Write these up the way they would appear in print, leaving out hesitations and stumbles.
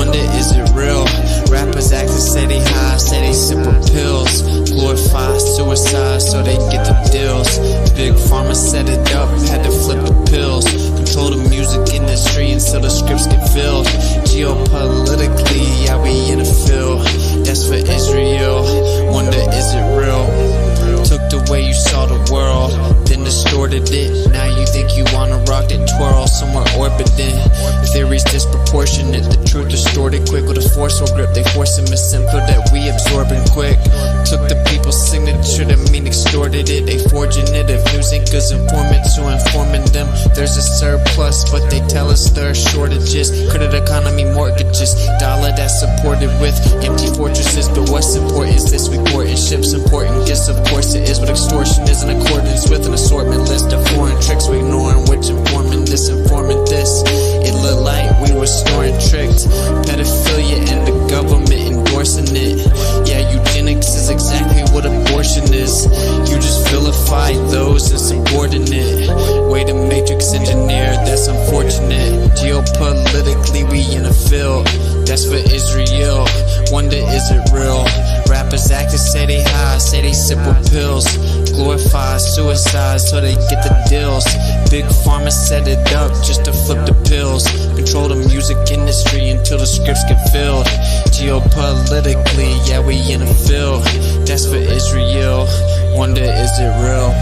Wonder is it real? Rappers acting say they high, say they sippin' pills. Glorify suicide so they get the deals. Big pharma set it up, had to flip the pills. Control the music industry until the scripts get filled. Geopolitically, yeah, we in the field. That's for Israel. Wonder is it real? Took the way you saw the world, then distorted it. Now you think you wanna rock that twirl somewhere orbiting. Theories disproportionate, the truth distorted quick with a forceful grip. They force a misinfo that we absorbing quick. Took the people's signature that mean extorted it. They forging it if news anchors informants who informing them. There's a surplus, but they tell us there are shortages. Credit economy mortgages, dollar that's supported with empty fortresses. But what's important is this: we courting ships, important gifts. Of course it is what extortion is in accordance with an assortment list of foreign tricks we ignoring, which informing this, informing this. It looked like we were snoring tricked. Pedophilia and the government endorsing it. Yeah, eugenics is exactly what abortion is. You just vilify those insubordinate. Way to matrix engineer, that's unfortunate. Geopolitically we in a field. That's for Israel. Wonder is it real? Rappers acting say they high, say they sip with pills. Glorify suicide so they get the deals. Big pharma set it up just to flip the pills. Control the music industry until the scripts get filled. Geopolitically, yeah, we in the field. That's for Israel. Wonder is it real?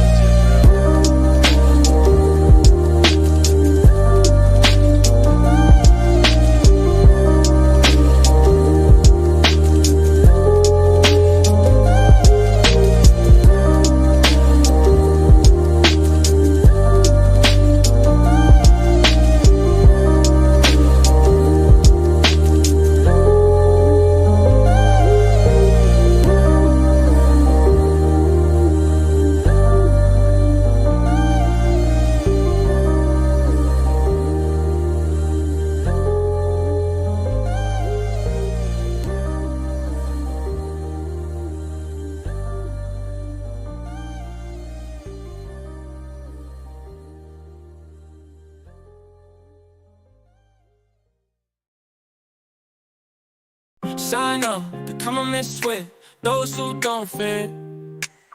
Sign up, become a misfit. Those who don't fit,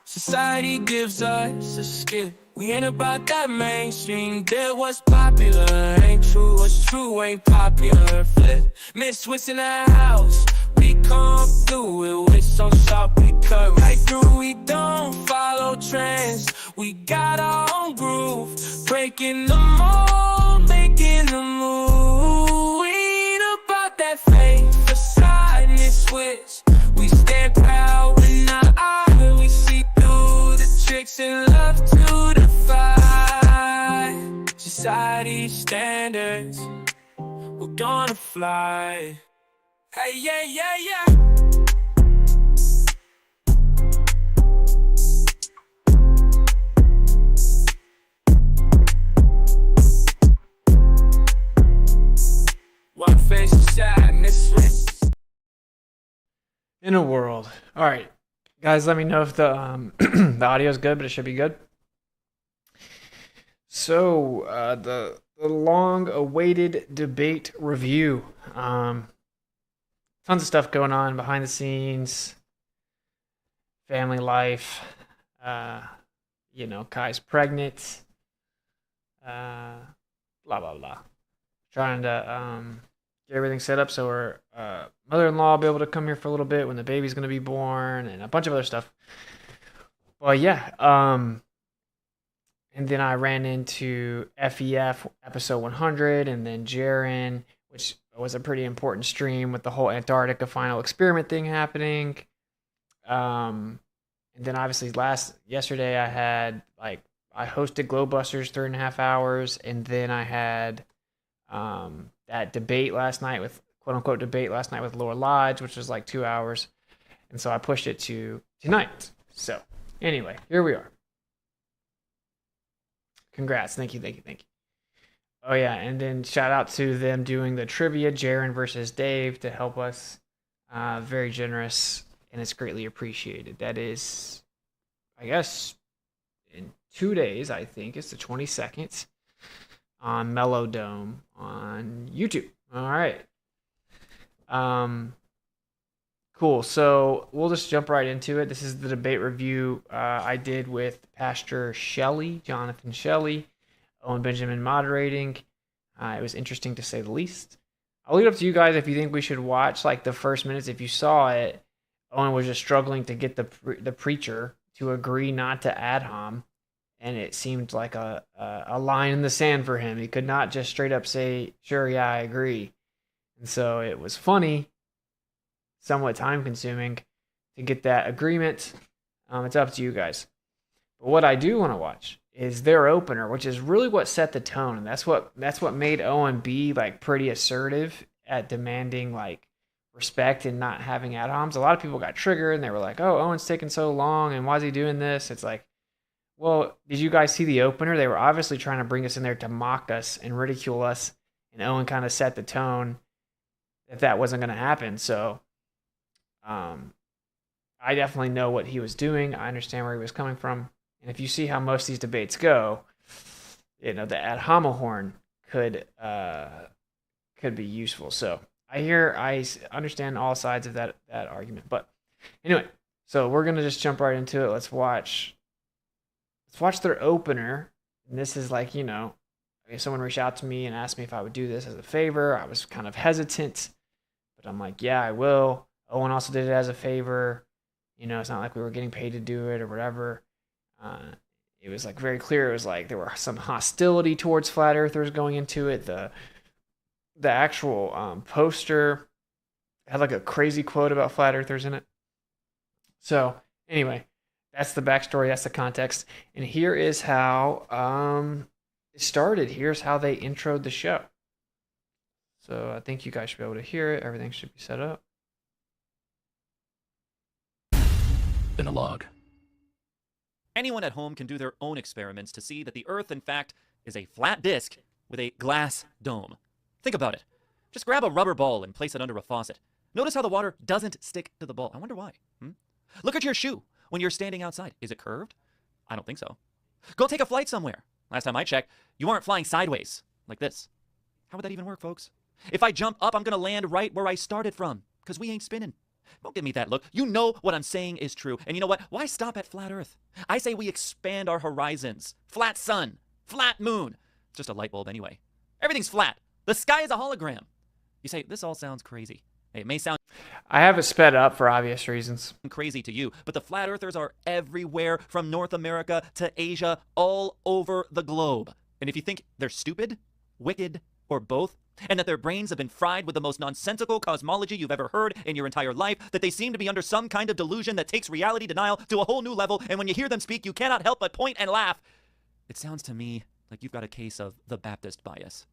society gives us a skip. We ain't about that mainstream. There what's popular ain't true. What's true ain't popular. Flip, miss what's in the house. We come through it with some sharp. We cut right through. We don't follow trends. We got our own groove. Breaking the mold, making the move. We ain't about that fake facade and switch. We stand proud in our eye. We see through the tricks and love to defy society standards. We're gonna fly. Hey, yeah, yeah, yeah. One face of sadness. In a world. All right, guys, let me know if the the audio is good, but it should be good. So the long-awaited debate review. Tons of stuff going on behind the scenes. Family life. You know, Kai's pregnant. Blah blah blah. Trying to get everything set up so her mother-in-law will be able to come here for a little bit when the baby's going to be born, and a bunch of other stuff. Well, yeah. And then I ran into FEF episode 100, and then Jaren, which was a pretty important stream with the whole Antarctica final experiment thing happening. And then obviously yesterday I hosted Glowbusters 3.5 hours, and then I had that debate last night with quote-unquote debate last night with Laura Lodge, which was like 2 hours. And so I pushed it to tonight. So anyway, here we are. Congrats. Thank you. Oh yeah, and then shout out to them doing the trivia, Jaren versus Dave, to help us. Very generous, and it's greatly appreciated. That is, I guess, in 2 days, I think. It's the 22nd. On Mellow Dome on YouTube. All right. Cool. So we'll just jump right into it. This is the debate review I did with Pastor Shelly, Jonathan Shelly, Owen Benjamin moderating. It was interesting to say the least. I'll leave it up to you guys if you think we should watch like the first minutes. If you saw it, Owen was just struggling to get the preacher to agree not to ad hom, and it seemed like a line in the sand for him. He could not just straight up say, "Sure, yeah, I agree." And so it was funny, somewhat time consuming to get that agreement. It's up to you guys. But what I do want to watch is their opener, which is really what set the tone. And that's what made Owen be like pretty assertive at demanding like respect and not having ad homs. A lot of people got triggered and they were like, "Oh, Owen's taking so long and why is he doing this?" It's like, well, did you guys see the opener? They were obviously trying to bring us in there to mock us and ridicule us. And Owen kind of set the tone that wasn't going to happen. So I definitely know what he was doing. I understand where he was coming from. And if you see how most of these debates go, the ad hominem could be useful. So I understand all sides of that argument. But anyway, so we're gonna just jump right into it. Let's watch their opener. And this is like, someone reached out to me and asked me if I would do this as a favor. I was kind of hesitant, but I'm like, yeah, I will. Owen also did it as a favor. It's not like we were getting paid to do it or whatever. It was like very clear. It was like there were some hostility towards flat earthers going into it. The actual poster had like a crazy quote about flat earthers in it. So anyway, that's the backstory. That's the context. And here is how it started. Here's how they introed the show. So I think you guys should be able to hear it. Everything should be set up. In a log. Anyone at home can do their own experiments to see that the Earth, in fact, is a flat disk with a glass dome. Think about it. Just grab a rubber ball and place it under a faucet. Notice how the water doesn't stick to the ball. I wonder why. Look at your shoe when you're standing outside. Is it curved? I don't think so. Go take a flight somewhere. Last time I checked, you aren't flying sideways like this. How would that even work, folks? If I jump up, I'm going to land right where I started from, because we ain't spinning. Don't give me that look. You know what I'm saying is true. And you know what? Why stop at flat Earth? I say we expand our horizons. Flat sun. Flat moon. It's just a light bulb anyway. Everything's flat. The sky is a hologram. You say, this all sounds crazy. Hey, it may sound... I have it sped up for obvious reasons. ...crazy to you, but the flat earthers are everywhere from North America to Asia, all over the globe. And if you think they're stupid, wicked, or both, and that their brains have been fried with the most nonsensical cosmology you've ever heard in your entire life, that they seem to be under some kind of delusion that takes reality denial to a whole new level, and when you hear them speak, you cannot help but point and laugh. It sounds to me like you've got a case of the Baptist bias.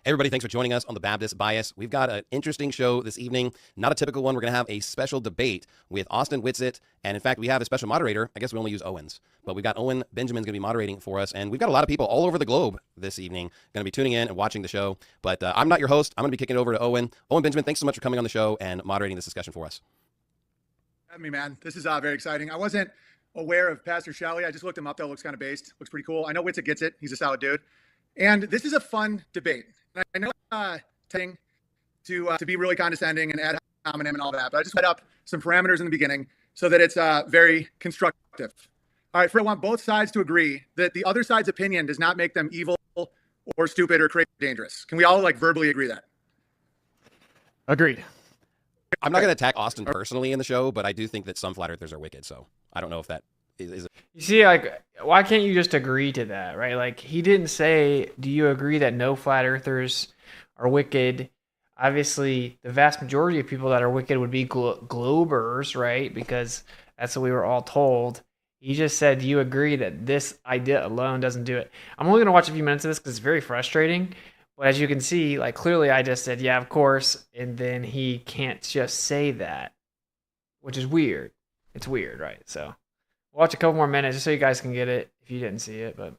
Hey everybody, thanks for joining us on the Baptist Bias. We've got an interesting show this evening. Not a typical one. We're going to have a special debate with Austin Witsit. And in fact, we have a special moderator. I guess we only use Owens. But we've got Owen Benjamin's going to be moderating for us. And we've got a lot of people all over the globe this evening going to be tuning in and watching the show. But I'm not your host. I'm going to be kicking it over to Owen. Owen Benjamin, thanks so much for coming on the show and moderating this discussion for us. Me, man. This is very exciting. I wasn't aware of Pastor Shelly. I just looked him up, though. Looks kind of based. Looks pretty cool. I know Witsit gets it. He's a solid dude. And this is a fun debate. I know tending to be really condescending and ad hominem and all that, but I just set up some parameters in the beginning so that it's very constructive. All right, I want both sides to agree that the other side's opinion does not make them evil or stupid or crazy dangerous. Can we all verbally agree that? Agreed. I'm not going to attack Austin personally in the show, but I do think that some flat earthers are wicked. So I don't know if that is you see, why can't you just agree to that, right? Like, he didn't say, do you agree that no flat earthers are wicked? Obviously, the vast majority of people that are wicked would be globers, right? Because that's what we were all told. He just said, do you agree that this idea alone doesn't do it? I'm only going to watch a few minutes of this because it's very frustrating. But as you can see, clearly I just said, yeah, of course. And then he can't just say that, which is weird. It's weird, right? So watch a couple more minutes just so you guys can get it if you didn't see it. But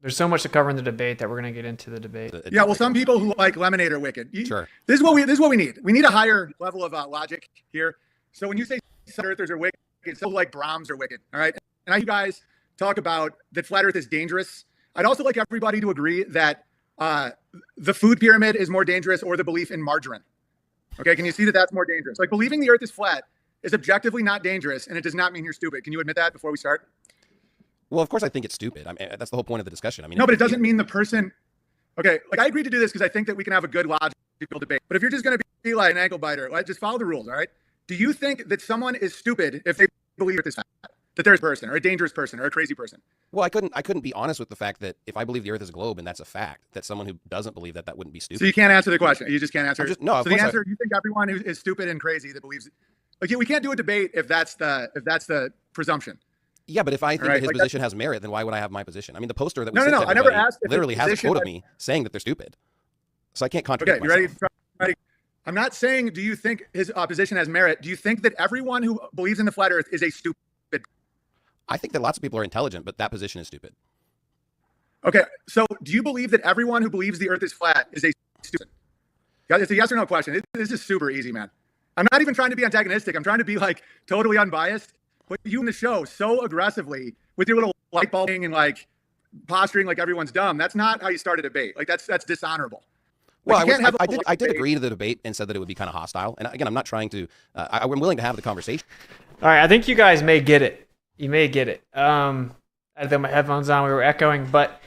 there's so much to cover in the debate that we're going to get into the debate. Yeah, well, some people who like lemonade are wicked. Sure. This is what we need. We need a higher level of logic here. So when you say flat earthers are wicked, so like Brahms are wicked, all right? And I you guys talk about that flat earth is dangerous. I'd also like everybody to agree that the food pyramid is more dangerous, or the belief in margarine. Okay, can you see that that's more dangerous? Like believing the earth is flat is objectively not dangerous, and it does not mean you're stupid. Can you admit that before we start? Well, of course I think it's stupid. I mean, that's the whole point of the discussion. I mean, no, but it doesn't mean the person. Okay, like I agreed to do this because I think that we can have a good logical debate. But if you're just going to be like an ankle biter, like, just follow the rules, all right? Do you think that someone is stupid if they believe this flat? That there's a person, or a dangerous person, or a crazy person? Well, I couldn't be honest with the fact that if I believe the Earth is a globe and that's a fact, that someone who doesn't believe that wouldn't be stupid. So you can't answer the question. You just can't answer. No. So the answer, you think everyone who is stupid and crazy that believes, like, we can't do a debate if that's the presumption. Yeah, but if I think that his position has merit, then why would I have my position? I mean, the poster that we sent I never asked. Literally has a quote of me saying that they're stupid, so I can't contradict myself. You ready? I'm not saying do you think his position has merit. Do you think that everyone who believes in the flat Earth is a stupid? I think that lots of people are intelligent, but that position is stupid. Okay, so do you believe that everyone who believes the Earth is flat is a stupid? It's a yes or no question. This is super easy, man. I'm not even trying to be antagonistic. I'm trying to be like totally unbiased. But you in the show so aggressively with your little light bulbing and like posturing like everyone's dumb. That's not how you start a debate. Like that's dishonorable. Well, I did agree to the debate and said that it would be kind of hostile. And again, I'm not trying to. I'm willing to have the conversation. All right, I think you guys may get it. You may get it. I had my headphones on. We were echoing, but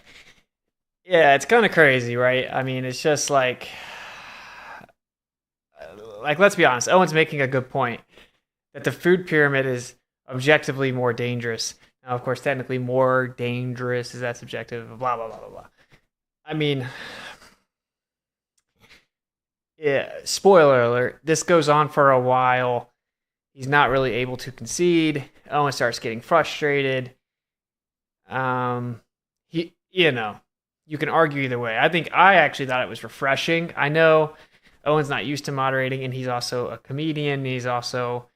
yeah, it's kind of crazy, right? I mean, it's just like let's be honest. Owen's making a good point that the food pyramid is objectively more dangerous. Now, of course, technically more dangerous, is that subjective? Blah, blah, blah, blah, blah. I mean, yeah, spoiler alert, this goes on for a while. He's not really able to concede. Owen starts getting frustrated. You can argue either way. I actually thought it was refreshing. I know Owen's not used to moderating, and he's also a comedian. He's also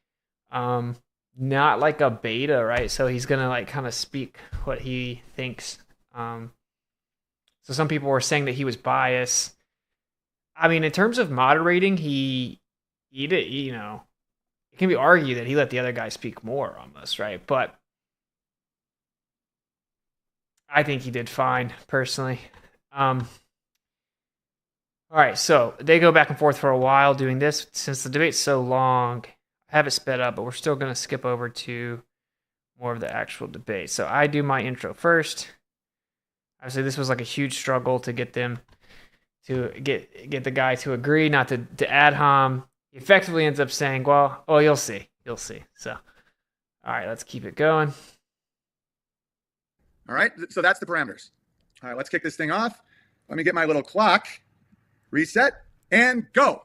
not like a beta, right? So he's gonna like kind of speak what he thinks. So some people were saying that he was biased. I mean, in terms of moderating, he did, it can be argued that he let the other guy speak more almost, right? But I think he did fine, personally. All right, so they go back and forth for a while doing this. Since the debate's so long, I have it sped up, but we're still going to skip over to more of the actual debate. So I do my intro first. Obviously, this was like a huge struggle to get them to get the guy to agree, not to ad hom. He effectively ends up saying, well, you'll see. You'll see. So, all right, let's keep it going. All right, so that's the parameters. All right, let's kick this thing off. Let me get my little clock. Reset and go.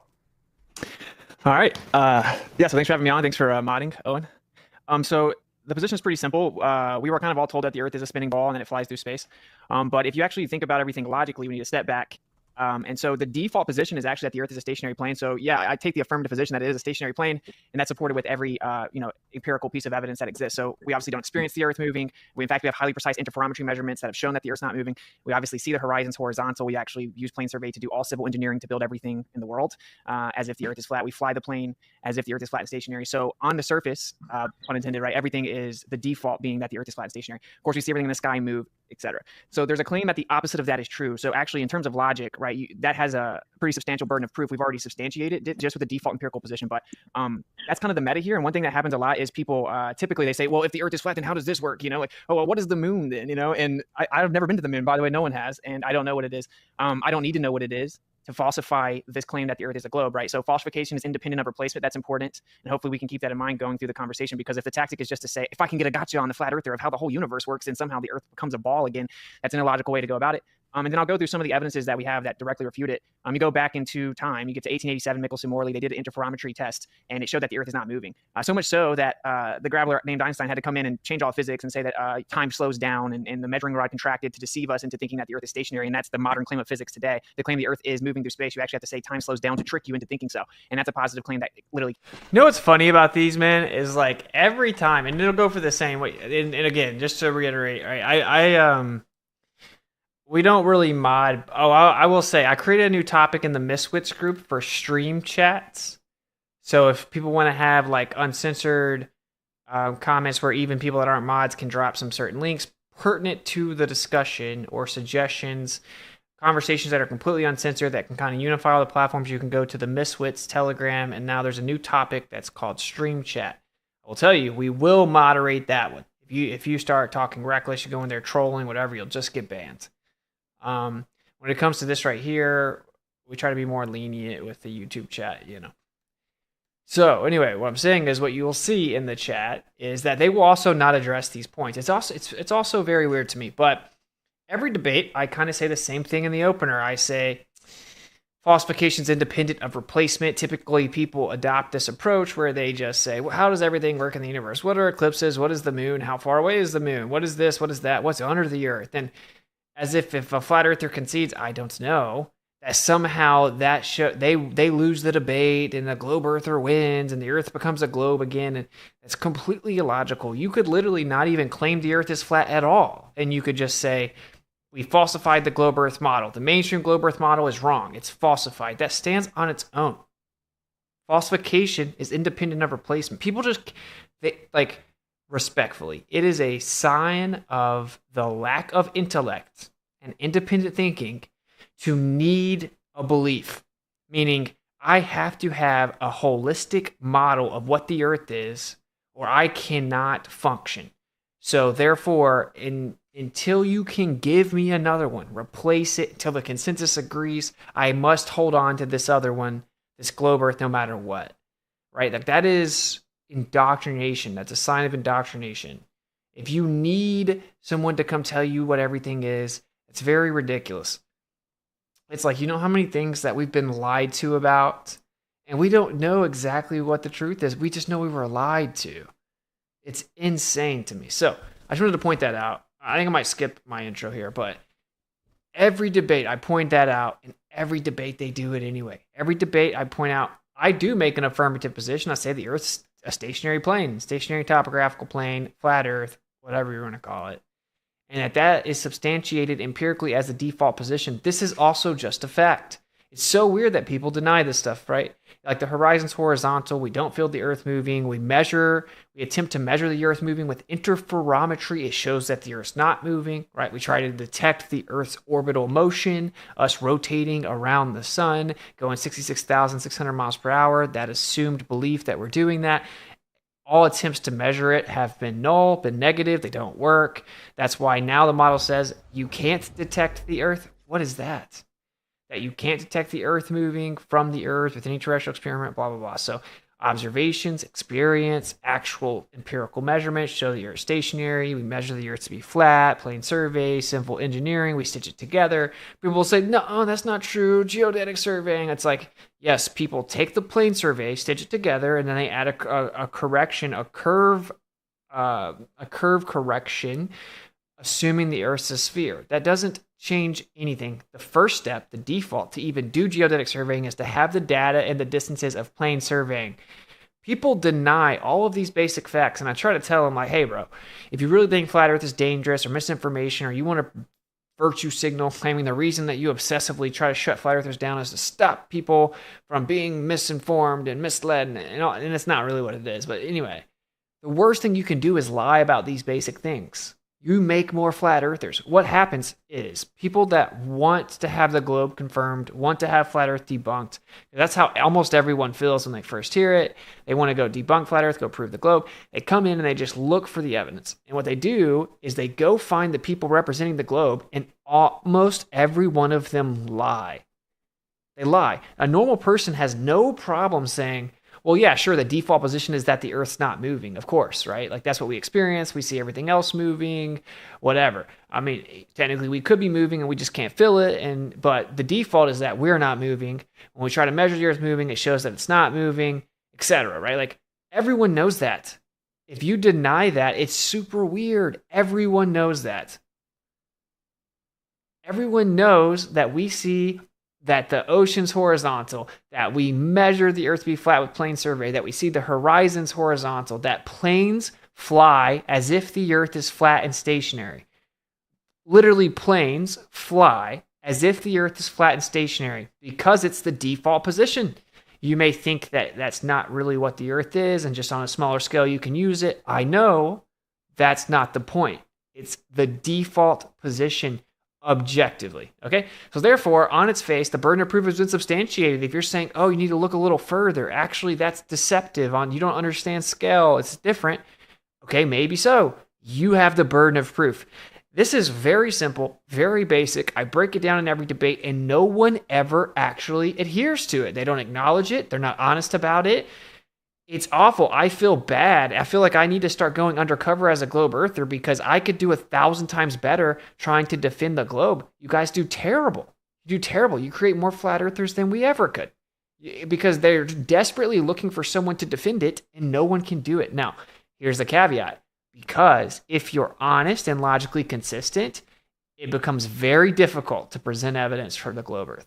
All right. So thanks for having me on. Thanks for modding, Owen. So the position is pretty simple. We were kind of all told that the Earth is a spinning ball and then it flies through space. But if you actually think about everything logically, we need to step back. And so the default position is actually that the Earth is a stationary plane. So yeah, I take the affirmative position that it is a stationary plane, and that's supported with every empirical piece of evidence that exists. So we obviously don't experience the Earth moving. In fact, we have highly precise interferometry measurements that have shown that the Earth's not moving. We obviously see the horizons horizontal. We actually use plane survey to do all civil engineering to build everything in the world as if the Earth is flat. We fly the plane as if the Earth is flat and stationary. So on the surface, pun intended, right? Everything is the default being that the Earth is flat and stationary. Of course, we see everything in the sky move, etc. So there's a claim that the opposite of that is true. So actually, in terms of logic, right, that has a pretty substantial burden of proof. We've already substantiated it just with the default empirical position. But that's kind of the meta here. And one thing that happens a lot is people typically they say, well, if the Earth is flat, then how does this work? Like, oh, well, what is the moon then? And I've never been to the moon, by the way. No one has, and I don't know what it is. I don't need to know what it is to falsify this claim that the Earth is a globe, right? So falsification is independent of replacement. That's important. And hopefully we can keep that in mind going through the conversation, because if the tactic is just to say, if I can get a gotcha on the flat earther of how the whole universe works, then somehow the Earth becomes a ball again, that's an illogical way to go about it. And then I'll go through some of the evidences that we have that directly refute it. You go back into time, you get to 1887, Michelson-Morley, they did an interferometry test, and it showed that the Earth is not moving. So much so that the grappler named Einstein had to come in and change all physics and say that time slows down and the measuring rod contracted to deceive us into thinking that the Earth is stationary. And that's the modern claim of physics today. The claim the Earth is moving through space, you actually have to say time slows down to trick you into thinking so. And that's a positive claim that literally... You know what's funny about these, man, is like every time, and it'll go for the same way. And again, just to reiterate, right, we don't really mod. I will say I created a new topic in the Miswits group for stream chats. So if people want to have like uncensored comments where even people that aren't mods can drop some certain links pertinent to the discussion or suggestions, conversations that are completely uncensored that can kind of unify all the platforms, you can go to the Miswits Telegram, and now there's a new topic that's called Stream Chat. I will tell you, we will moderate that one. If you start talking reckless, you go in there trolling, whatever, you'll just get banned. When it comes to this right here, we try to be more lenient with the YouTube chat, you know. So anyway, what I'm saying is what you will see in the chat is that they will also not address these points. It's also very weird to me, but every debate, I kind of say the same thing in the opener. I say falsification is independent of replacement. Typically, people adopt this approach where they just say, well, how does everything work in the universe? What are eclipses? What is the moon? How far away is the moon? What is this? What is that? What's under the earth? And as if a flat earther concedes, I don't know, that somehow they lose the debate and the globe earther wins and the earth becomes a globe again. And it's completely illogical. You could literally not even claim the earth is flat at all. And you could just say, we falsified the globe earth model. The mainstream globe earth model is wrong. It's falsified. That stands on its own. Falsification is independent of replacement. People just, respectfully, it is a sign of the lack of intellect and independent thinking to need a belief, meaning I have to have a holistic model of what the earth is, or I cannot function. So therefore, until you can give me another one, replace it until the consensus agrees, I must hold on to this other one, this globe earth, no matter what, right? Like that is indoctrination. That's a sign of indoctrination. If you need someone to come tell you what everything is, it's very ridiculous. It's like, you know how many things that we've been lied to about, and we don't know exactly what the truth is. We just know we were lied to. It's insane to me. So I just wanted to point that out. I think I might skip my intro here, but every debate I point that out, and every debate they do it anyway. Every debate I point out, I do make an affirmative position. I say the Earth's a stationary plane, stationary topographical plane, flat Earth, whatever you want to call it. And that is substantiated empirically as the default position. This is also just a fact. It's so weird that people deny this stuff, right? Like the horizon's horizontal. We don't feel the Earth moving. We attempt to measure the Earth moving with interferometry. It shows that the Earth's not moving, right? We try to detect the Earth's orbital motion, us rotating around the sun, going 66,600 miles per hour. That assumed belief that we're doing that. All attempts to measure it have been null, been negative. They don't work. That's why now the model says you can't detect the Earth. What is that? That you can't detect the Earth moving from the Earth with any terrestrial experiment, blah, blah, blah. So observations, experience, actual empirical measurements show the Earth stationary. We measure the Earth to be flat, plane survey, simple engineering. We stitch it together. People will say, no, that's not true. Geodetic surveying. It's like, yes, people take the plane survey, stitch it together, and then they add a correction, a curve correction, assuming the Earth's a sphere. That doesn't change anything. The first step, the default to even do geodetic surveying, is to have the data and the distances of plane surveying. People deny all of these basic facts, and I try to tell them, like, hey, bro, if you really think flat Earth is dangerous or misinformation, or you want to virtue signal claiming the reason that you obsessively try to shut flat earthers down is to stop people from being misinformed and misled, and it's not really what it is. But anyway, the worst thing you can do is lie about these basic things. You make more flat earthers. What happens is people that want to have the globe confirmed, want to have flat earth debunked. That's how almost everyone feels when they first hear it. They want to go debunk flat earth, go prove the globe. They come in and they just look for the evidence. And what they do is they go find the people representing the globe, and almost every one of them lie. They lie. A normal person has no problem saying, well, yeah, sure, the default position is that the Earth's not moving, of course, right? Like, that's what we experience. We see everything else moving, whatever. I mean, technically, we could be moving and we just can't feel it, but the default is that we're not moving. When we try to measure the Earth moving, it shows that it's not moving, etc., right? Like, everyone knows that. If you deny that, it's super weird. Everyone knows that. Everyone knows that we see that the ocean's horizontal, that we measure the Earth to be flat with plane survey, that we see the horizon's horizontal, that planes fly as if the Earth is flat and stationary. Literally, planes fly as if the Earth is flat and stationary because it's the default position. You may think that that's not really what the Earth is, and just on a smaller scale you can use it. I know that's not the point. It's the default position objectively. Okay? So therefore, on its face, the burden of proof has been substantiated. If you're saying, oh, you need to look a little further, actually that's deceptive, you don't understand scale, it's different. Okay, maybe so. You have the burden of proof. This is very simple, very basic. I break it down in every debate, and no one ever actually adheres to it. They don't acknowledge it. They're not honest about it. It's awful. I feel bad. I feel like I need to start going undercover as a globe earther because I could do 1,000 times better trying to defend the globe. You guys do terrible. You do terrible. You create more flat earthers than we ever could because they're desperately looking for someone to defend it, and no one can do it. Now, here's the caveat. Because if you're honest and logically consistent, it becomes very difficult to present evidence for the globe earth.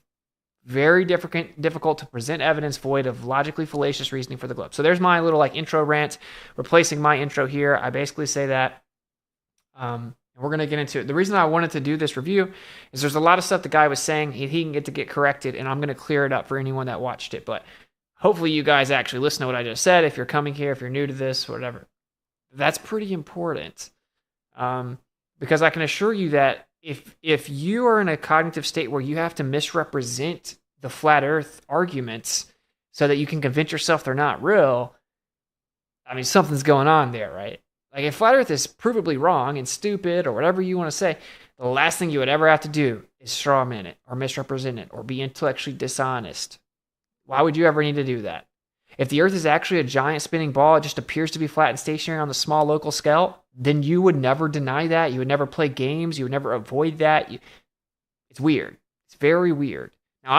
Very difficult to present evidence void of logically fallacious reasoning for the globe. So there's my little intro rant, replacing my intro here. I basically say that. And we're going to get into it. The reason I wanted to do this review is there's a lot of stuff the guy was saying he can get corrected, and I'm going to clear it up for anyone that watched it. But hopefully you guys actually listen to what I just said. If you're coming here, if you're new to this, whatever. That's pretty important because I can assure you that if you are in a cognitive state where you have to misrepresent the flat earth arguments so that you can convince yourself they're not real, I mean, something's going on there, right? Like if flat earth is provably wrong and stupid or whatever you want to say, the last thing you would ever have to do is strawman it or misrepresent it or be intellectually dishonest. Why would you ever need to do that? If the Earth is actually a giant spinning ball, it just appears to be flat and stationary on the small local scale, then you would never deny that. You would never play games. You would never avoid that. It's weird. It's very weird. Now,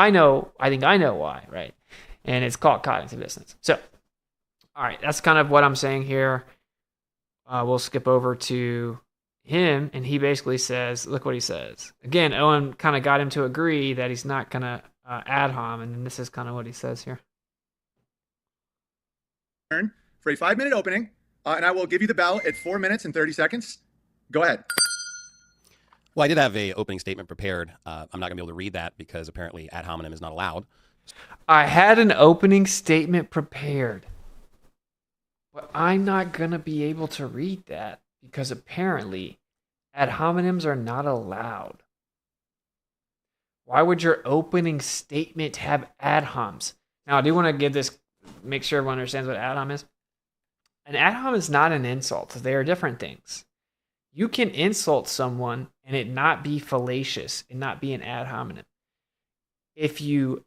I think I know why, right? And it's called cognitive dissonance. So, all right, that's kind of what I'm saying here. We'll skip over to him, and he basically says, look what he says. Again, Owen kind of got him to agree that he's not going to ad hom, and this is kind of what he says here. For a 5-minute opening, and I will give you the bell at 4 minutes and 30 seconds. Go ahead. Well, I did have a opening statement prepared. I'm not going to be able to read that because apparently ad hominem is not allowed. I had an opening statement prepared, but I'm not going to be able to read that because apparently ad hominems are not allowed. Why would your opening statement have ad homs? Now, I do want to make sure everyone understands what ad hom is. An ad hom is not an insult. They are different things. You can insult someone and it not be fallacious and not be an ad hominem. If you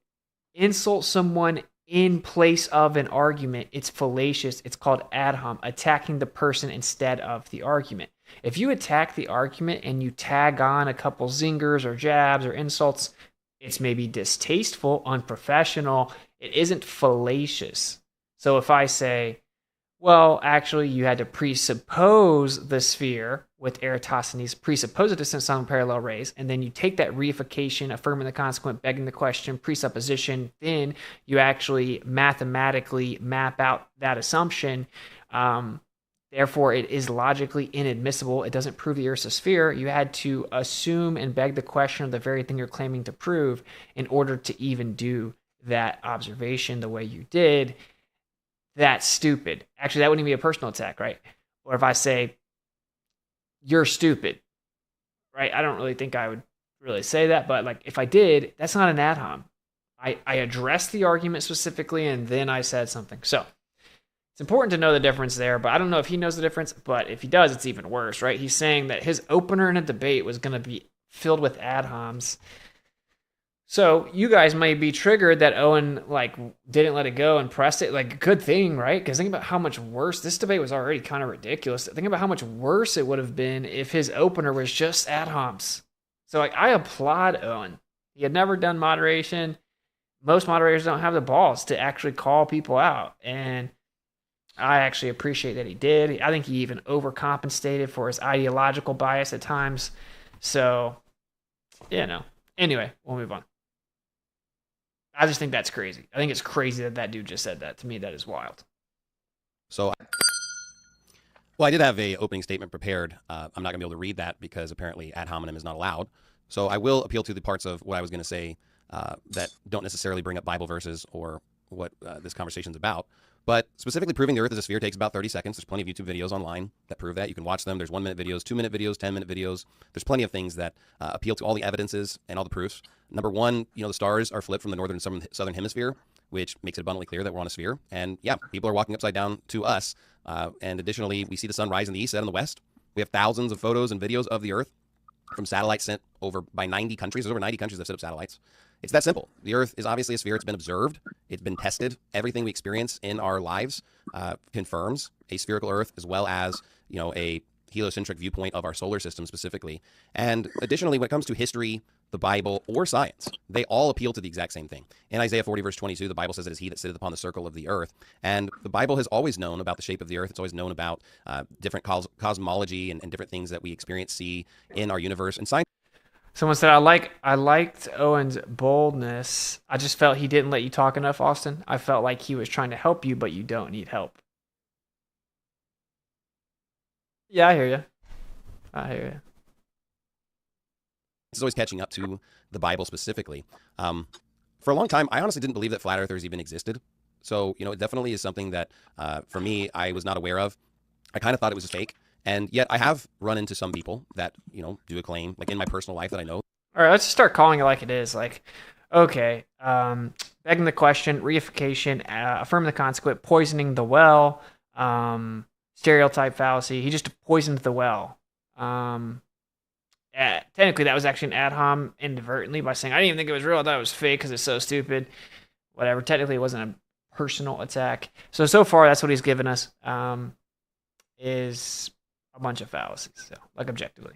insult someone in place of an argument, it's fallacious. It's called ad hom, attacking the person instead of the argument. If you attack the argument and you tag on a couple zingers or jabs or insults, it's maybe distasteful, unprofessional. It isn't fallacious. So if I say, well, actually, you had to presuppose the sphere with Eratosthenes, presuppose a distance on parallel rays, and then you take that reification, affirming the consequent, begging the question, presupposition, then you actually mathematically map out that assumption. Therefore, it is logically inadmissible. It doesn't prove the Earth's a sphere. You had to assume and beg the question of the very thing you're claiming to prove in order to even do that observation the way you did. That's stupid. Actually, that wouldn't even be a personal attack, right? Or if I say, you're stupid, right? I don't really think I would really say that, but if I did, that's not an ad hom. I addressed the argument specifically, and then I said something. So it's important to know the difference there, but I don't know if he knows the difference, but if he does, it's even worse, right? He's saying that his opener in a debate was going to be filled with ad homs. So you guys may be triggered that Owen didn't let it go and pressed it. Good thing, right? Because think about how much worse this debate was already kind of ridiculous. Think about how much worse it would have been if his opener was just ad homs. So I applaud Owen. He had never done moderation. Most moderators don't have the balls to actually call people out, and I actually appreciate that he did. I think he even overcompensated for his ideological bias at times. So, anyway, we'll move on. I just think that's crazy. I think it's crazy that dude just said that. To me, that is wild. So, well, I did have a opening statement prepared. I'm not going to be able to read that because apparently ad hominem is not allowed. So I will appeal to the parts of what I was going to say that don't necessarily bring up Bible verses or what this conversation's about. But specifically proving the Earth is a sphere takes about 30 seconds. There's plenty of YouTube videos online that prove that. You can watch them. There's 1-minute videos, 2-minute videos, 10-minute videos. There's plenty of things that appeal to all the evidences and all the proofs. Number one, the stars are flipped from the northern and southern hemisphere, which makes it abundantly clear that we're on a sphere. And yeah, people are walking upside down to us. And additionally, we see the sun rise in the east, set in the west. We have thousands of photos and videos of the Earth from satellites sent over by 90 countries. There's over 90 countries that set up satellites. It's that simple. The Earth is obviously a sphere. It's been observed. It's been tested. Everything we experience in our lives confirms a spherical Earth, as well as, a heliocentric viewpoint of our solar system specifically. And additionally, when it comes to history, the Bible, or science, they all appeal to the exact same thing. In Isaiah 40, verse 22, the Bible says it is he that sitteth upon the circle of the earth. And the Bible has always known about the shape of the earth. It's always known about different cosmology and different things that we experience, see in our universe. And science. Someone said, I liked Owen's boldness. I just felt he didn't let you talk enough, Austin. I felt like he was trying to help you, but you don't need help. Yeah, I hear you. It's always catching up to the Bible specifically. For a long time, I honestly didn't believe that flat earthers even existed. So, it definitely is something that, for me, I was not aware of. I kind of thought it was a fake. And yet I have run into some people that, do a claim, like in my personal life that I know. All right, let's just start calling it like it is. Like, okay, begging the question, reification, affirming the consequent, poisoning the well, stereotype fallacy. He just poisoned the well. Technically, that was actually an ad hom inadvertently by saying, I didn't even think it was real. I thought it was fake because it's so stupid. Whatever. Technically, it wasn't a personal attack. So far, that's what he's given us, is a bunch of fallacies. So, like, objectively.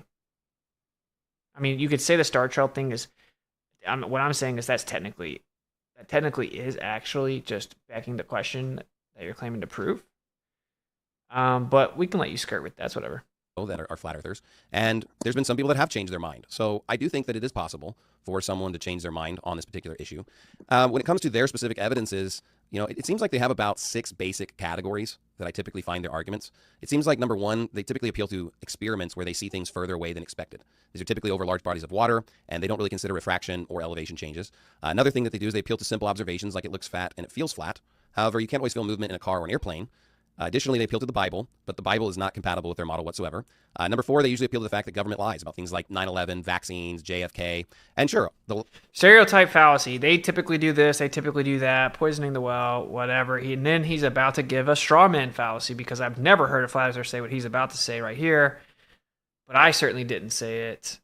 I mean, you could say the star chart thing is, what I'm saying is that technically is actually just backing the question that you're claiming to prove. But we can let you skirt with that. That's whatever. That are flat earthers, and there's been some people that have changed their mind. So I do think that it is possible for someone to change their mind on this particular issue. When it comes to their specific evidences, it seems like they have about 6 basic categories that I typically find their arguments. It seems like, number one, they typically appeal to experiments where they see things further away than expected. These are typically over large bodies of water, and they don't really consider refraction or elevation changes. Another thing that they do is they appeal to simple observations, like it looks fat and it feels flat. However, you can't always feel movement in a car or an airplane. Additionally, they appeal to the Bible, but the Bible is not compatible with their model whatsoever. Number 4, they usually appeal to the fact that government lies about things like 9/11, vaccines, JFK, and sure. Stereotype fallacy. They typically do this, they typically do that, poisoning the well, whatever. And then he's about to give a straw man fallacy, because I've never heard a flat earther say what he's about to say right here, but I certainly didn't say it.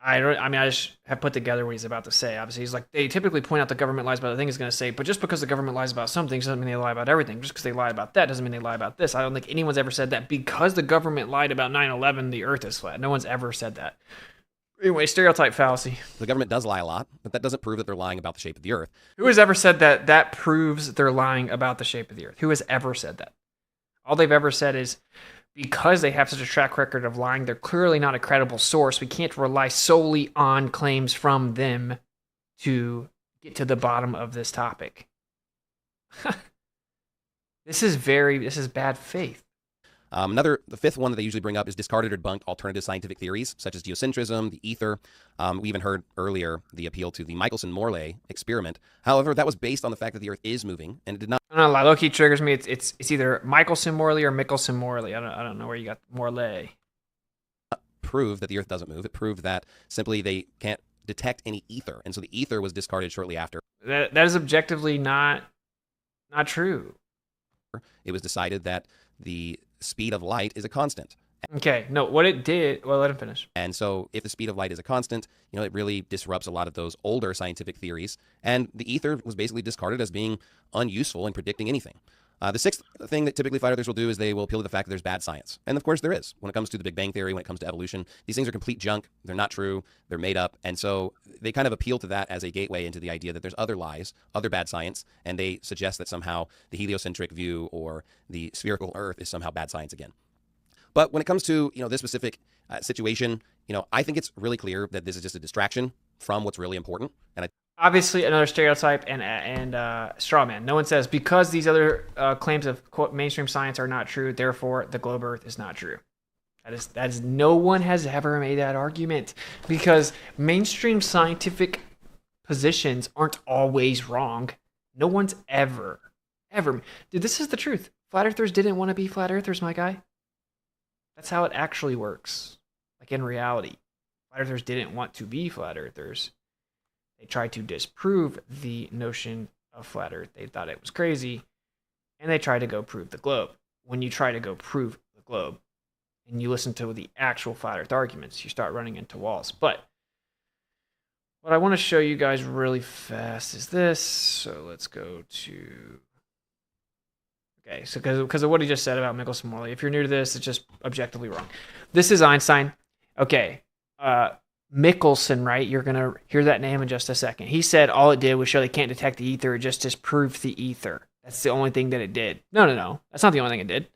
I just have put together what he's about to say. Obviously, he's like, they typically point out the government lies about the thing he's going to say, but just because the government lies about some things doesn't mean they lie about everything. Just because they lie about that doesn't mean they lie about this. I don't think anyone's ever said that because the government lied about 9/11, the earth is flat. No one's ever said that. Anyway, stereotype fallacy. The government does lie a lot, but that doesn't prove that they're lying about the shape of the earth. Who has ever said that that proves they're lying about the shape of the earth? Who has ever said that? All they've ever said is, because they have such a track record of lying, they're clearly not a credible source. We can't rely solely on claims from them to get to the bottom of this topic. This is bad faith. The 5th one that they usually bring up is discarded or debunked alternative scientific theories, such as geocentrism, the ether. We even heard earlier the appeal to the Michelson-Morley experiment. However, that was based on the fact that the Earth is moving, and it did not. I don't know, low-key triggers me. It's either Michelson-Morley or Michelson-Morley. I don't know where you got Morley. Prove that the Earth doesn't move. It proved that simply they can't detect any ether, and so the ether was discarded shortly after. That is objectively not true. It was decided that the speed of light is a constant. Okay, no, what it did, well, let him finish. And so if the speed of light is a constant, it really disrupts a lot of those older scientific theories. And the ether was basically discarded as being unuseful in predicting anything. The 6th thing that typically flat earthers will do is they will appeal to the fact that there's bad science. And of course there is. When it comes to the Big Bang Theory, when it comes to evolution, these things are complete junk. They're not true. They're made up. And so they kind of appeal to that as a gateway into the idea that there's other lies, other bad science, and they suggest that somehow the heliocentric view or the spherical Earth is somehow bad science again. But when it comes to this specific situation, I think it's really clear that this is just a distraction from what's really important. And obviously another stereotype and straw man. No one says because these other claims of quote mainstream science are not true, therefore the globe Earth is not true. That is no one has ever made that argument, because mainstream scientific positions aren't always wrong. No one's ever. Dude, this is the truth. Flat earthers didn't want to be flat earthers, my guy. That's how it actually works. Like in reality, flat earthers didn't want to be flat earthers. They tried to disprove the notion of flat earth. They thought it was crazy, and they tried to go prove the globe. When you try to go prove the globe and you listen to the actual flat earth arguments, you start running into walls. But what I want to show you guys really fast is this. So let's go to... Okay, so because of what he just said about Michelson-Morley, if you're new to this, it's just objectively wrong. This is Einstein. Okay, Michelson, right? You're going to hear that name in just a second. He said all it did was show they can't detect the ether. It just disproved the ether. That's the only thing that it did. No. That's not the only thing it did.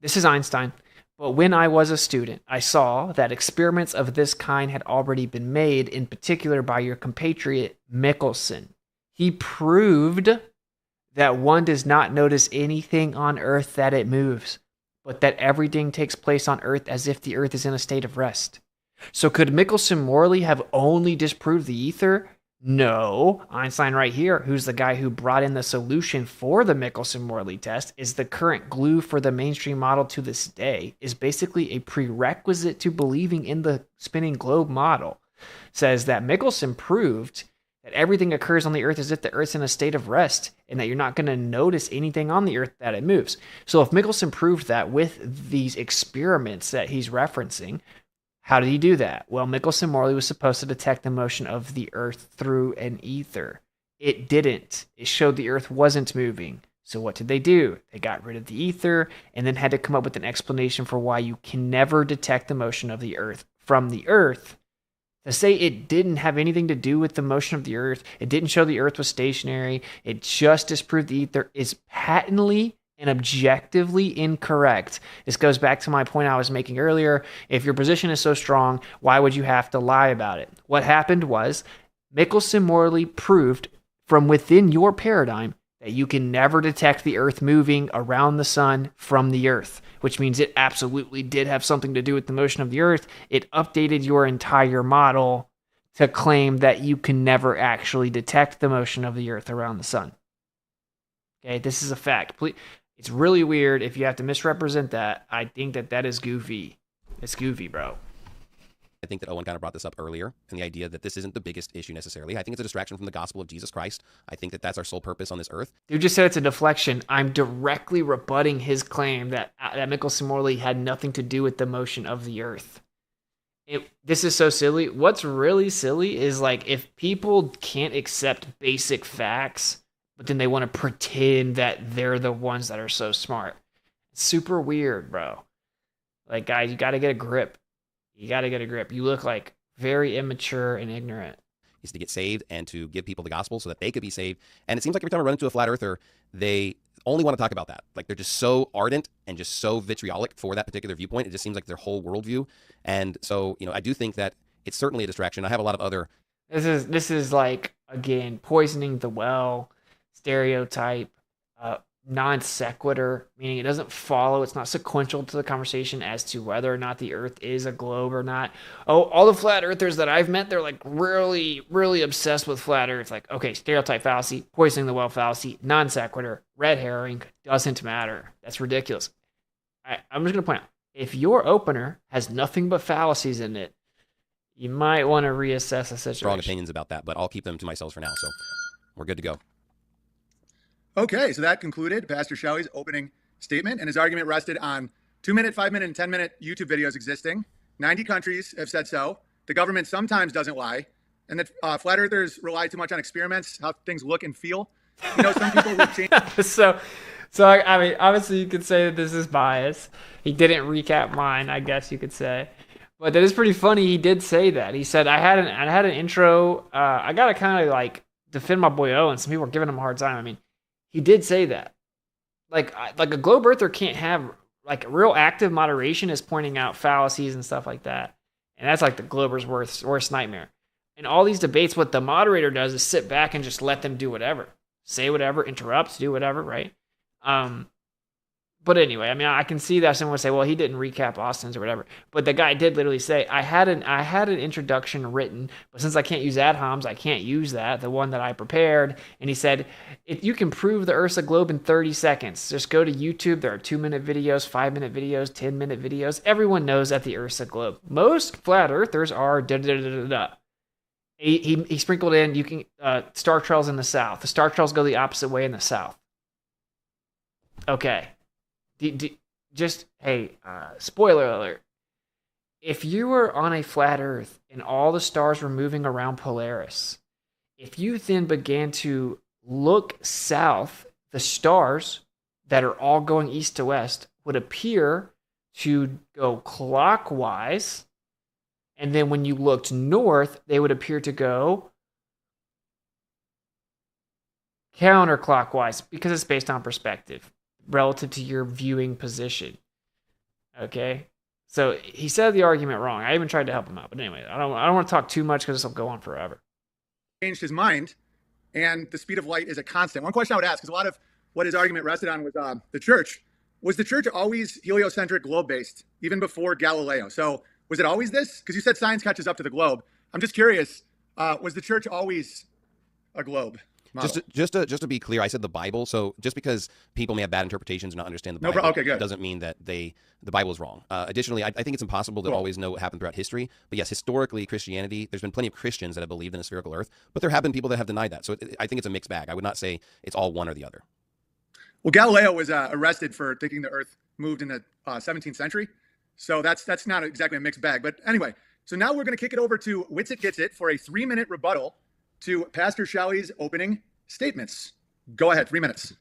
This is Einstein. But when I was a student, I saw that experiments of this kind had already been made, in particular by your compatriot Michelson. He proved that one does not notice anything on Earth that it moves, but that everything takes place on Earth as if the Earth is in a state of rest. So could Michelson-Morley have only disproved the ether? No. Einstein right here, who's the guy who brought in the solution for the Michelson-Morley test, is the current glue for the mainstream model to this day, is basically a prerequisite to believing in the spinning globe model. Says that Michelson proved that everything occurs on the Earth as if the Earth's in a state of rest, and that you're not going to notice anything on the Earth that it moves. So if Michelson proved that with these experiments that he's referencing, how did he do that? Well, Michelson-Morley was supposed to detect the motion of the Earth through an ether. It didn't. It showed the Earth wasn't moving. So what did they do? They got rid of the ether and then had to come up with an explanation for why you can never detect the motion of the Earth from the Earth. To say it didn't have anything to do with the motion of the Earth, it didn't show the Earth was stationary, it just disproved the ether, is patently and objectively incorrect. This goes back to my point I was making earlier. If your position is so strong, why would you have to lie about it? What happened was Michelson-Morley proved from within your paradigm that you can never detect the Earth moving around the sun from the Earth, which means it absolutely did have something to do with the motion of the Earth. It updated your entire model to claim that you can never actually detect the motion of the Earth around the sun. Okay, this is a fact. It's really weird if you have to misrepresent that. I think that is goofy. It's goofy, bro. I think that Owen kind of brought this up earlier, and the idea that this isn't the biggest issue necessarily. I think it's a distraction from the gospel of Jesus Christ. I think that that's our sole purpose on this earth. Dude just said it's a deflection. I'm directly rebutting his claim that Michelson-Morley had nothing to do with the motion of the Earth. This is so silly. What's really silly is like if people can't accept basic facts, but then they want to pretend that they're the ones that are so smart. It's super weird, bro. Like, guys, you got to get a grip. You got to get a grip. You look like very immature and ignorant. Is to get saved and to give people the gospel so that they could be saved. And it seems like every time I run into a flat earther, they only want to talk about that. Like they're just so ardent and just so vitriolic for that particular viewpoint. It just seems like their whole worldview. And so, I do think that it's certainly a distraction. I have a lot of other... This is like, again, poisoning the well, stereotype, non sequitur, meaning it doesn't follow, it's not sequential to the conversation as to whether or not the Earth is a globe or not. Oh, all the flat earthers that I've met, they're like really, really obsessed with flat Earth. Like, okay, stereotype fallacy, poisoning the well fallacy, non sequitur, red herring, doesn't matter. That's ridiculous. I'm just going to point out, if your opener has nothing but fallacies in it, you might want to reassess the situation. Strong opinions about that, but I'll keep them to myself for now. So we're good to go. Okay, so that concluded Pastor Shelly's opening statement, and his argument rested on 2-minute, 5-minute, and 10-minute YouTube videos existing. 90 countries have said so. The government sometimes doesn't lie, and that flat earthers rely too much on experiments, how things look and feel. Some people will change. So I mean, obviously you could say that this is bias. He didn't recap mine, I guess you could say. But that is pretty funny. He did say that. He said, I had an intro. I got to kind of like defend my boy Owen. Some people are giving him a hard time. I mean, he did say that. Like a globe earther can't have like real active moderation is pointing out fallacies and stuff like that. And that's like the glober's worst nightmare. In all these debates, what the moderator does is sit back and just let them do whatever. Say whatever, interrupt, do whatever, right? But anyway, I mean, I can see that someone would say, well, he didn't recap Austin's or whatever. But the guy did literally say, I had an introduction written, but since I can't use ad homs, I can't use that, the one that I prepared. And he said, if you can prove the Earth's a globe in 30 seconds, just go to YouTube. There are 2-minute videos, 5-minute videos, 10-minute videos. Everyone knows that the Earth's a globe. Most flat earthers are da-da-da-da-da. He sprinkled in, you can star trails in the south. The star trails go the opposite way in the south. Okay. Spoiler alert. If you were on a flat Earth and all the stars were moving around Polaris, if you then began to look south, the stars that are all going east to west would appear to go clockwise. And then when you looked north, they would appear to go counterclockwise because it's based on perspective relative to your viewing position. Okay? So he said the argument wrong. I even tried to help him out. But anyway, I don't want to talk too much because this will go on forever. Changed his mind, and the speed of light is a constant. One question I would ask, because a lot of what his argument rested on was the church. Was the church always heliocentric globe-based, even before Galileo? So was it always this? Because you said science catches up to the globe. I'm just curious, was the church always a globe model? Just to be clear, I said the Bible. So just because people may have bad interpretations and not understand the Bible, okay, good. doesn't mean that the Bible is wrong. Additionally, I think it's impossible to always know what happened throughout history. But yes, historically, Christianity, there's been plenty of Christians that have believed in a spherical Earth, but there have been people that have denied that. So I think it's a mixed bag. I would not say it's all one or the other. Well, Galileo was arrested for thinking the Earth moved in the 17th century. So that's not exactly a mixed bag. But anyway, so now we're going to kick it over to Witsit Gets It for a 3-minute rebuttal to Pastor Shelly's opening statements. Go ahead, 3 minutes.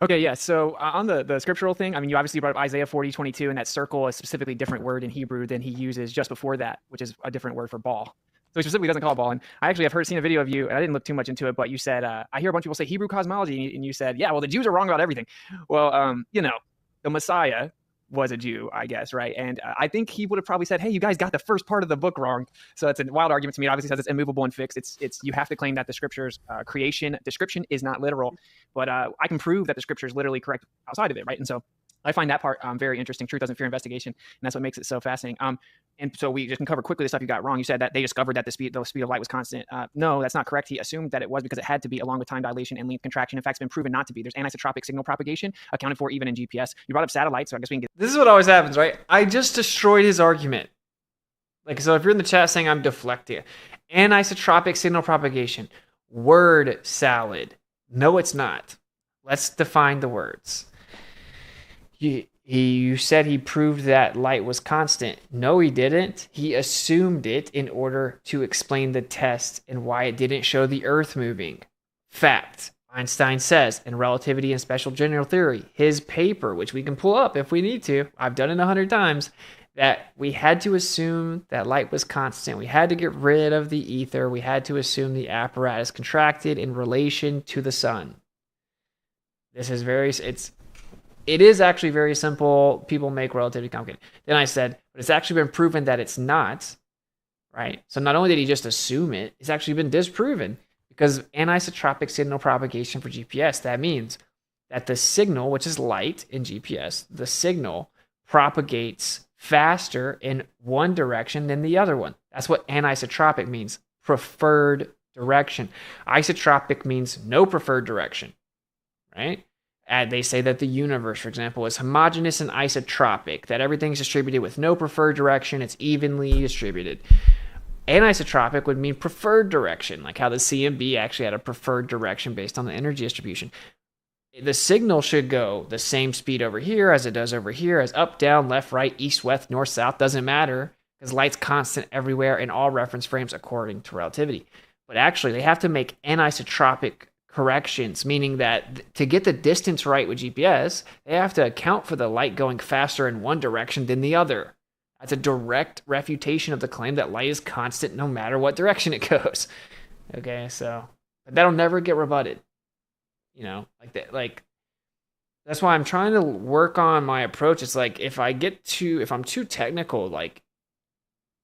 Okay, yeah. So on the scriptural thing, I mean, you obviously brought up Isaiah 40:22, and that circle is specifically a different word in Hebrew than he uses just before that, which is a different word for ball. So he specifically doesn't call it ball. And I actually have seen a video of you, and I didn't look too much into it, but you said, I hear a bunch of people say Hebrew cosmology, and you said, yeah, well, the Jews are wrong about everything. Well, the Messiah was a Jew, I guess, right? And I think he would have probably said, hey, you guys got the first part of the book wrong. So it's a wild argument to me. It obviously says it's immovable and fixed. It's you have to claim that the scripture's creation description is not literal, but I can prove that the scripture is literally correct outside of it, right? And so I find that part very interesting. Truth doesn't fear investigation, and that's what makes it so fascinating. And so we just can cover quickly the stuff you got wrong. You said that they discovered that the speed of light was constant. No, that's not correct. He assumed that it was because it had to be, along with time dilation and length contraction. In fact, it's been proven not to be. There's anisotropic signal propagation accounted for even in GPS. You brought up satellites, so I guess we can get. This is what always happens, right? I just destroyed his argument. Like, so if you're in the chat saying I'm deflecting, anisotropic signal propagation, word salad. No, it's not. Let's define the words. You said he proved that light was constant. No, he didn't. He assumed it in order to explain the test and why it didn't show the Earth moving. Fact. Einstein says in Relativity and Special General Theory, his paper, which we can pull up if we need to, I've done it 100 times, that we had to assume that light was constant. We had to get rid of the ether. We had to assume the apparatus contracted in relation to the sun. This is it is actually very simple. People make relativity complicated. Then I said, but it's actually been proven that it's not, right? So not only did he just assume it, it's actually been disproven because anisotropic signal propagation for GPS, that means that the signal, which is light in GPS, the signal propagates faster in one direction than the other one. That's what anisotropic means, preferred direction. Isotropic means no preferred direction, right? And they say that the universe, for example, is homogeneous and isotropic, that everything's distributed with no preferred direction, it's evenly distributed. Anisotropic would mean preferred direction, like how the CMB actually had a preferred direction based on the energy distribution. The signal should go the same speed over here as it does over here, as up, down, left, right, east, west, north, south, doesn't matter, because light's constant everywhere in all reference frames according to relativity. But actually, they have to make anisotropic corrections, meaning that to get the distance right with GPS, they have to account for the light going faster in one direction than the other. That's a direct refutation of the claim that light is constant no matter what direction it goes. Okay, so that'll never get rebutted. That's why I'm trying to work on my approach. It's like if I'm too technical, like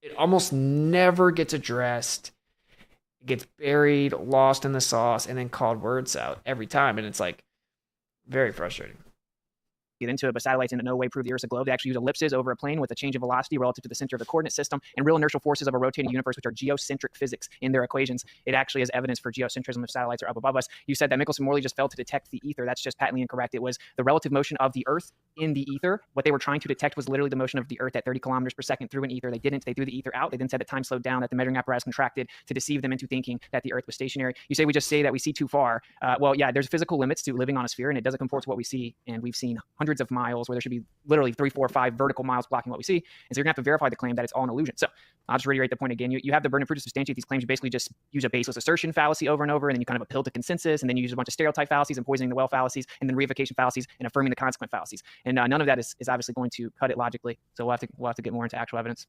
it almost never gets addressed. It gets buried, lost in the sauce, and then called words out every time. And it's like very frustrating. get into it, but satellites in no way prove the Earth's a globe. They actually use ellipses over a plane with a change of velocity relative to the center of the coordinate system and real inertial forces of a rotating universe, which are geocentric physics in their equations. It actually is evidence for geocentrism if satellites are up above us. You said that Michelson-Morley just failed to detect the ether. That's just patently incorrect. It was the relative motion of the Earth in the ether. What they were trying to detect was literally the motion of the Earth at 30 kilometers per second through an ether. They didn't. They threw the ether out. They then said that time slowed down, that the measuring apparatus contracted to deceive them into thinking that the Earth was stationary. You say we just say that we see too far. Well, yeah, there's physical limits to living on a sphere, and it doesn't comport to what we see. And we've seen hundreds of miles where there should be literally 3, 4, 5 vertical miles blocking what we see. And so you're gonna have to verify the claim that it's all an illusion. So I'll just reiterate the point again. You have the burden of proof to substantiate these claims. You basically just use a baseless assertion fallacy over and over, and then you kind of appeal to consensus, and then you use a bunch of stereotype fallacies and poisoning the well fallacies, and then reification fallacies and affirming the consequent fallacies. And none of that is obviously going to cut it logically. So we'll have to get more into actual evidence.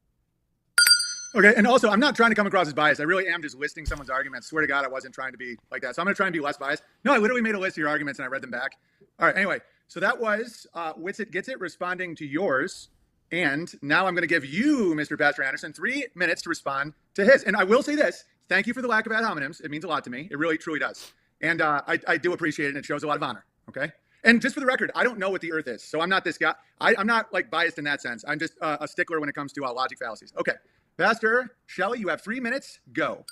Okay, and also, I'm not trying to come across as biased. I really am just listing someone's arguments. Swear to God, I wasn't trying to be like that. So I'm going to try and be less biased. No, I literally made a list of your arguments and I read them back. All right, anyway, so that was Witsit Gets It responding to yours. And now I'm going to give you, Mr. Pastor Anderson, 3 minutes to respond to his. And I will say this. Thank you for the lack of ad hominems. It means a lot to me. It really, truly does. And I do appreciate it, and it shows a lot of honor, okay? And just for the record, I don't know what the Earth is. So I'm not this guy. I'm not like biased in that sense. I'm just a stickler when it comes to logic fallacies. Okay. Pastor Shelly, you have 3 minutes. Go.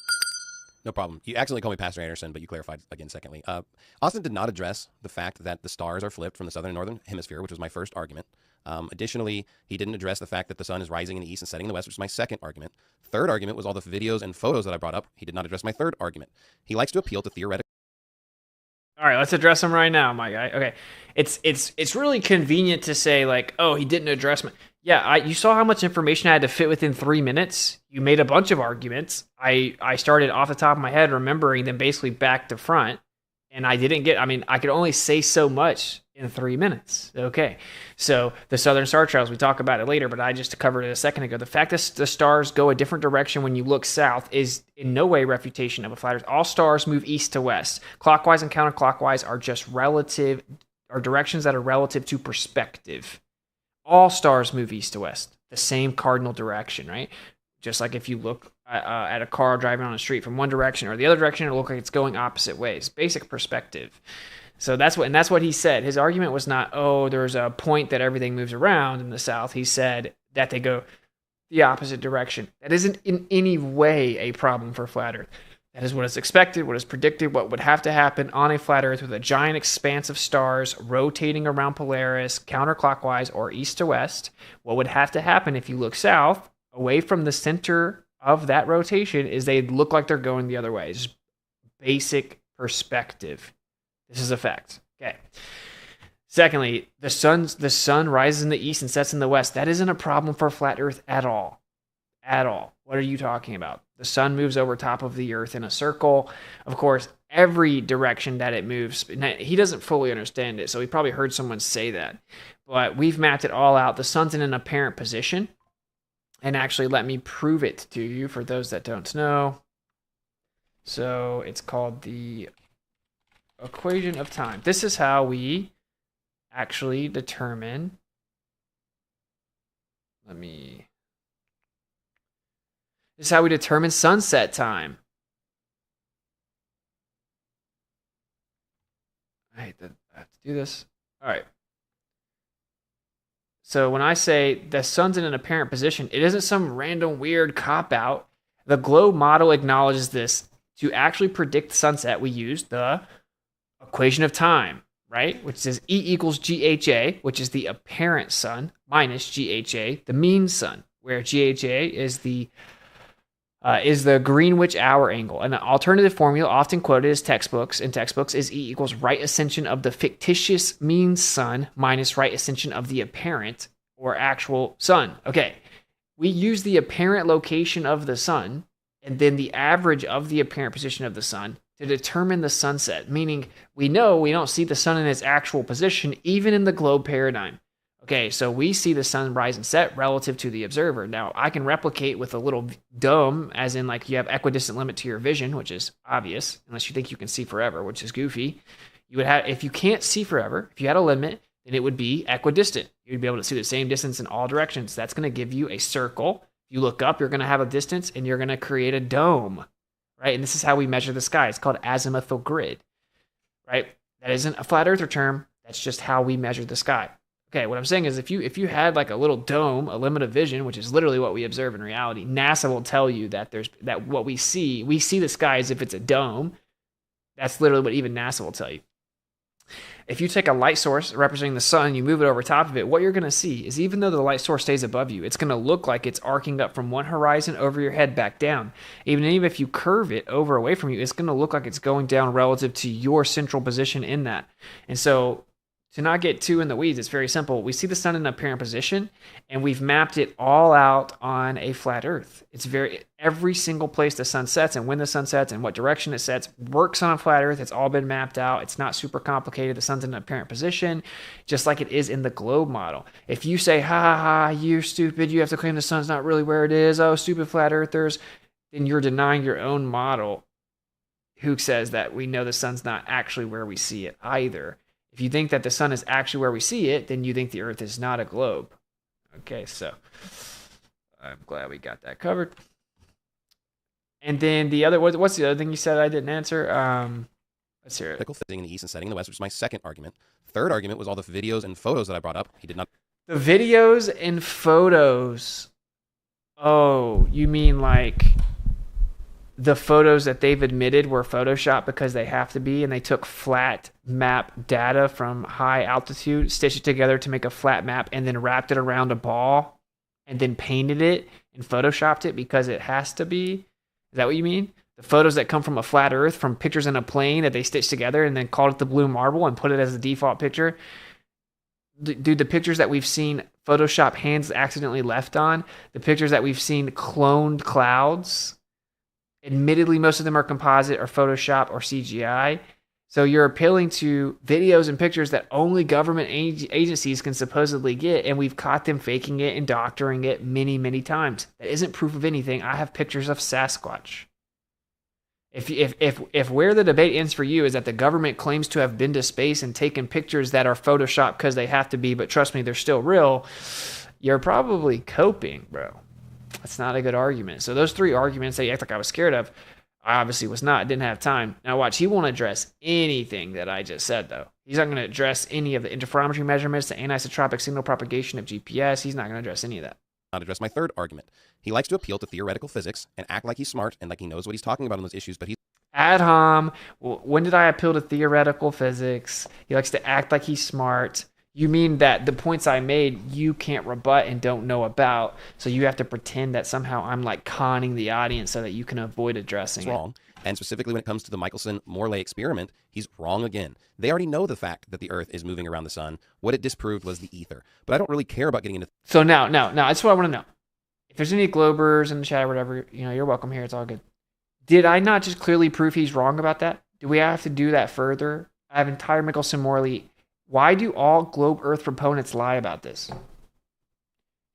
No problem. You accidentally called me Pastor Anderson, but you clarified again secondly. Austin did not address the fact that the stars are flipped from the southern and northern hemisphere, which was my first argument. Additionally, he didn't address the fact that the sun is rising in the east and setting in the west, which is my second argument. Third argument was all the videos and photos that I brought up. He did not address my third argument. He likes to appeal to theoretical. All right, let's address them right now, my guy. Okay, it's really convenient to say like, oh, he didn't address my. Yeah, you saw how much information I had to fit within 3 minutes. You made a bunch of arguments. I started off the top of my head remembering them basically back to front, and I didn't get. I mean, I could only say so much in 3 minutes. Okay, so the Southern Star Trails, we talk about it later, but I just covered it a second ago. The fact that the stars go a different direction when you look south is in no way refutation of a flat Earth. All stars move east to west. Clockwise and counterclockwise are just relative, are directions that are relative to perspective. All stars move east to west, the same cardinal direction, right? Just like if you look at a car driving on a street from one direction or the other direction, it'll look like it's going opposite ways. Basic perspective. So that's what he said. His argument was not, oh, there's a point that everything moves around in the south. He said that they go the opposite direction. That isn't in any way a problem for flat Earth. That is what is expected, what is predicted, what would have to happen on a flat Earth with a giant expanse of stars rotating around Polaris counterclockwise or east to west. What would have to happen if you look south, away from the center of that rotation, is they look like they're going the other way. It's just basic perspective. This is a fact. Okay. Secondly, the sun rises in the east and sets in the west. That isn't a problem for flat Earth at all. At all. What are you talking about? The sun moves over top of the Earth in a circle. Of course, every direction that it moves, he doesn't fully understand it, so he probably heard someone say that. But we've mapped it all out. The sun's in an apparent position. And actually, let me prove it to you for those that don't know. So it's called the equation of time. This is how we actually determine. This is how we determine sunset time. I hate that I have to do this. All right. So when I say the sun's in an apparent position, it isn't some random weird cop-out. The globe model acknowledges this. To actually predict sunset, we use the equation of time, right? Which says E equals 𝐸HA, which is the apparent sun, minus 𝐸HA, the mean sun, where 𝐸HA is the Greenwich hour angle. And the alternative formula often quoted in textbooks is E equals right ascension of the fictitious mean sun minus right ascension of the apparent or actual sun. Okay, we use the apparent location of the sun and then the average of the apparent position of the sun to determine the sunset, meaning we know we don't see the sun in its actual position even in the globe paradigm. Okay, so we see the sun rise and set relative to the observer. Now, I can replicate with a little dome, as in like you have equidistant limit to your vision, which is obvious, unless you think you can see forever, which is goofy. You would have, if you can't see forever, if you had a limit, then it would be equidistant. You'd be able to see the same distance in all directions. That's going to give you a circle. If you look up, you're going to have a distance, and you're going to create a dome, right? And this is how we measure the sky. It's called azimuthal grid, right? That isn't a flat earther term. That's just how we measure the sky. Okay, what I'm saying is if you had like a little dome, a limit of vision, which is literally what we observe in reality, NASA will tell you that that what we see the sky as if it's a dome. That's literally what even NASA will tell you. If you take a light source representing the sun, you move it over top of it, what you're going to see is even though the light source stays above you, it's going to look like it's arcing up from one horizon over your head back down. Even if you curve it over away from you, it's going to look like it's going down relative to your central position in that. And so to not get too in the weeds, it's very simple. We see the sun in an apparent position, and we've mapped it all out on a flat Earth. It's every single place the sun sets and when the sun sets and what direction it sets works on a flat Earth. It's all been mapped out. It's not super complicated. The sun's in an apparent position, just like it is in the globe model. If you say, ha ha ha, you're stupid, you have to claim the sun's not really where it is, oh, stupid flat earthers, then you're denying your own model, who says that we know the sun's not actually where we see it either. If you think that the sun is actually where we see it, then you think the Earth is not a globe. Okay, so I'm glad we got that covered. And then the other, what's the other thing you said I didn't answer? Let's hear it. Critical fitting in the east and setting in the west, which is my second argument. Third argument was all the videos and photos that I brought up. He did not. The videos and photos. Oh, you mean like the photos that they've admitted were Photoshopped because they have to be, and they took flat map data from high altitude, stitched it together to make a flat map, and then wrapped it around a ball, and then painted it and Photoshopped it because it has to be? Is that what you mean? The photos that come from a flat Earth, from pictures in a plane that they stitched together and then called it the blue marble and put it as the default picture? Dude, the pictures that we've seen Photoshop hands accidentally left on, the pictures that we've seen cloned clouds, admittedly, most of them are composite or Photoshop or CGI. So you're appealing to videos and pictures that only government agencies can supposedly get, and we've caught them faking it and doctoring it many, many times. That isn't proof of anything. I have pictures of Sasquatch. If where the debate ends for you is that the government claims to have been to space and taken pictures that are Photoshopped because they have to be, but trust me, they're still real, you're probably coping, bro. That's not a good argument. So those three arguments that you act like I was scared of, I obviously was not. Didn't have time. Now watch, he won't address anything that I just said, though. He's not going to address any of the interferometry measurements, the anisotropic signal propagation of GPS. He's not going to address any of that. Not address my third argument. He likes to appeal to theoretical physics and act like he's smart and like he knows what he's talking about on those issues, but he's Ad hom. When did I appeal to theoretical physics? He likes to act like he's smart. You mean that the points I made you can't rebut and don't know about, so you have to pretend that somehow I'm like conning the audience so that you can avoid addressing it. wrong. And specifically when it comes to the Michelson-Morley experiment, he's wrong again. They already know the fact that the Earth is moving around the sun. What it disproved was the ether. But I don't really care about getting into... So now, that's what I want to know. If there's any Globers in the chat or whatever, you're welcome here. It's all good. Did I not just clearly prove he's wrong about that? Do we have to do that further? I have entire Michelson-Morley. Why do all globe Earth proponents lie about this?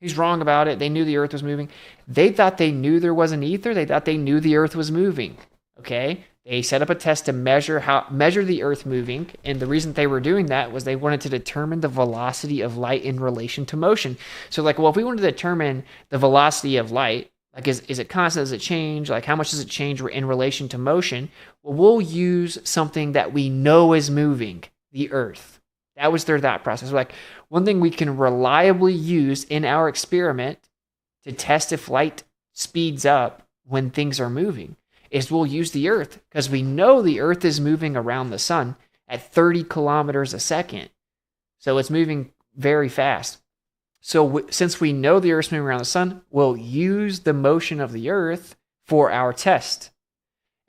He's wrong about it. They knew the Earth was moving. They thought they knew there was an ether. They thought they knew the Earth was moving. Okay? They set up a test to measure the Earth moving, and the reason they were doing that was they wanted to determine the velocity of light in relation to motion. So like, well, if we wanted to determine the velocity of light, like is it constant, does it change, like how much does it change in relation to motion? Well, we'll use something that we know is moving, the Earth. That was their thought process. Like, one thing we can reliably use in our experiment to test if light speeds up when things are moving is we'll use the Earth, because we know the Earth is moving around the sun at 30 kilometers a second. So it's moving very fast. So since we know the Earth's moving around the sun, we'll use the motion of the Earth for our test.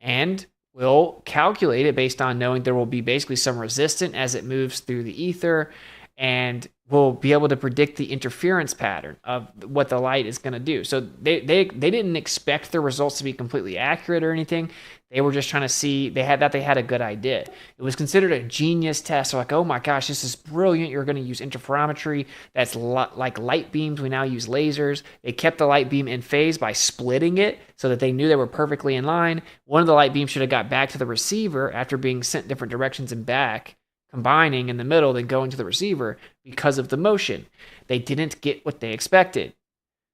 And we'll calculate it based on knowing there will be basically some resistance as it moves through the ether, and we'll be able to predict the interference pattern of what the light is going to do. So they didn't expect the results to be completely accurate or anything. They were just trying to see, they had a good idea. It was considered a genius test. So like, oh my gosh, this is brilliant. You're going to use interferometry. That's like light beams. We now use lasers. They kept the light beam in phase by splitting it so that they knew they were perfectly in line. One of the light beams should have got back to the receiver after being sent different directions and back, combining in the middle, then going to the receiver because of the motion. They didn't get what they expected.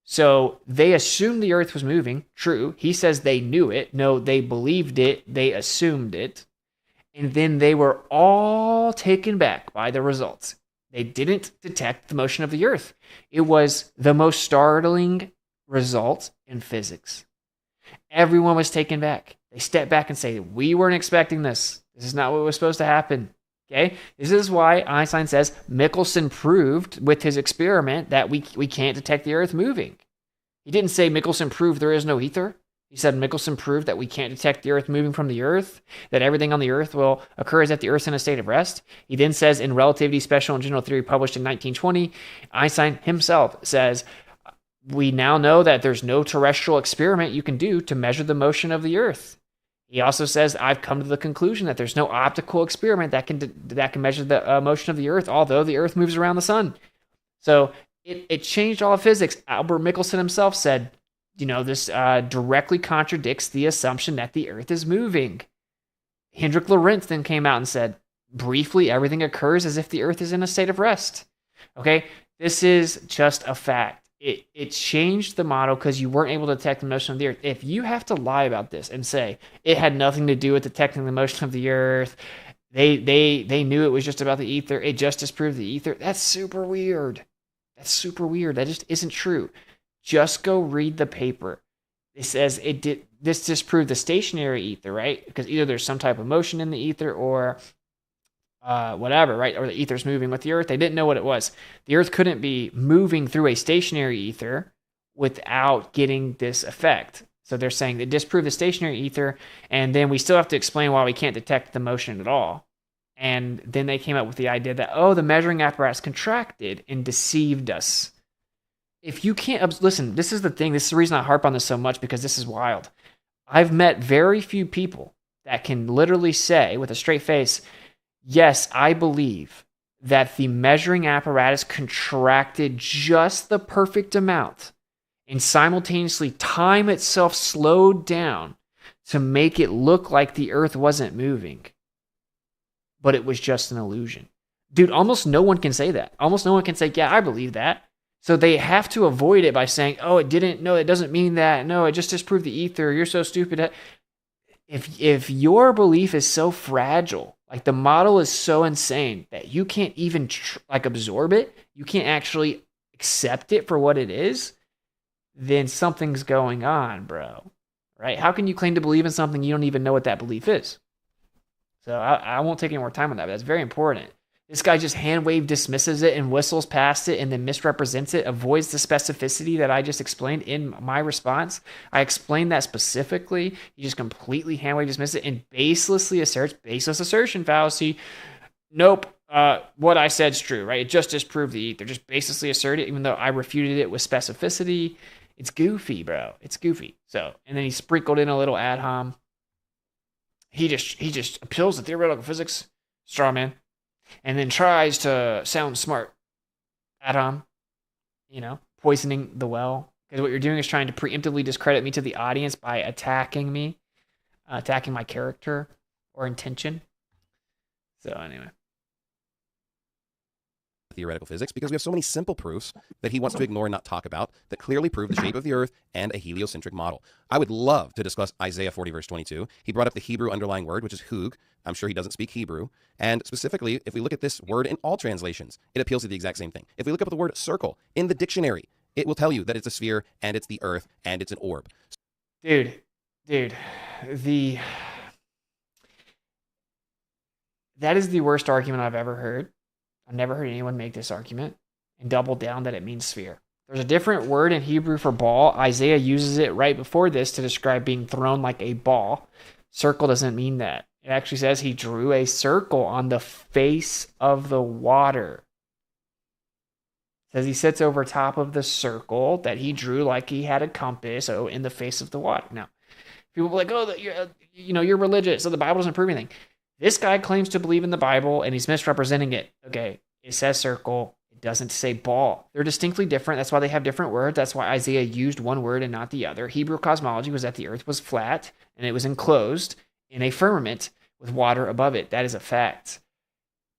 So they assumed the Earth was moving. True. He says they knew it. No, they believed it. They assumed it. And then they were all taken back by the results. They didn't detect the motion of the Earth. It was the most startling result in physics. Everyone was taken back. They stepped back and say, we weren't expecting this. This is not what was supposed to happen. Okay? This is why Einstein says Michelson proved with his experiment that we can't detect the Earth moving. He didn't say Michelson proved there is no ether. He said Michelson proved that we can't detect the Earth moving from the Earth, that everything on the Earth will occur as if the Earth's in a state of rest. He then says in Relativity, Special, and General Theory, published in 1920, Einstein himself says, we now know that there's no terrestrial experiment you can do to measure the motion of the Earth. He also says, I've come to the conclusion that there's no optical experiment that can measure the motion of the Earth, although the Earth moves around the sun. So it changed all of physics. Albert Michelson himself said, this directly contradicts the assumption that the Earth is moving. Hendrik Lorentz then came out and said, briefly, everything occurs as if the Earth is in a state of rest. Okay, this is just a fact. It changed the model because you weren't able to detect the motion of the Earth. If you have to lie about this and say it had nothing to do with detecting the motion of the Earth, they knew it was just about the ether, it just disproved the ether, that's super weird. That's super weird. That just isn't true. Just go read the paper. It says this disproved the stationary ether, right? Because either there's some type of motion in the ether or whatever, right? Or the ether's moving with the Earth. They didn't know what it was. The Earth couldn't be moving through a stationary ether without getting this effect. So they're saying they disproved the stationary ether, and then we still have to explain why we can't detect the motion at all. And then they came up with the idea that, the measuring apparatus contracted and deceived us. If you can't, listen, this is the thing. This is the reason I harp on this so much, because this is wild. I've met very few people that can literally say with a straight face, yes, I believe that the measuring apparatus contracted just the perfect amount and simultaneously time itself slowed down to make it look like the Earth wasn't moving, but it was just an illusion. Dude, almost no one can say that. Almost no one can say, yeah, I believe that. So they have to avoid it by saying, it didn't, no, it doesn't mean that. No, it just disproved the ether. You're so stupid. If your belief is so fragile, like the model is so insane that you can't even absorb it, you can't actually accept it for what it is, then something's going on, bro. Right? How can you claim to believe in something you don't even know what that belief is? So I won't take any more time on that, but that's very important. This guy just hand wave dismisses it and whistles past it and then misrepresents it, avoids the specificity that I just explained in my response. I explained that specifically. He just completely hand wave dismisses it and baselessly asserts, baseless assertion fallacy. Nope, what I said is true, right? It just disproved the ether. Just baselessly asserted, even though I refuted it with specificity. It's goofy, bro. It's goofy. So, and then he sprinkled in a little ad hom. He just appeals to theoretical physics, straw man, and then tries to sound smart. Ad hom, poisoning the well. Because what you're doing is trying to preemptively discredit me to the audience by attacking me, attacking my character or intention. So anyway. Theoretical physics, because we have so many simple proofs that he wants to ignore and not talk about that clearly prove the shape of the Earth and a heliocentric model. I would love to discuss Isaiah 40 verse 22. He brought up the Hebrew underlying word, which is hug. I'm sure he doesn't speak Hebrew. And specifically, if we look at this word in all translations, it appeals to the exact same thing. If we look up the word circle in the dictionary, it will tell you that it's a sphere and it's the Earth and it's an orb. Dude, that is the worst argument I've ever heard. I've never heard anyone make this argument and double down that it means sphere. There's a different word in Hebrew for ball. Isaiah uses it right before this to describe being thrown like a ball. Circle doesn't mean that. It actually says he drew a circle on the face of the water. It says he sits over top of the circle that he drew like he had a compass in the face of the water. Now, people will be like, you're religious, so the Bible doesn't prove anything. This guy claims to believe in the Bible, and he's misrepresenting it. Okay, it says circle. It doesn't say ball. They're distinctly different. That's why they have different words. That's why Isaiah used one word and not the other. Hebrew cosmology was that the earth was flat, and it was enclosed in a firmament with water above it. That is a fact.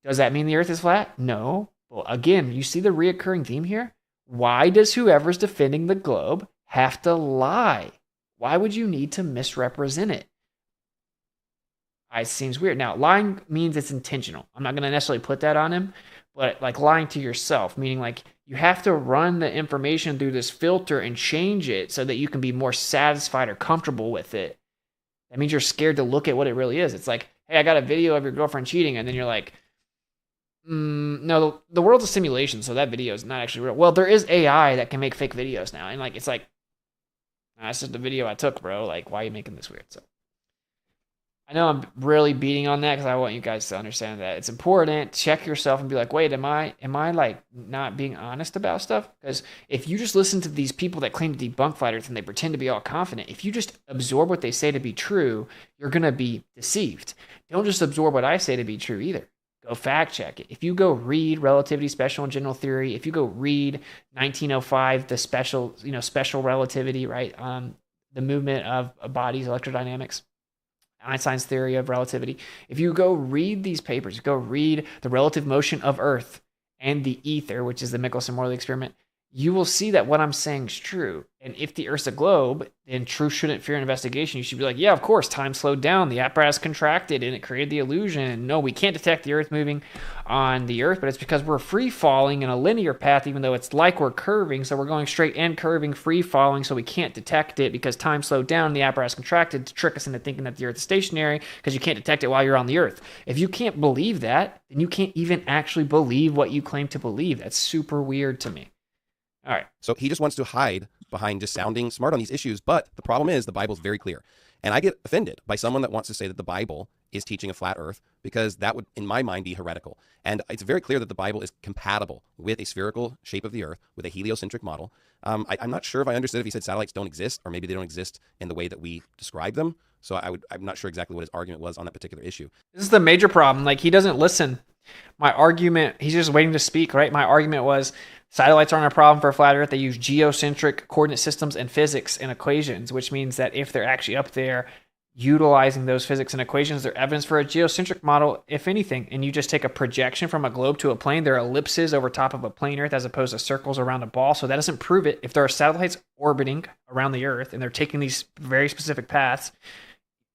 Does that mean the earth is flat? No. Well, again, you see the reoccurring theme here? Why does whoever's defending the globe have to lie? Why would you need to misrepresent it? It seems weird. Now, lying means it's intentional. I'm not going to necessarily put that on him, but like lying to yourself, meaning like you have to run the information through this filter and change it so that you can be more satisfied or comfortable with it. That means you're scared to look at what it really is. It's like, hey, I got a video of your girlfriend cheating, and then you're like, no, the world's a simulation, so that video is not actually real. Well, there is AI that can make fake videos now, and like it's like, that's just the video I took, bro. Like, why are you making this weird? So I know I'm really beating on that because I want you guys to understand that it's important. Check yourself and be like, wait, am I like not being honest about stuff? Because if you just listen to these people that claim to debunk flat Earth and they pretend to be all confident, if you just absorb what they say to be true, you're gonna be deceived. Don't just absorb what I say to be true either. Go fact check it. If you go read Relativity, Special and General Theory, if you go read 1905, the special relativity, right? The movement of bodies, electrodynamics, Einstein's theory of relativity. If you go read these papers, go read the relative motion of Earth and the ether, which is the Michelson-Morley experiment, you will see that what I'm saying is true. And if the Earth's a globe, then truth shouldn't fear investigation. You should be like, yeah, of course, time slowed down, the apparatus contracted, and it created the illusion. And no, we can't detect the Earth moving on the Earth, but it's because we're free falling in a linear path, even though it's like we're curving. So we're going straight and curving, free falling, so we can't detect it because time slowed down, and the apparatus contracted to trick us into thinking that the Earth is stationary because you can't detect it while you're on the Earth. If you can't believe that, then you can't even actually believe what you claim to believe. That's super weird to me. All right. So he just wants to hide behind just sounding smart on these issues. But the problem is the Bible's very clear. And I get offended by someone that wants to say that the Bible is teaching a flat earth, because that would, in my mind, be heretical. And it's very clear that the Bible is compatible with a spherical shape of the earth, with a heliocentric model. I'm not sure if I understood if he said satellites don't exist, or maybe they don't exist in the way that we describe them. So I'm not sure exactly what his argument was on that particular issue. This is the major problem. Like, he doesn't listen. My argument, he's just waiting to speak, right? My argument was satellites aren't a problem for a flat earth. They use geocentric coordinate systems and physics and equations, which means that if they're actually up there utilizing those physics and equations, they're evidence for a geocentric model, if anything. And you just take a projection from a globe to a plane. There are ellipses over top of a plane earth as opposed to circles around a ball. So that doesn't prove it. If there are satellites orbiting around the earth and they're taking these very specific paths,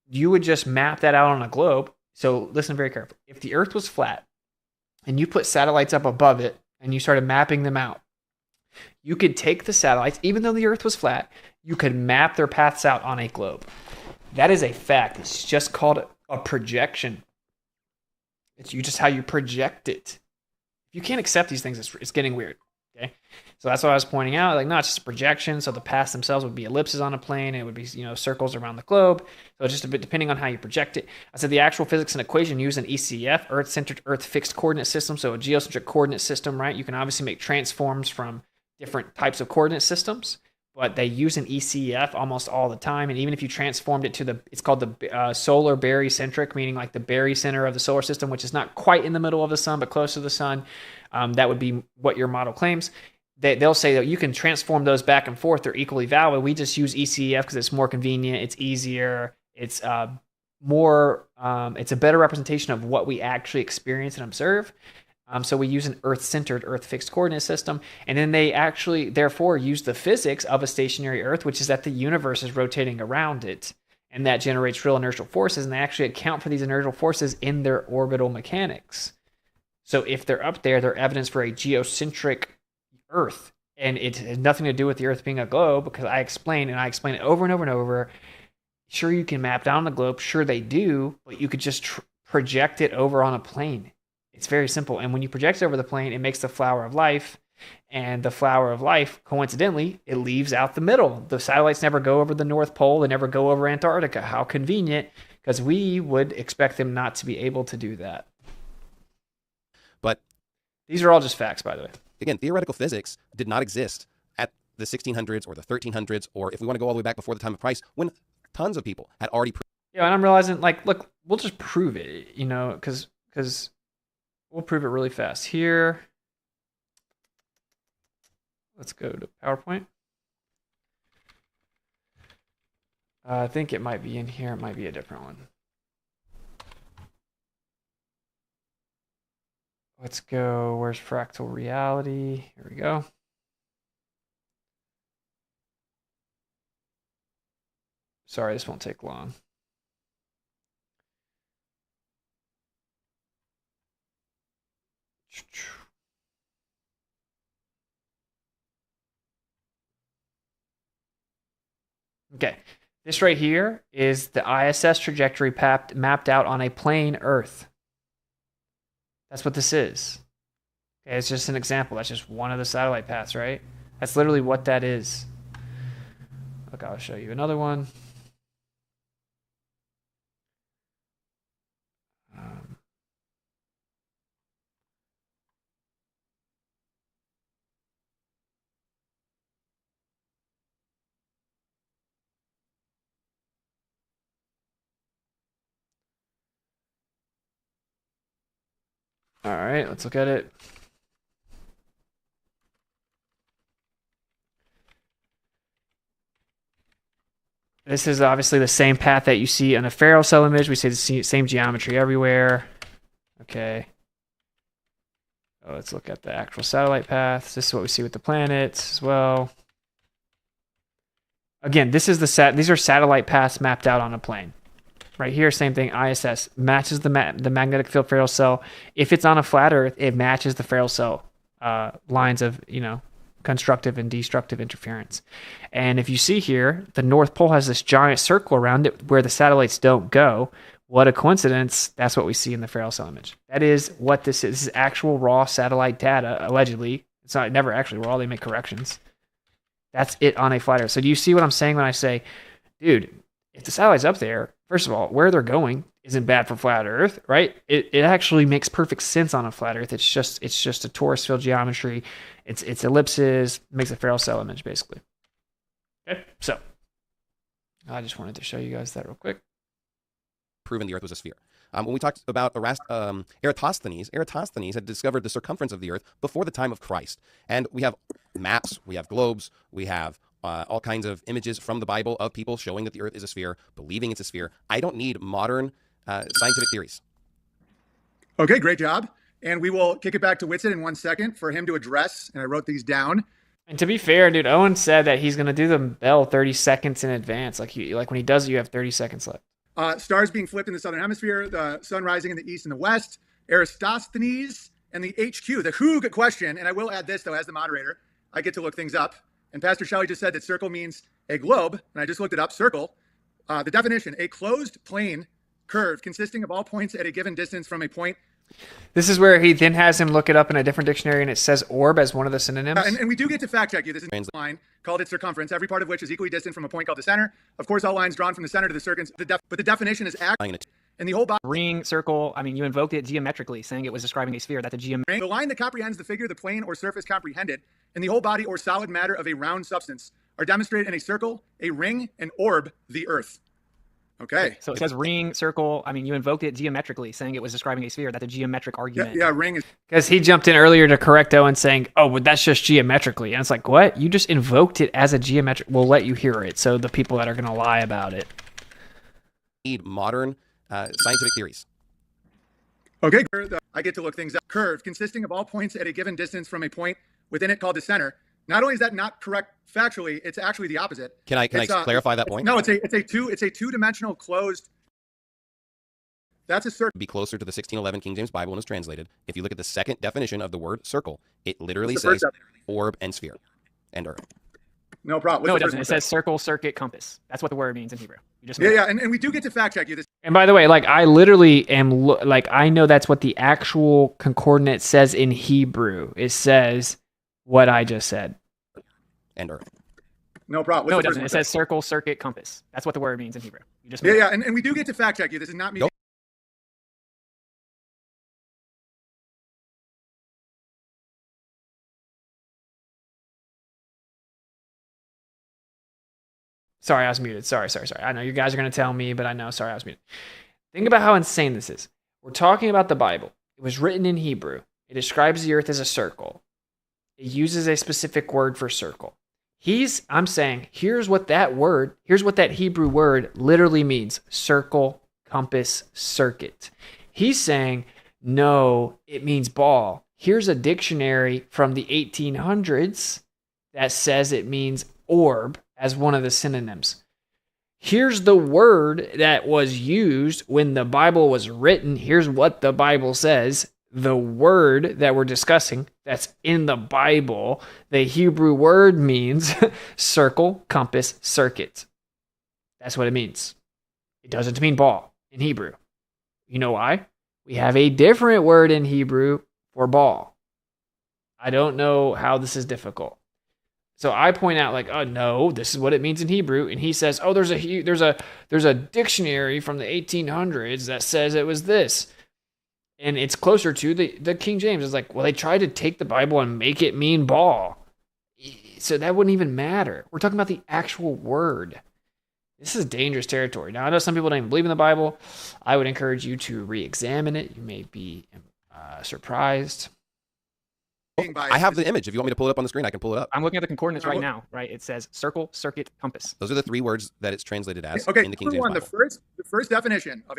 you would just map that out on a globe. So listen very carefully. If the earth was flat and you put satellites up above it and you started mapping them out, you could take the satellites, even though the earth was flat, you could map their paths out on a globe. That is a fact. It's just called a projection. It's just how you project it. If you can't accept these things, it's getting weird. Okay, so that's what I was pointing out. Like, no, it's just a projection. So the paths themselves would be ellipses on a plane. It would be, circles around the globe. So just a bit depending on how you project it. I said the actual physics and equation used in ECF, Earth-centered, Earth-fixed coordinate system. So a geocentric coordinate system, right? You can obviously make transforms from different types of coordinate systems, but they use an ECF almost all the time. And even if you transformed it to it's called the solar barycentric, meaning like the barycenter of the solar system, which is not quite in the middle of the sun, but close to the sun. That would be what your model claims. They'll say that you can transform those back and forth. They're equally valid. We just use ECF because it's more convenient. It's easier. It's more. It's a better representation of what we actually experience and observe. So we use an Earth-centered, Earth-fixed coordinate system. And then they actually, therefore, use the physics of a stationary Earth, which is that the universe is rotating around it. And that generates real inertial forces. And they actually account for these inertial forces in their orbital mechanics. So if they're up there, they're evidence for a geocentric Earth. And it has nothing to do with the Earth being a globe, because I explain it over and over and over. Sure, you can map down the globe. Sure, they do. But you could just project it over on a plane. It's very simple. And when you project it over the plane, it makes the flower of life. And the flower of life, coincidentally, it leaves out the middle. The satellites never go over the North Pole. They never go over Antarctica. How convenient, because we would expect them not to be able to do that. But these are all just facts, by the way. Again, theoretical physics did not exist at the 1600s or the 1300s, or if we want to go all the way back before the time of Christ, when tons of people had already proved. Yeah, and I'm realizing, like, look, we'll just prove it, because we'll prove it really fast. Here, let's go to PowerPoint. I think it might be in here. It might be a different one. Let's go. Where's fractal reality? Here we go. Sorry, this won't take long. Okay. This right here is the ISS trajectory mapped out on a plane Earth. That's what this is. Okay, it's just an example. That's just one of the satellite paths, right? That's literally what that is. Look, I'll show you another one. All right, let's look at it. This is obviously the same path that you see on a Ferrel cell image. We see the same geometry everywhere. Okay. Oh, let's look at the actual satellite paths. This is what we see with the planets as well. Again, this is these are satellite paths mapped out on a plane. Right here, same thing. ISS matches the magnetic field Ferrel cell. If it's on a flat Earth, it matches the Ferrel cell lines of constructive and destructive interference. And if you see here, the North Pole has this giant circle around it where the satellites don't go. What a coincidence. That's what we see in the Ferrel cell image. That is what this is. This is actual raw satellite data, allegedly. It's not never actually raw. They make corrections. That's it on a flat Earth. So do you see what I'm saying when I say, dude, if the satellite's up there, first of all, where they're going isn't bad for flat Earth, right? It actually makes perfect sense on a flat Earth. It's just a torus field geometry. It's ellipses, makes a Ferrel cell image, basically. Okay, so I just wanted to show you guys that real quick. Proven the Earth was a sphere. When we talked about Eratosthenes had discovered the circumference of the Earth before the time of Christ. And we have maps, we have globes, we have all kinds of images from the Bible of people showing that the Earth is a sphere, believing it's a sphere. I don't need modern scientific theories. Okay, great job. And we will kick it back to Witsit in 1 second for him to address, and I wrote these down. And to be fair, dude, Owen said that he's going to do the bell 30 seconds in advance. Like when he does it, you have 30 seconds left. Stars being flipped in the southern hemisphere, the sun rising in the east and the west, Eratosthenes, and the HQ, the who question. And I will add this, though, as the moderator, I get to look things up. And Pastor Shelly just said that circle means a globe, and I just looked it up, circle. The definition, a closed plane curve consisting of all points at a given distance from a point. This is where he then has him look it up in a different dictionary, and it says orb as one of the synonyms. And we do get to fact check you. This is a line called its circumference, every part of which is equally distant from a point called the center. Of course, all lines drawn from the center to the circumference, but the definition is and the whole body. Ring, circle, I mean, you invoked it geometrically, saying it was describing a sphere. That's a The line that comprehends the figure, the plane, or surface comprehended, and the whole body or solid matter of a round substance are demonstrated in a circle, a ring, an orb, the Earth. Okay. So it says ring, circle. I mean, you invoked it geometrically, saying it was describing a sphere. That's a geometric argument. Yeah, ring is. Because he jumped in earlier to correct Owen saying, oh, but that's just geometrically. And it's like, what? You just invoked it as a geometric. We'll let you hear it. So the people that are going to lie about it. Need modern scientific theories. Okay. I get to look things up. Curve consisting of all points at a given distance from a point within it called the center. Not only is that not correct factually, it's actually the opposite. Can I clarify that point? No, it's a two-dimensional closed. That's a circle. Be closer to the 1611 King James Bible when it was translated. If you look at the second definition of the word circle, it literally says orb and sphere and earth. No problem. No, it doesn't. It says circle, circuit, compass. That's what the word means in Hebrew. You just and we do get to fact check you. This. And by the way, like I literally am I know that's what the actual concordance says in Hebrew. It says what I just said. And earth. No problem. No, it doesn't. It says circle, circuit, compass. That's what the word means in Hebrew. You just and we do get to fact check you. This is not me. Nope. Sorry, I was muted. Sorry. I know you guys are going to tell me, but I know. Sorry, I was muted. Think about how insane this is. We're talking about the Bible. It was written in Hebrew. It describes the earth as a circle. It uses a specific word for circle. I'm saying, here's what that Hebrew word literally means. Circle, compass, circuit. He's saying, no, it means ball. Here's a dictionary from the 1800s that says it means orb as one of the synonyms. Here's the word that was used when the Bible was written. Here's what the Bible says. The word that we're discussing that's in the Bible, the Hebrew word means circle, compass, circuit. That's what it means. It doesn't mean ball in Hebrew. You know why? We have a different word in Hebrew for ball. I don't know how this is difficult. So I point out, like, oh no, this is what it means in Hebrew, and he says, oh, there's a dictionary from the 1800s that says it was this, and it's closer to the King James. It's like, well, they tried to take the Bible and make it mean ball, so that wouldn't even matter. We're talking about the actual word. This is dangerous territory. Now I know some people don't even believe in the Bible. I would encourage you to re-examine it. You may be surprised. I have the image. If you want me to pull it up on the screen, I can pull it up. I'm looking at the concordance right now, right? It says circle, circuit, compass. Those are the 3 words that it's translated as Okay, in the King James one, Bible. the first definition of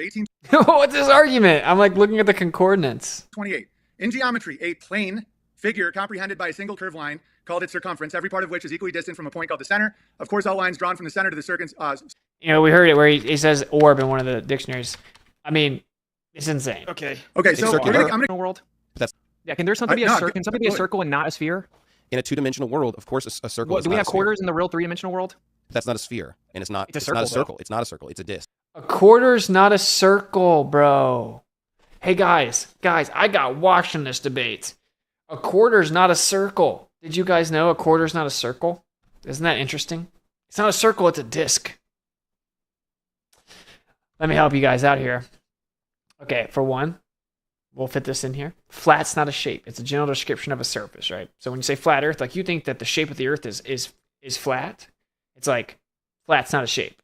What's this argument? I'm like looking at the concordance. 1828. In geometry, a plane figure comprehended by a single curved line called its circumference, every part of which is equally distant from a point called the center. Of course, all lines drawn from the center to the circumference. You know, we heard it where he says orb in one of the dictionaries. I mean, it's insane. Okay. Okay, so circular. I'm gonna World. That's Yeah, can there something be a no, circle? Can something be a circle and not a sphere? in a 2-dimensional world. Of course, a circle. What, is do we not have a sphere. quarters in the real 3-dimensional world? That's not a sphere, and it's not. It's a It's not a circle, circle. It's not a circle. It's a disc. A quarter's not a circle, bro. Hey guys, I got washed in this debate. A quarter's not a circle. Did you guys know a quarter's not a circle? Isn't that interesting? It's not a circle, it's a disc. Let me help you guys out here. Okay, for one, we'll fit this in here. Flat's not a shape. It's a general description of a surface, right? So when you say flat Earth, like you think that the shape of the Earth is flat. It's like flat's not a shape.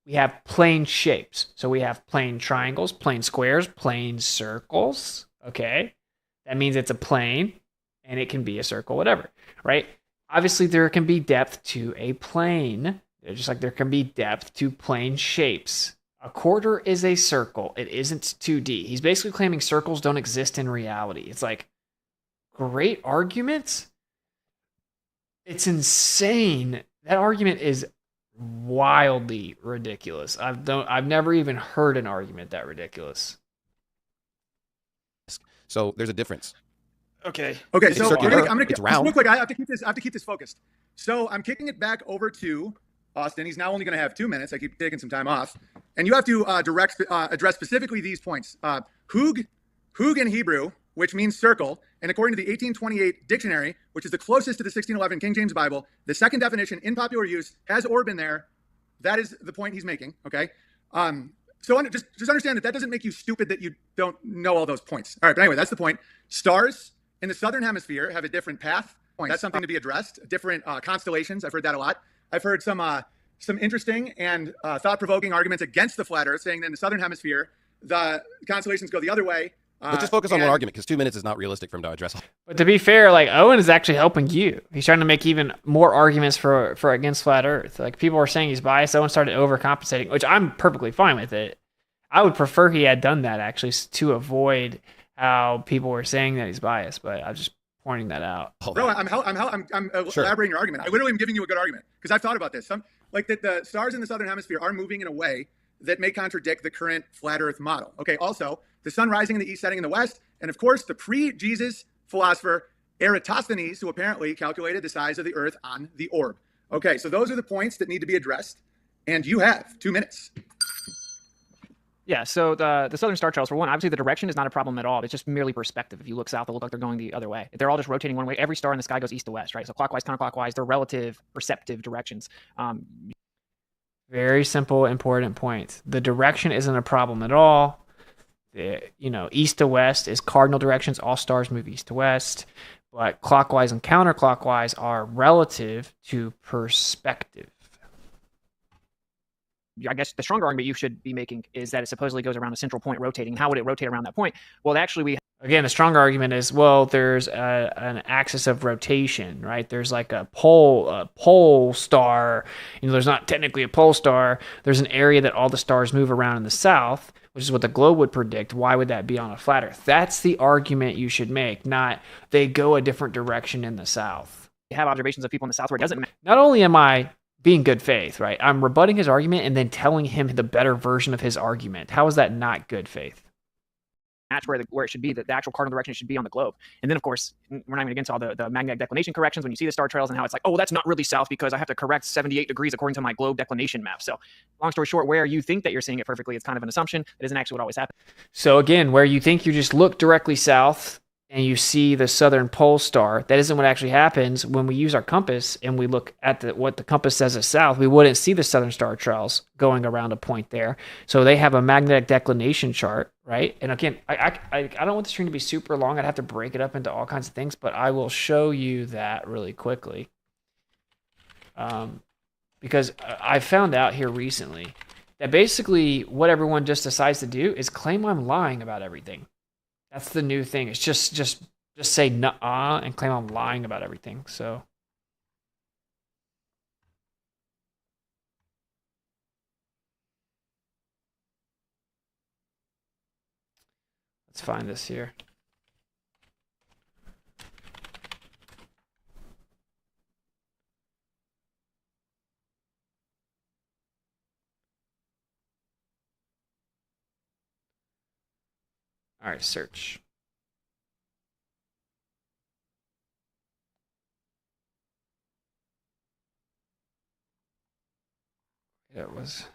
We have plane shapes. So we have plane triangles, plane squares, plane circles. Okay. That means it's a plane and it can be a circle, whatever, right? Obviously, there can be depth to a plane, just like there can be depth to plane shapes. A quarter is a circle. It isn't 2D. He's basically claiming circles don't exist in reality. It's like, great argument. It's insane. That argument is wildly ridiculous. I've never even heard an argument that ridiculous. So there's a difference. Okay. Okay, It's so circular, I'm gonna it's just round. real quick. I have to keep this focused. So I'm kicking it back over to Austin. He's now only going to have 2 minutes. I keep taking some time off, and you have to address specifically these points. Hug in Hebrew, which means circle, and according to the 1828 dictionary, which is the closest to the 1611 King James Bible, the second definition in popular use has orb in there. That is the point he's making. Okay. So just understand that doesn't make you stupid that you don't know all those points. All right, but anyway, that's the point. Stars in the southern hemisphere have a different path. That's something to be addressed. Different constellations. I've heard that a lot. I've heard some interesting and thought-provoking arguments against the flat Earth, saying that in the southern hemisphere the constellations go the other way. Let's just focus on one argument because 2 minutes is not realistic for him to address. But to be fair, like Owen is actually helping you. He's trying to make even more arguments for against flat Earth. Like people are saying he's biased. Owen started overcompensating, which I'm perfectly fine with it. I would prefer he had done that actually to avoid how people were saying that he's biased. But I'm just pointing that out. Bro, I'm elaborating your argument. I literally am giving you a good argument because I've thought about this. Like that the stars in the southern hemisphere are moving in a way that may contradict the current flat Earth model. Okay. Also, the sun rising in the east, setting in the west, and of course, the pre-Jesus philosopher Eratosthenes, who apparently calculated the size of the Earth on the orb. Okay, so those are the points that need to be addressed, and you have 2 minutes. Yeah, so the southern star trails, for one, obviously the direction is not a problem at all. It's just merely perspective. If you look south, they'll look like they're going the other way. If they're all just rotating one way, every star in the sky goes east to west, right? So clockwise, counterclockwise, they're relative perceptive directions. Very simple, important point. The direction isn't a problem at all. East to west is cardinal directions. All stars move east to west. But clockwise and counterclockwise are relative to perspective. I guess the stronger argument you should be making is that it supposedly goes around a central point rotating. How would it rotate around that point? Well, actually, Again, the stronger argument is, well, there's an axis of rotation, right? There's like a pole star. There's not technically a pole star. There's an area that all the stars move around in the south, which is what the globe would predict. Why would that be on a flat Earth? That's the argument you should make, not they go a different direction in the south. you have observations of people in the south where it doesn't matter. Not only am I being good faith, right? I'm rebutting his argument and then telling him the better version of his argument. How is that not good faith? match where it should be, the actual cardinal direction it should be on the globe. And then, of course, we're not even against all the magnetic declination corrections when you see the star trails and how it's like, oh, that's not really south because I have to correct 78 degrees according to my globe declination map. So long story short, where you think that you're seeing it perfectly, it's kind of an assumption. It isn't actually what always happens. So again, where you think you just look directly south and you see the southern pole star, that isn't what actually happens. When we use our compass and we look at what the compass says is south, we wouldn't see the southern star trails going around a point there. So they have a magnetic declination chart, right? And again, I don't want the stream to be super long. I'd have to break it up into all kinds of things, but I will show you that really quickly. Because I found out here recently that basically what everyone just decides to do is claim I'm lying about everything. That's the new thing. It's just say nuh-uh and claim I'm lying about everything. So let's find this here. All right, search. Yeah, it was.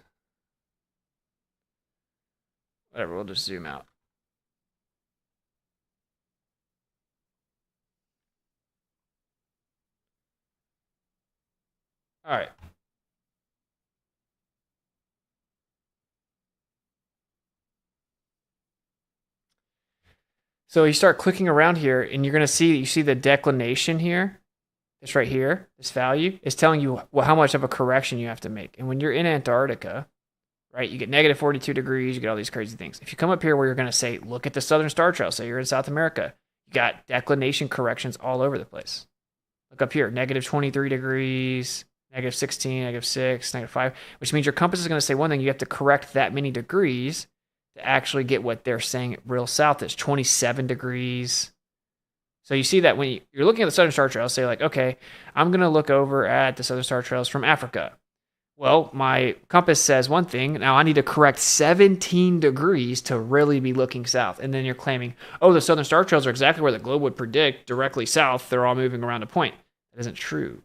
Whatever, we'll just zoom out. All right. So you start clicking around here and you're going to see, you see the declination here. This right here, this value is telling you how much of a correction you have to make. And when you're in Antarctica, right, you get negative 42 degrees, you get all these crazy things. If you come up here where you're going to say, look at the southern star trail, say you're in South America, you got declination corrections all over the place. Look up here, negative 23 degrees, negative 16, negative 6, negative 5, which means your compass is going to say one thing, you have to correct that many degrees to actually get what they're saying real south is 27 degrees. So you see that when you're looking at the southern star trails, say like, okay, I'm going to look over at the southern star trails from Africa. Well, my compass says one thing. Now I need to correct 17 degrees to really be looking south. And then you're claiming, oh, the southern star trails are exactly where the globe would predict, directly south. They're all moving around a point. That isn't true.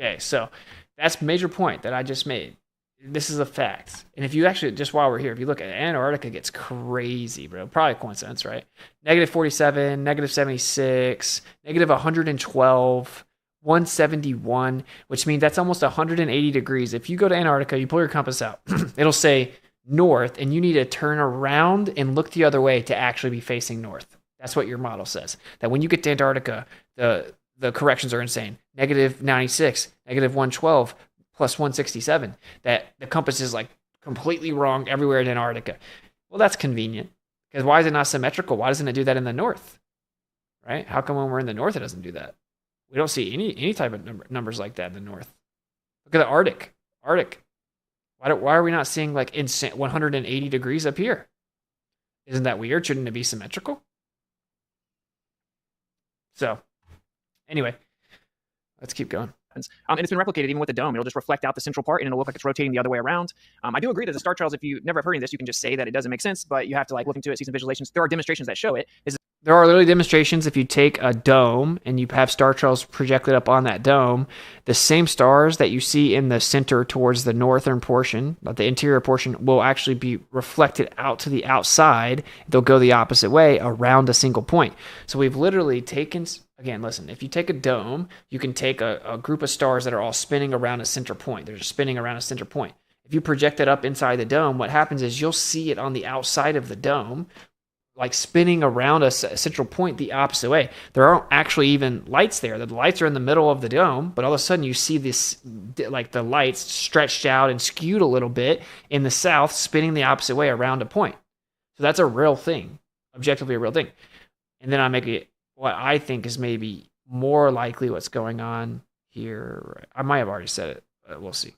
Okay, so that's a major point that I just made. This is a fact. And if you actually, just while we're here, if you look at Antarctica, gets crazy, bro. Probably a coincidence, right? Negative 47, negative 76, negative 112, 171, which means that's almost 180 degrees. If you go to Antarctica, you pull your compass out, it'll say north, and you need to turn around and look the other way to actually be facing north. That's what your model says. That when you get to Antarctica, the corrections are insane. Negative 96, negative 112, plus 167, that the compass is like completely wrong everywhere in Antarctica. Well, that's convenient, because why is it not symmetrical? Why doesn't it do that in the north? Right? How come when we're in the north it doesn't do that? We don't see any type of numbers like that in the north. Look at the Arctic. Why are we not seeing like 180 degrees up here? Isn't that weird? Shouldn't it be symmetrical? So anyway, let's keep going. And it's been replicated even with the dome. It'll just reflect out the central part and it'll look like it's rotating the other way around. I do agree that the star trails, if you never have heard of this, you can just say that it doesn't make sense, but you have to like look into it, see some visualizations. There are demonstrations that show it. There are literally demonstrations. If you take a dome and you have star trails projected up on that dome, the same stars that you see in the center towards the northern portion, the interior portion, will actually be reflected out to the outside. They'll go the opposite way around a single point. So we've literally taken, again, listen, if you take a dome, you can take a group of stars that are all spinning around a center point. They're just spinning around a center point. If you project it up inside the dome, what happens is you'll see it on the outside of the dome, like spinning around a central point the opposite way. There aren't actually even lights there. The lights are in the middle of the dome, but all of a sudden you see this, like the lights stretched out and skewed a little bit in the south, spinning the opposite way around a point. So that's a real thing, objectively a real thing. And then I make it what I think is maybe more likely what's going on here. I might have already said it, but we'll see.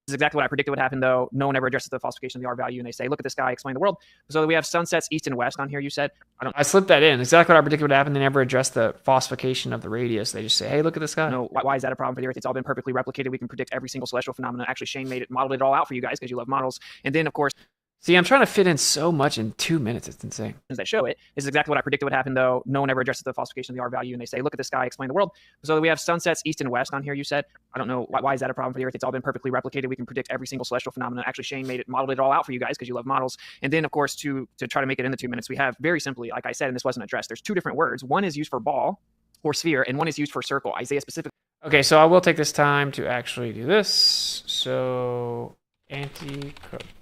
This is exactly what I predicted would happen, though. No one ever addresses the falsification of the R value, and they say, look at this guy, explain the world. So we have sunsets east and west on here, you said. I slipped that in. Exactly what I predicted would happen. They never address the falsification of the radius. They just say, hey, look at this guy. No, why is that a problem for the Earth? It's all been perfectly replicated. We can predict every single celestial phenomenon. Actually, Shane modeled it all out for you guys because you love models. And then, of course, See, I'm trying to fit in so much in 2 minutes. It's insane. That show it. This is exactly what I predicted would happen, though. No one ever addresses the falsification of the R value, and they say, look at the sky, explain the world. So we have sunsets east and west on here, you said. I don't know, why is that a problem for the Earth? It's all been perfectly replicated. We can predict every single celestial phenomenon. Actually, Shane modeled it all out for you guys because you love models. And then, of course, to try to make it in the 2 minutes, we have very simply, like I said, and this wasn't addressed, there's two different words. One is used for ball or sphere, and one is used for circle. Isaiah specifically. Okay, so I will take this time to actually do this. So, anti-crepuscular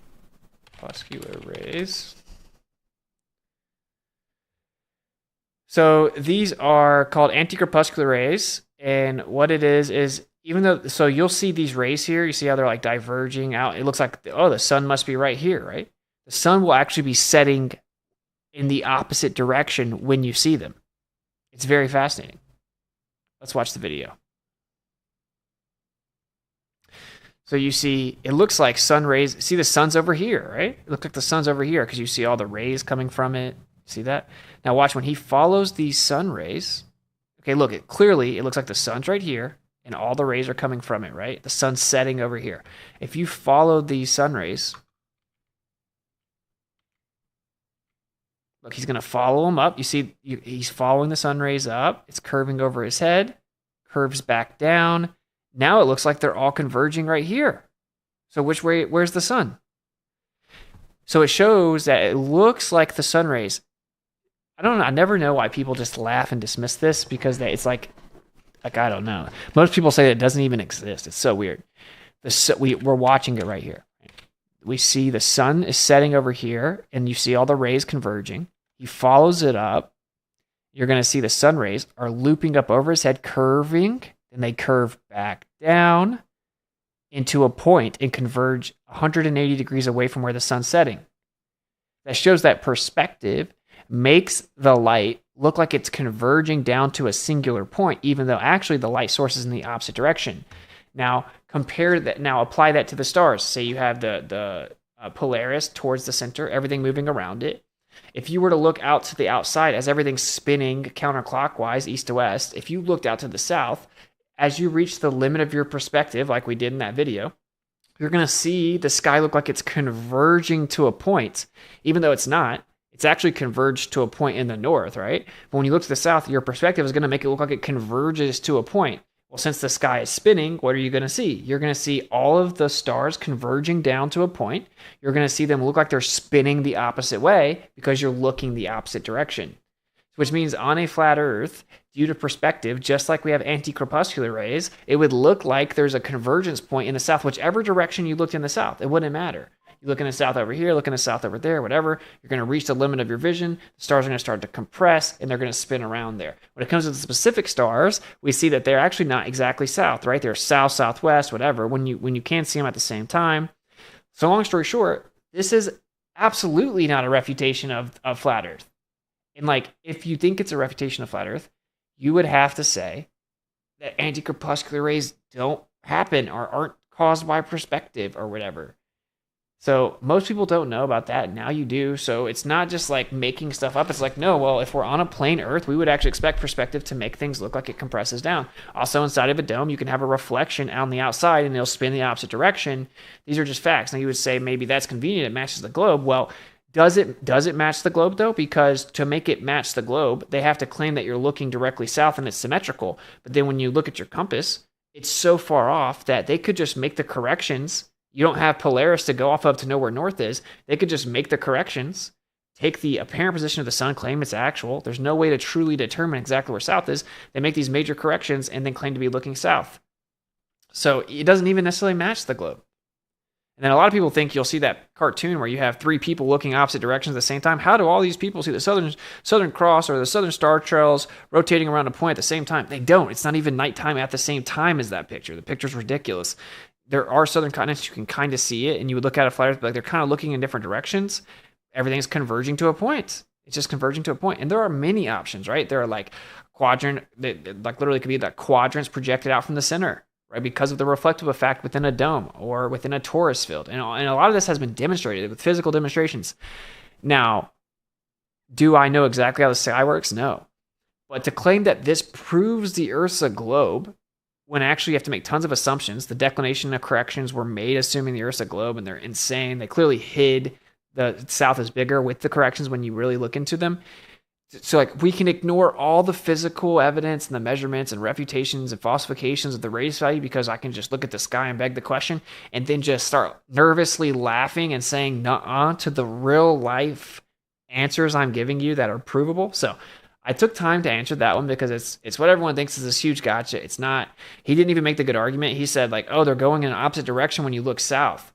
rays. So these are called anti-crepuscular rays, and what it is even though, so you'll see these rays here, you see how they're like diverging out. It looks like, oh, the sun must be right here, right? The sun will actually be setting in the opposite direction when you see them. It's very fascinating. Let's watch the video. So you see, it looks like sun rays. See, the sun's over here, right? It looks like the sun's over here because you see all the rays coming from it. See that? Now watch when he follows these sun rays. Okay, look, clearly it looks like the sun's right here and all the rays are coming from it, right? The sun's setting over here. If you follow these sun rays, look, he's going to follow them up. You see, he's following the sun rays up. It's curving over his head, curves back down. Now it looks like they're all converging right here. So which way, where's the sun? So it shows that it looks like the sun rays. I don't know. I never know why people just laugh and dismiss this because it's like I don't know. Most people say that it doesn't even exist. It's so weird. We're watching it right here. We see the sun is setting over here and you see all the rays converging. He follows it up. You're going to see the sun rays are looping up over his head, curving, and they curve back down into a point and converge 180 degrees away from where the sun's setting. That shows that perspective makes the light look like it's converging down to a singular point, even though actually the light source is in the opposite direction. Now, apply that to the stars. Say you have the Polaris towards the center, everything moving around it. If you were to look out to the outside as everything's spinning counterclockwise, east to west, if you looked out to the south, as you reach the limit of your perspective, like we did in that video, you're going to see the sky look like it's converging to a point, even though it's not. It's actually converged to a point in the north, right? But when you look to the south, your perspective is going to make it look like it converges to a point. Well, since the sky is spinning, what are you going to see? You're going to see all of the stars converging down to a point. You're going to see them look like they're spinning the opposite way because you're looking the opposite direction. Which means on a flat Earth, due to perspective, just like we have anti-crepuscular rays, it would look like there's a convergence point in the south, whichever direction you looked in the south. It wouldn't matter. You look in the south over here, look in the south over there, whatever. You're going to reach the limit of your vision. The stars are going to start to compress, and they're going to spin around there. When it comes to the specific stars, we see that they're actually not exactly south, right? They're south, southwest, whatever, when you can see them at the same time. So long story short, this is absolutely not a refutation of flat Earth. And like, if you think it's a refutation of flat Earth, you would have to say that anti-crepuscular rays don't happen or aren't caused by perspective or whatever. So most people don't know about that. Now you do. So it's not just like making stuff up. It's like, no, well, if we're on a plane Earth, we would actually expect perspective to make things look like it compresses down. Also, inside of a dome, you can have a reflection on the outside and it'll spin the opposite direction. These are just facts. Now you would say maybe that's convenient. It matches the globe. Well, does it match the globe though? Because to make it match the globe, they have to claim that you're looking directly south and it's symmetrical. But then when you look at your compass, it's so far off that they could just make the corrections. You don't have Polaris to go off of to know where north is. They could just make the corrections, take the apparent position of the sun, claim it's actual. There's no way to truly determine exactly where south is. They make these major corrections and then claim to be looking south. So it doesn't even necessarily match the globe. And then a lot of people think you'll see that cartoon where you have three people looking opposite directions at the same time. How do all these people see the Southern Cross or the Southern Star Trails rotating around a point at the same time? They don't. It's not even nighttime at the same time as that picture. The picture's ridiculous. There are southern continents you can kind of see it, and you would look at a flat Earth, but like they're kind of looking in different directions. Everything's converging to a point. It's just converging to a point. And there are many options, right? There are like quadrant, like literally could be like quadrants projected out from the center, right? Because of the reflective effect within a dome or within a torus field. And a lot of this has been demonstrated with physical demonstrations. Now, do I know exactly how the sky works? No. But to claim that this proves the Earth's a globe, when actually you have to make tons of assumptions, the declination of corrections were made assuming the Earth's a globe, and they're insane. They clearly hid the south is bigger with the corrections when you really look into them. So like we can ignore all the physical evidence and the measurements and refutations and falsifications of the radius value because I can just look at the sky and beg the question and then just start nervously laughing and saying nuh-uh to the real life answers I'm giving you that are provable. So I took time to answer that one because it's what everyone thinks is this huge gotcha. It's not. He didn't even make the good argument. He said like, oh, they're going in an opposite direction when you look south.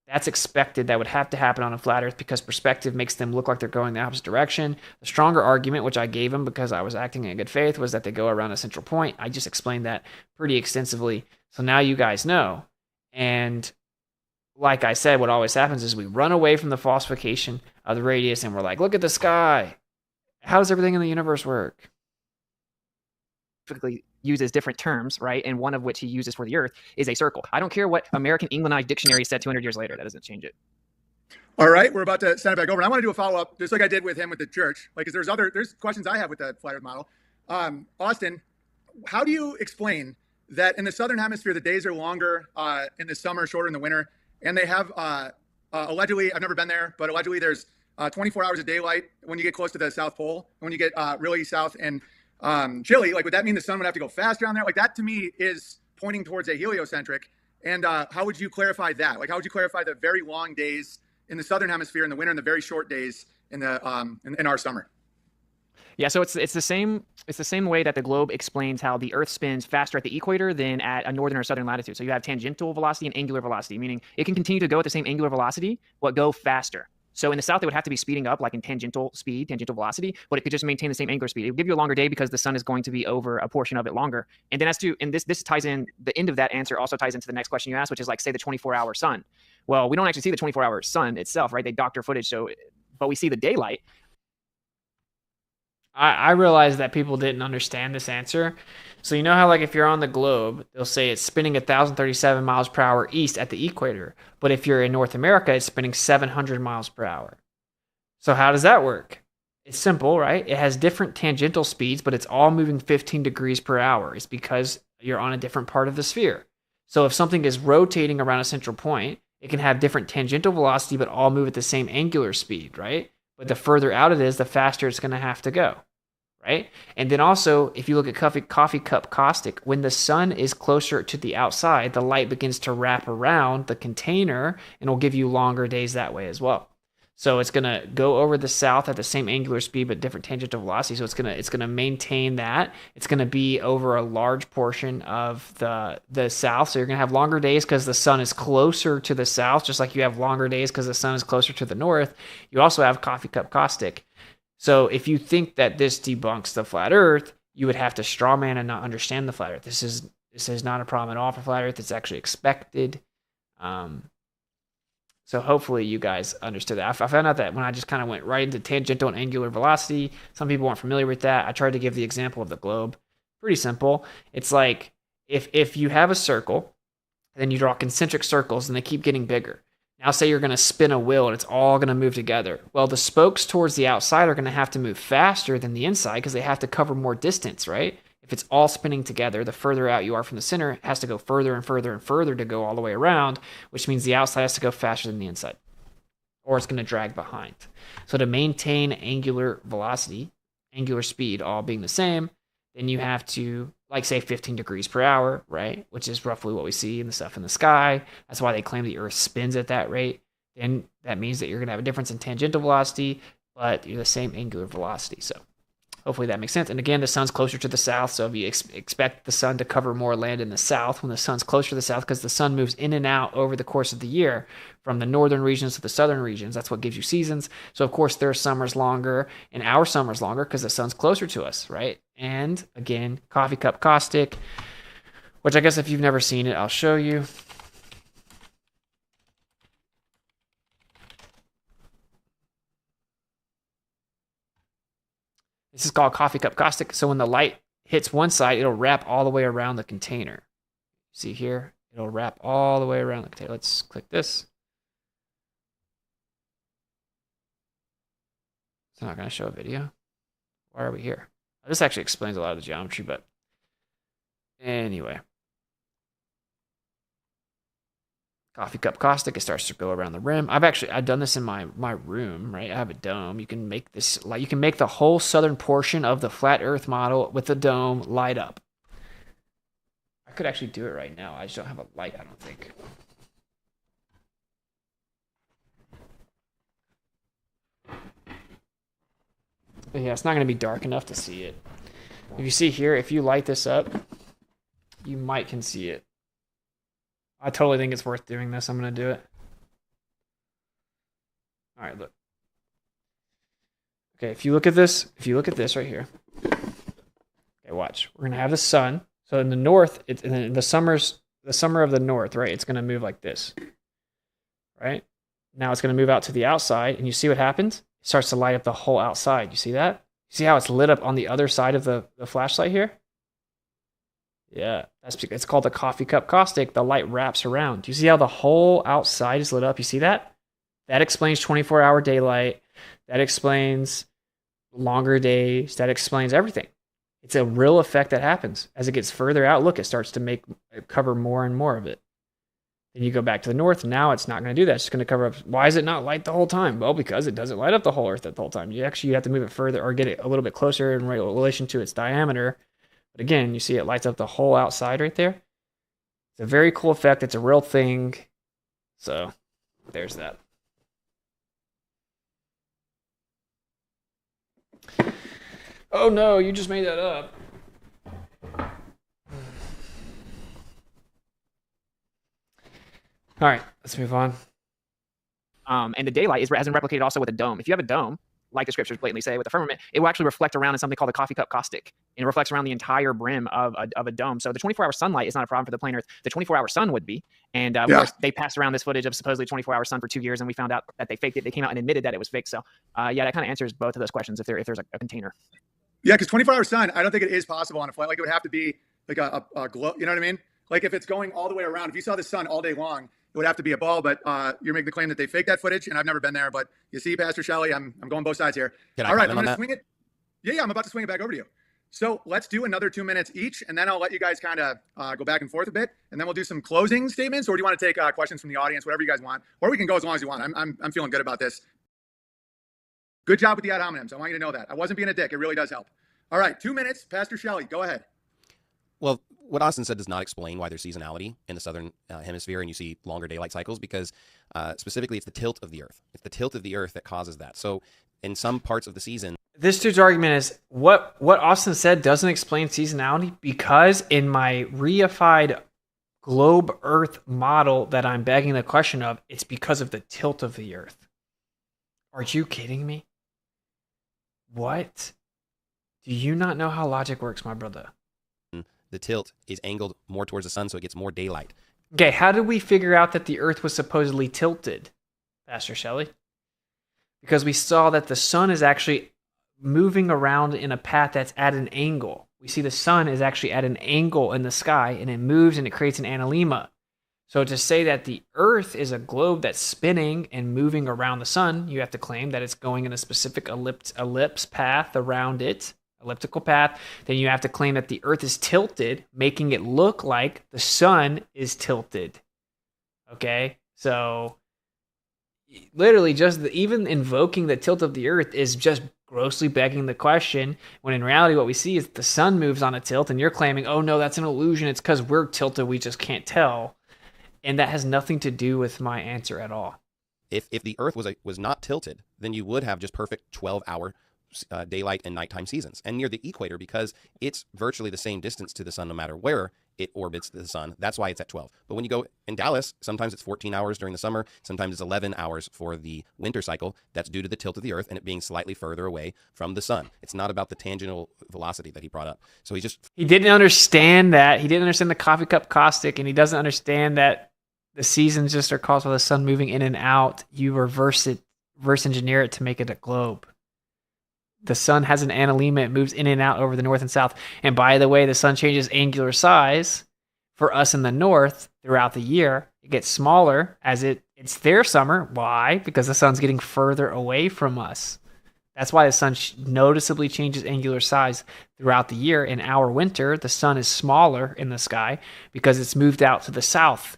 That's expected. That would have to happen on a flat earth because perspective makes them look like they're going the opposite direction. The stronger argument, which I gave him because I was acting in good faith, was that they go around a central point. I just explained that pretty extensively. So now you guys know. And like I said, what always happens is we run away from the falsification of the radius and we're like, look at the sky. How does everything in the universe work? Typically uses different terms, right? And one of which he uses for the Earth is a circle. I don't care what American English Dictionary said 200 years later. That doesn't change it. All right, we're about to send it back over. And I want to do a follow-up, just like I did with him with the church. Like, because there's questions I have with the flat Earth model. Austin, how do you explain that in the southern hemisphere the days are longer in the summer, shorter in the winter, and they have allegedly, I've never been there, but allegedly there's 24 hours of daylight when you get close to the South Pole. When you get really south and Chile, like would that mean the sun would have to go faster on there? Like that to me is pointing towards a heliocentric. And how would you clarify that? Like how would you clarify the very long days in the southern hemisphere in the winter and the very short days in the in our summer? Yeah, so it's the same way that the globe explains how the Earth spins faster at the equator than at a northern or southern latitude. So you have tangential velocity and angular velocity, meaning it can continue to go at the same angular velocity, but go faster. So in the south, it would have to be speeding up, like in tangential speed, tangential velocity, but it could just maintain the same angular speed. It would give you a longer day because the sun is going to be over a portion of it longer. And then this ties in, the end of that answer also ties into the next question you asked, which is like, say, the 24-hour sun. Well, we don't actually see the 24-hour sun itself, right? They doctor footage, but we see the daylight. I realized that people didn't understand this answer. So you know how like if you're on the globe, they'll say it's spinning 1,037 miles per hour east at the equator. But if you're in North America, it's spinning 700 miles per hour. So how does that work? It's simple, right? It has different tangential speeds, but it's all moving 15 degrees per hour. It's because you're on a different part of the sphere. So if something is rotating around a central point, it can have different tangential velocity, but all move at the same angular speed, right? But the further out it is, the faster it's going to have to go. Right? And then also, if you look at coffee cup caustic, when the sun is closer to the outside, the light begins to wrap around the container and will give you longer days that way as well. So it's going to go over the south at the same angular speed, but different tangential velocity. So it's going to maintain that. It's going to be over a large portion of the south. So you're going to have longer days because the sun is closer to the south, just like you have longer days because the sun is closer to the north. You also have coffee cup caustic. So if you think that this debunks the flat Earth, you would have to strawman and not understand the flat Earth. This is not a problem at all for flat Earth. It's actually expected. So hopefully you guys understood that. I found out that when I just kind of went right into tangential and angular velocity, some people weren't familiar with that. I tried to give the example of the globe. Pretty simple. It's like if you have a circle, then you draw concentric circles and they keep getting bigger. Now say you're going to spin a wheel and it's all going to move together. Well, the spokes towards the outside are going to have to move faster than the inside because they have to cover more distance, right? If it's all spinning together, the further out you are from the center, it has to go further and further and further to go all the way around, which means the outside has to go faster than the inside, or it's going to drag behind. So to maintain angular velocity, angular speed all being the same, then you have to, like, say 15 degrees per hour, right? Which is roughly what we see in the stuff in the sky. That's why they claim the Earth spins at that rate. Then that means that you're going to have a difference in tangential velocity, but you're the same angular velocity. So hopefully that makes sense. And again, the sun's closer to the south, so if you expect the sun to cover more land in the south when the sun's closer to the south, because the sun moves in and out over the course of the year from the northern regions to the southern regions. That's what gives you seasons. So of course their summer's longer and our summer's longer because the sun's closer to us, right? And again, coffee cup caustic, which I guess if you've never seen it, I'll show you. This is called coffee cup caustic. So when the light hits one side, it'll wrap all the way around the container. See here? It'll wrap all the way around the container. Let's click this. It's not going to show a video. Why are we here? This actually explains a lot of the geometry, but anyway. Coffee cup caustic, it starts to go around the rim. I've done this in my room, right? I have a dome. You can make this, like, you can make the whole southern portion of the flat Earth model with the dome light up. I could actually do it right now. I just don't have a light, I don't think. But yeah, it's not going to be dark enough to see it. If you see here, if you light this up, you might can see it. I totally think it's worth doing this. I'm going to do it. All right, look. Okay, if you look at this right here. Okay, watch. We're going to have the sun. So in the north, in the summer of the north, right? It's going to move like this. Right? Now it's going to move out to the outside, and you see what happens? It starts to light up the whole outside. You see that? You see how it's lit up on the other side of the flashlight here? Yeah, it's called the coffee cup caustic. The light wraps around. Do you see how the whole outside is lit up? You see that? That explains 24-hour daylight. That explains longer days. That explains everything. It's a real effect that happens. As it gets further out, look, it starts to cover more and more of it. Then you go back to the north. Now it's not going to do that. It's just going to cover up. Why is it not light the whole time? Well, because it doesn't light up the whole Earth the whole time. You have to move it further or get it a little bit closer in relation to its diameter. But again, you see it lights up the whole outside right there. It's a very cool effect. It's a real thing. So there's that. Oh no, you just made that up. All right, let's move on. And the daylight hasn't replicated also with a dome. If you have a dome, like the scriptures blatantly say, with the firmament, it will actually reflect around in something called the coffee cup caustic. And it reflects around the entire brim of a dome. So the 24-hour sunlight is not a problem for the plain Earth. The 24-hour sun would be. And of course, they passed around this footage of supposedly 24-hour sun for 2 years, and we found out that they faked it. They came out and admitted that it was fake. So yeah, that kind of answers both of those questions if there's a container. Yeah, because 24-hour sun, I don't think it is possible on a flight. Like, it would have to be like a glow. You know what I mean? Like, if it's going all the way around, if you saw the sun all day long, it would have to be a ball. But you're making the claim that they faked that footage, and I've never been there. But you see, Pastor Shelly, I'm going both sides here. All right, I'm going to swing it. Yeah, I'm about to swing it back over to you. So let's do another 2 minutes each, and then I'll let you guys kind of go back and forth a bit, and then we'll do some closing statements. Or do you want to take questions from the audience, whatever you guys want, or we can go as long as you want. I'm feeling good about this. Good job with the ad hominems. I want you to know that. I wasn't being a dick. It really does help. All right, 2 minutes. Pastor Shelly, go ahead. Well, what Austin said does not explain why there's seasonality in the southern hemisphere and you see longer daylight cycles, because specifically it's the tilt of the Earth. It's the tilt of the Earth that causes that. So in some parts of the season... This dude's argument is what Austin said doesn't explain seasonality, because in my reified globe Earth model that I'm begging the question of, it's because of the tilt of the Earth. Are you kidding me? What? Do you not know how logic works, my brother? The tilt is angled more towards the sun, so it gets more daylight. Okay, how did we figure out that the Earth was supposedly tilted, Pastor Shelley? Because we saw that the sun is actually moving around in a path that's at an angle. We see the sun is actually at an angle in the sky, and it moves and it creates an analemma. So to say that the Earth is a globe that's spinning and moving around the sun, you have to claim that it's going in a specific ellipse path around it, elliptical path. Then you have to claim that the Earth is tilted, making it look like the sun is tilted. Okay? So literally just even invoking the tilt of the Earth is just grossly begging the question, when in reality what we see is the sun moves on a tilt, and you're claiming, oh no, that's an illusion, it's because we're tilted, we just can't tell. And that has nothing to do with my answer at all. If the Earth was not tilted, then you would have just perfect 12-hour daylight and nighttime seasons. And near the equator, because it's virtually the same distance to the sun no matter where it orbits the sun, that's why it's at 12. But when you go in Dallas, sometimes it's 14 hours during the summer, sometimes it's 11 hours for the winter cycle. That's due to the tilt of the Earth and it being slightly further away from the sun. It's not about the tangential velocity that he brought up. So he didn't understand that. He didn't understand the coffee cup caustic, and he doesn't understand that the seasons just are caused by the sun moving in and out. You reverse engineer it to make it a globe. The sun has an analemma. It moves in and out over the north and south. And by the way, the sun changes angular size for us in the north throughout the year. It gets smaller as it's their summer. Why? Because the sun's getting further away from us. That's why the sun noticeably changes angular size throughout the year. In our winter, the sun is smaller in the sky because it's moved out to the south.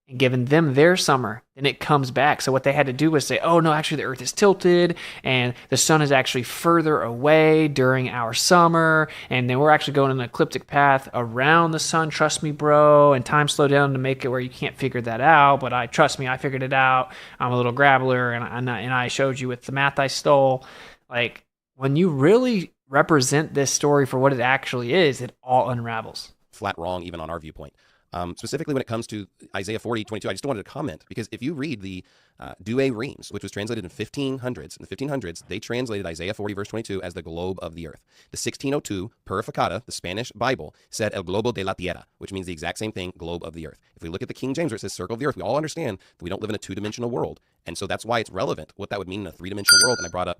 and given them their summer, then it comes back. So what they had to do was say, oh no, actually the earth is tilted and the sun is actually further away during our summer, and then we're actually going an ecliptic path around the sun. Trust me, bro. And time slowed down to make it where you can't figure that out, but trust me, I figured it out. I'm a little grabbler, and I showed you with the math I stole. Like, when you really represent this story for what it actually is, it all unravels. Flat wrong, even on our viewpoint. Specifically when it comes to Isaiah 40:22, I just wanted to comment, because if you read the 𝐤𝐸, which was translated in 1500s, they translated Isaiah 40 verse 22 as the globe of the earth. The 1602 Purificada, the Spanish Bible, said el globo de la tierra, which means the exact same thing, globe of the earth. If we look at the King James, where it says circle of the earth, we all understand that we don't live in a two-dimensional world. And so that's why it's relevant what that would mean in a three-dimensional world. And I brought up...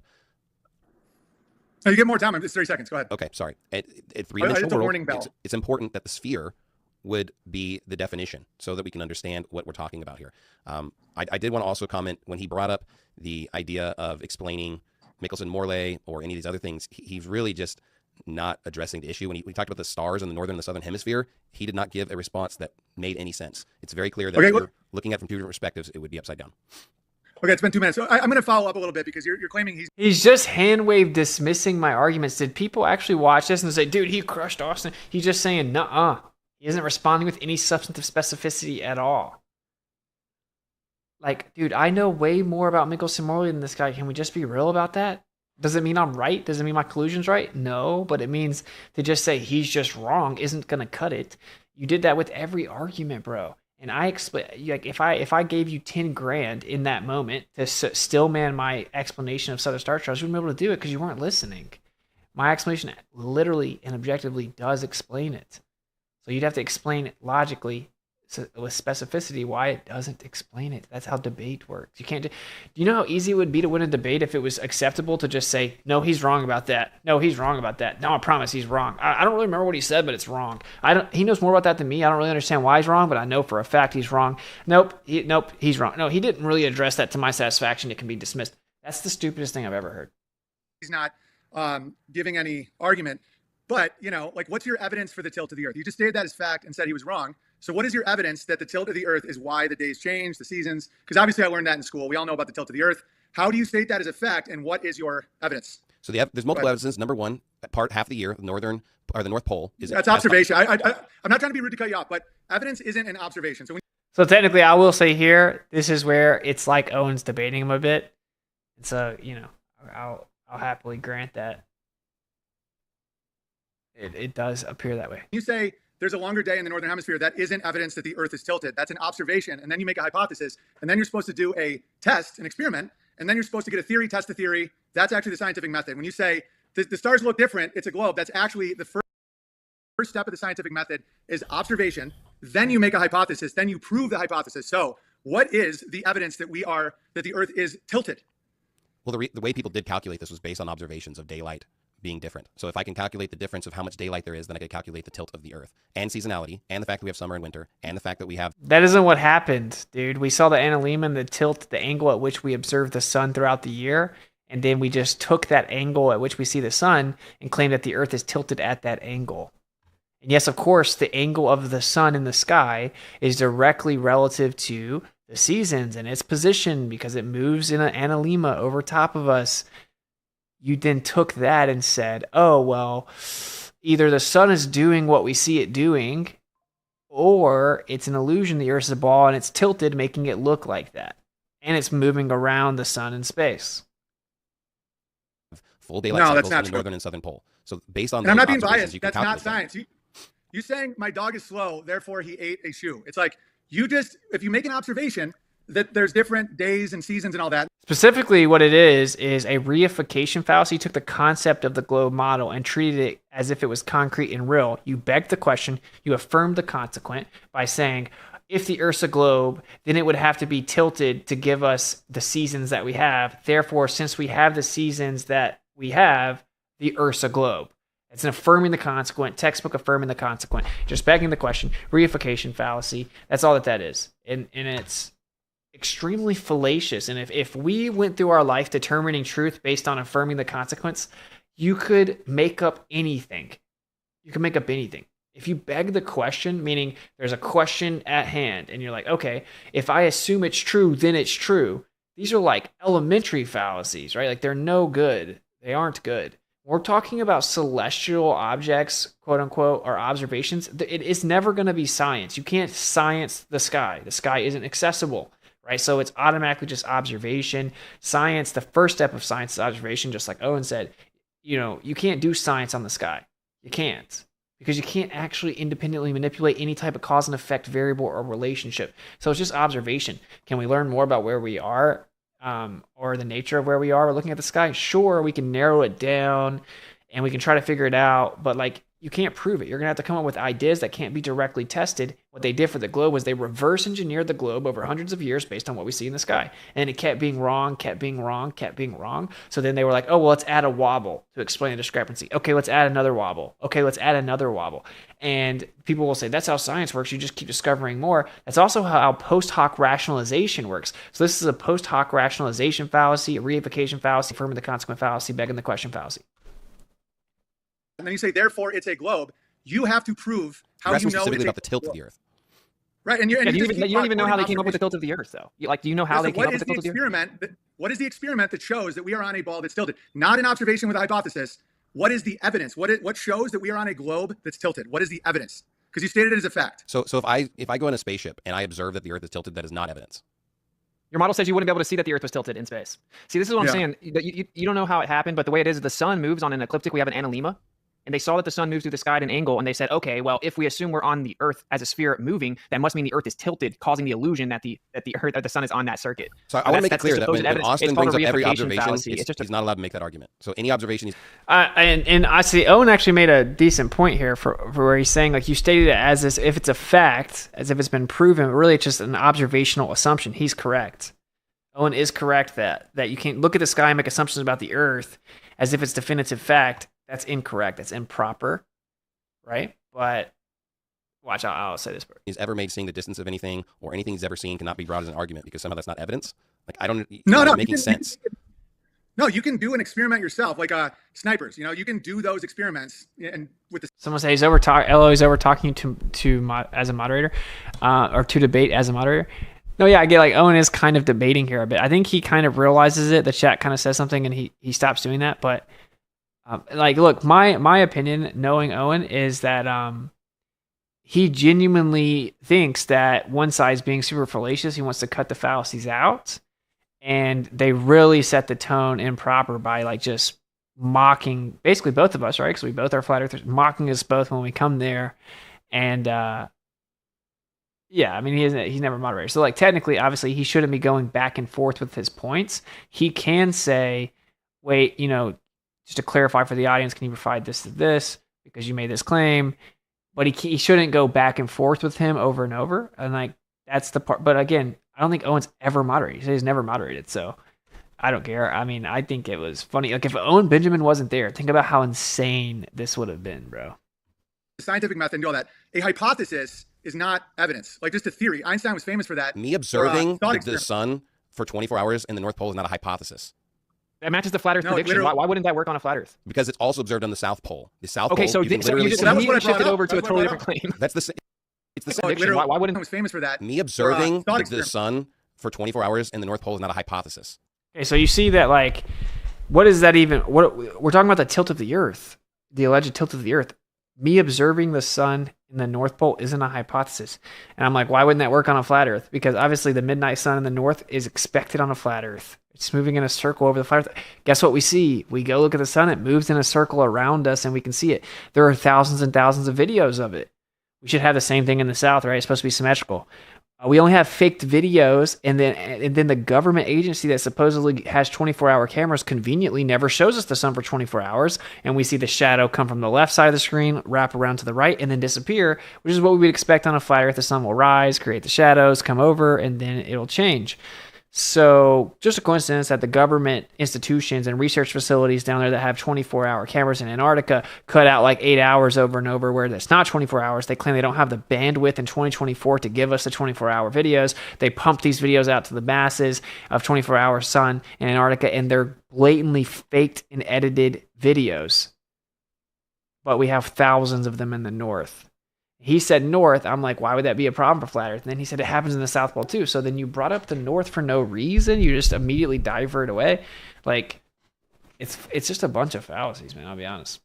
No, you get more time. It's 30 seconds. Go ahead. Okay, sorry. At three-dimensional world, warning bell. It's important that the sphere would be the definition so that we can understand what we're talking about here. I did want to also comment when he brought up the idea of explaining Michelson-Morley or any of these other things. He's really just not addressing the issue. When we talked about the stars in the northern and the southern hemisphere, he did not give a response that made any sense. It's very clear that if you're looking at it from two different perspectives, it would be upside down. Okay, it's been 2 minutes. So I'm going to follow up a little bit, because you're claiming He's just hand-waved dismissing my arguments. Did people actually watch this and say, dude, he crushed Austin? He's just saying, nuh-uh. He isn't responding with any substantive specificity at all. Like, dude, I know way more about Michelson-Morley than this guy. Can we just be real about that? Does it mean I'm right? Does it mean my conclusion's right? No, but it means to just say he's just wrong isn't going to cut it. You did that with every argument, bro. And I explain, like, if I gave you 10 grand in that moment to still man my explanation of Southern Star Charts, you wouldn't be able to do it because you weren't listening. My explanation literally and objectively does explain it. So you'd have to explain it logically with specificity why it doesn't explain it. That's how debate works. You can't do you know how easy it would be to win a debate if it was acceptable to just say, no, he's wrong about that. No, he's wrong about that. No, I promise he's wrong. I don't really remember what he said, but it's wrong. He knows more about that than me. I don't really understand why he's wrong, but I know for a fact he's wrong. Nope, he's wrong. No, he didn't really address that to my satisfaction. It can be dismissed. That's the stupidest thing I've ever heard. he's not giving any argument. But, like, what's your evidence for the tilt of the earth? You just stated that as fact and said he was wrong. So what is your evidence that the tilt of the earth is why the days change, the seasons? Because obviously I learned that in school. We all know about the tilt of the earth. How do you state that as a fact, and what is your evidence? So there's multiple evidences. Number one, half of the year, the North Pole is... That's observation. I'm not trying to be rude to cut you off, but evidence isn't an observation. So technically, I will say here, this is where it's like Owen's debating him a bit. And so, I'll happily grant that. It does appear that way. You say there's a longer day in the northern hemisphere. That isn't evidence that the earth is tilted. That's an observation. And then you make a hypothesis. And then you're supposed to do a test, an experiment. And then you're supposed to get a theory, test the theory. That's actually the scientific method. When you say the stars look different, it's a globe. That's actually the first step of the scientific method is observation. Then you make a hypothesis. Then you prove the hypothesis. So what is the evidence that that the earth is tilted? Well, the way people did calculate this was based on observations of daylight being different. So if I can calculate the difference of how much daylight there is, then I can calculate the tilt of the earth and seasonality and the fact that we have summer and winter and the fact that we have... That isn't what happened, dude. We saw the analemma, the tilt, the angle at which we observe the sun throughout the year. And then we just took that angle at which we see the sun and claimed that the earth is tilted at that angle. And yes, of course, the angle of the sun in the sky is directly relative to the seasons and its position because it moves in an analemma over top of us. You then took that and said, oh, well, either the sun is doing what we see it doing, or it's an illusion the Earth's a ball and it's tilted, making it look like that. And it's moving around the sun in space. Full daylight cycles in the northern and southern pole. So based on... And I'm not being biased. That's not science. You saying my dog is slow, therefore he ate a shoe. It's like, if you make an observation that there's different days and seasons and all that. Specifically, what it is a reification fallacy. You took the concept of the globe model and treated it as if it was concrete and real. You begged the question, you affirmed the consequent by saying, if the Earth's a globe, then it would have to be tilted to give us the seasons that we have. Therefore, since we have the seasons that we have, the Earth's a globe. It's an affirming the consequent, textbook affirming the consequent. Just begging the question, reification fallacy. That's all that is. And it's extremely fallacious. And if we went through our life determining truth based on affirming the consequence, you could make up anything. You can make up anything. If you beg the question, meaning there's a question at hand and you're like, okay, if I assume it's true, then it's true. These are like elementary fallacies, right? Like they're no good. They aren't good. We're talking about celestial objects, quote unquote, or observations. It is never going to be science. You can't science the sky. The sky isn't accessible, right? So it's automatically just observation. Science, the first step of science is observation, just like Owen said. You can't do science on the sky. You can't. Because you can't actually independently manipulate any type of cause and effect variable or relationship. So it's just observation. Can we learn more about where we are or the nature of where we are? We're looking at the sky. Sure, we can narrow it down and we can try to figure it out. But like, you can't prove it. You're going to have to come up with ideas that can't be directly tested. What they did for the globe was they reverse engineered the globe over hundreds of years based on what we see in the sky. And it kept being wrong, kept being wrong, kept being wrong. So then they were like, oh, well, let's add a wobble to explain the discrepancy. Okay, let's add another wobble. Okay, let's add another wobble. And people will say, that's how science works. You just keep discovering more. That's also how post hoc rationalization works. So this is a post hoc rationalization fallacy, a reification fallacy, affirming the consequent fallacy, begging the question fallacy. And then you say, therefore, it's a globe. You have to prove how you know specifically it's about the tilt of the Earth. Right, and you don't even know how they came up with the tilt of the Earth, though. Do you know how they came up with the tilt of the Earth? What is the experiment that shows that we are on a ball that's tilted? Not an observation with a hypothesis. What is the evidence? What shows that we are on a globe that's tilted? What is the evidence? Because you stated it as a fact. So if I go in a spaceship and I observe that the Earth is tilted, that is not evidence. Your model says you wouldn't be able to see that the Earth was tilted in space. See, this is what I'm saying. You don't know how it happened, but the way it is the sun moves on an ecliptic. We have an analemma. And they saw that the sun moves through the sky at an angle, and they said, okay, well, if we assume we're on the Earth as a sphere moving, that must mean the Earth is tilted, causing the illusion that the Earth or the sun is on that circuit. So I want to make it clear that when Austin brings up every observation, he's not allowed to make that argument. So any observation, and I see Owen actually made a decent point here for where he's saying, like, you stated it as if it's a fact, as if it's been proven, but really it's just an observational assumption. He's correct. Owen is correct that you can't look at the sky and make assumptions about the Earth as if it's definitive fact. That's incorrect. That's improper, right? But watch, I'll say this part. He's ever made seeing the distance of anything or anything he's ever seen cannot be brought as an argument because somehow that's not evidence. Like I don't. No, making sense. You can do an experiment yourself, like snipers. You can do those experiments and with the. Someone say he's over talking to as a moderator, or to debate as a moderator. No, yeah, I get like Owen is kind of debating here a bit. I think he kind of realizes it. The chat kind of says something and he stops doing that, but. Look, my opinion, knowing Owen, is that he genuinely thinks that one side is being super fallacious. He wants to cut the fallacies out, and they really set the tone improper by like just mocking basically both of us, right? Because we both are flat earthers, mocking us both when we come there, and yeah, I mean he's never moderated, so like technically, obviously, he shouldn't be going back and forth with his points. He can say, wait, just to clarify for the audience, can you provide this to this because you made this claim? But he shouldn't go back and forth with him over and over. And like that's the part. But again, I don't think Owen's ever moderated. He said he's never moderated, so I don't care. I mean, I think it was funny. Like if Owen Benjamin wasn't there, think about how insane this would have been, bro. The scientific method and do all that. A hypothesis is not evidence. Like just a theory. Einstein was famous for that. Me observing the sun for 24 hours in the North Pole is not a hypothesis. That matches the flat Earth prediction. Why wouldn't that work on a flat Earth? Because it's also observed on the South Pole. The South Pole. So you just immediately shifted over to a totally different claim. That's the same. It's the same prediction. Why wouldn't? I was famous for that. Me observing the sun for 24 hours in the North Pole is not a hypothesis. Okay, so you see that like, what is that even? What we're talking about the tilt of the Earth, the alleged tilt of the Earth. Me observing the sun in the North Pole isn't a hypothesis. And I'm like, why wouldn't that work on a flat Earth? Because obviously the midnight sun in the North is expected on a flat Earth. It's moving in a circle over the flat Earth. Guess what we see? We go look at the sun. It moves in a circle around us and we can see it. There are thousands and thousands of videos of it. We should have the same thing in the South, right? It's supposed to be symmetrical. We only have faked videos, and then the government agency that supposedly has 24-hour cameras conveniently never shows us the sun for 24 hours, and we see the shadow come from the left side of the screen, wrap around to the right, and then disappear, which is what we would expect on a flat Earth. The sun will rise, create the shadows, come over, and then it'll change. So just a coincidence that the government institutions and research facilities down there that have 24-hour cameras in Antarctica cut out like 8 hours over and over where that's not 24 hours. They claim they don't have the bandwidth in 2024 to give us the 24-hour videos. They pump these videos out to the masses of 24-hour sun in Antarctica, and they're blatantly faked and edited videos. But we have thousands of them in the north. He said north. I'm like, why would that be a problem for flat Earth? And then he said it happens in the South Pole too. So then you brought up the north for no reason. You just immediately divert away. Like, it's just a bunch of fallacies, man. I'll be honest.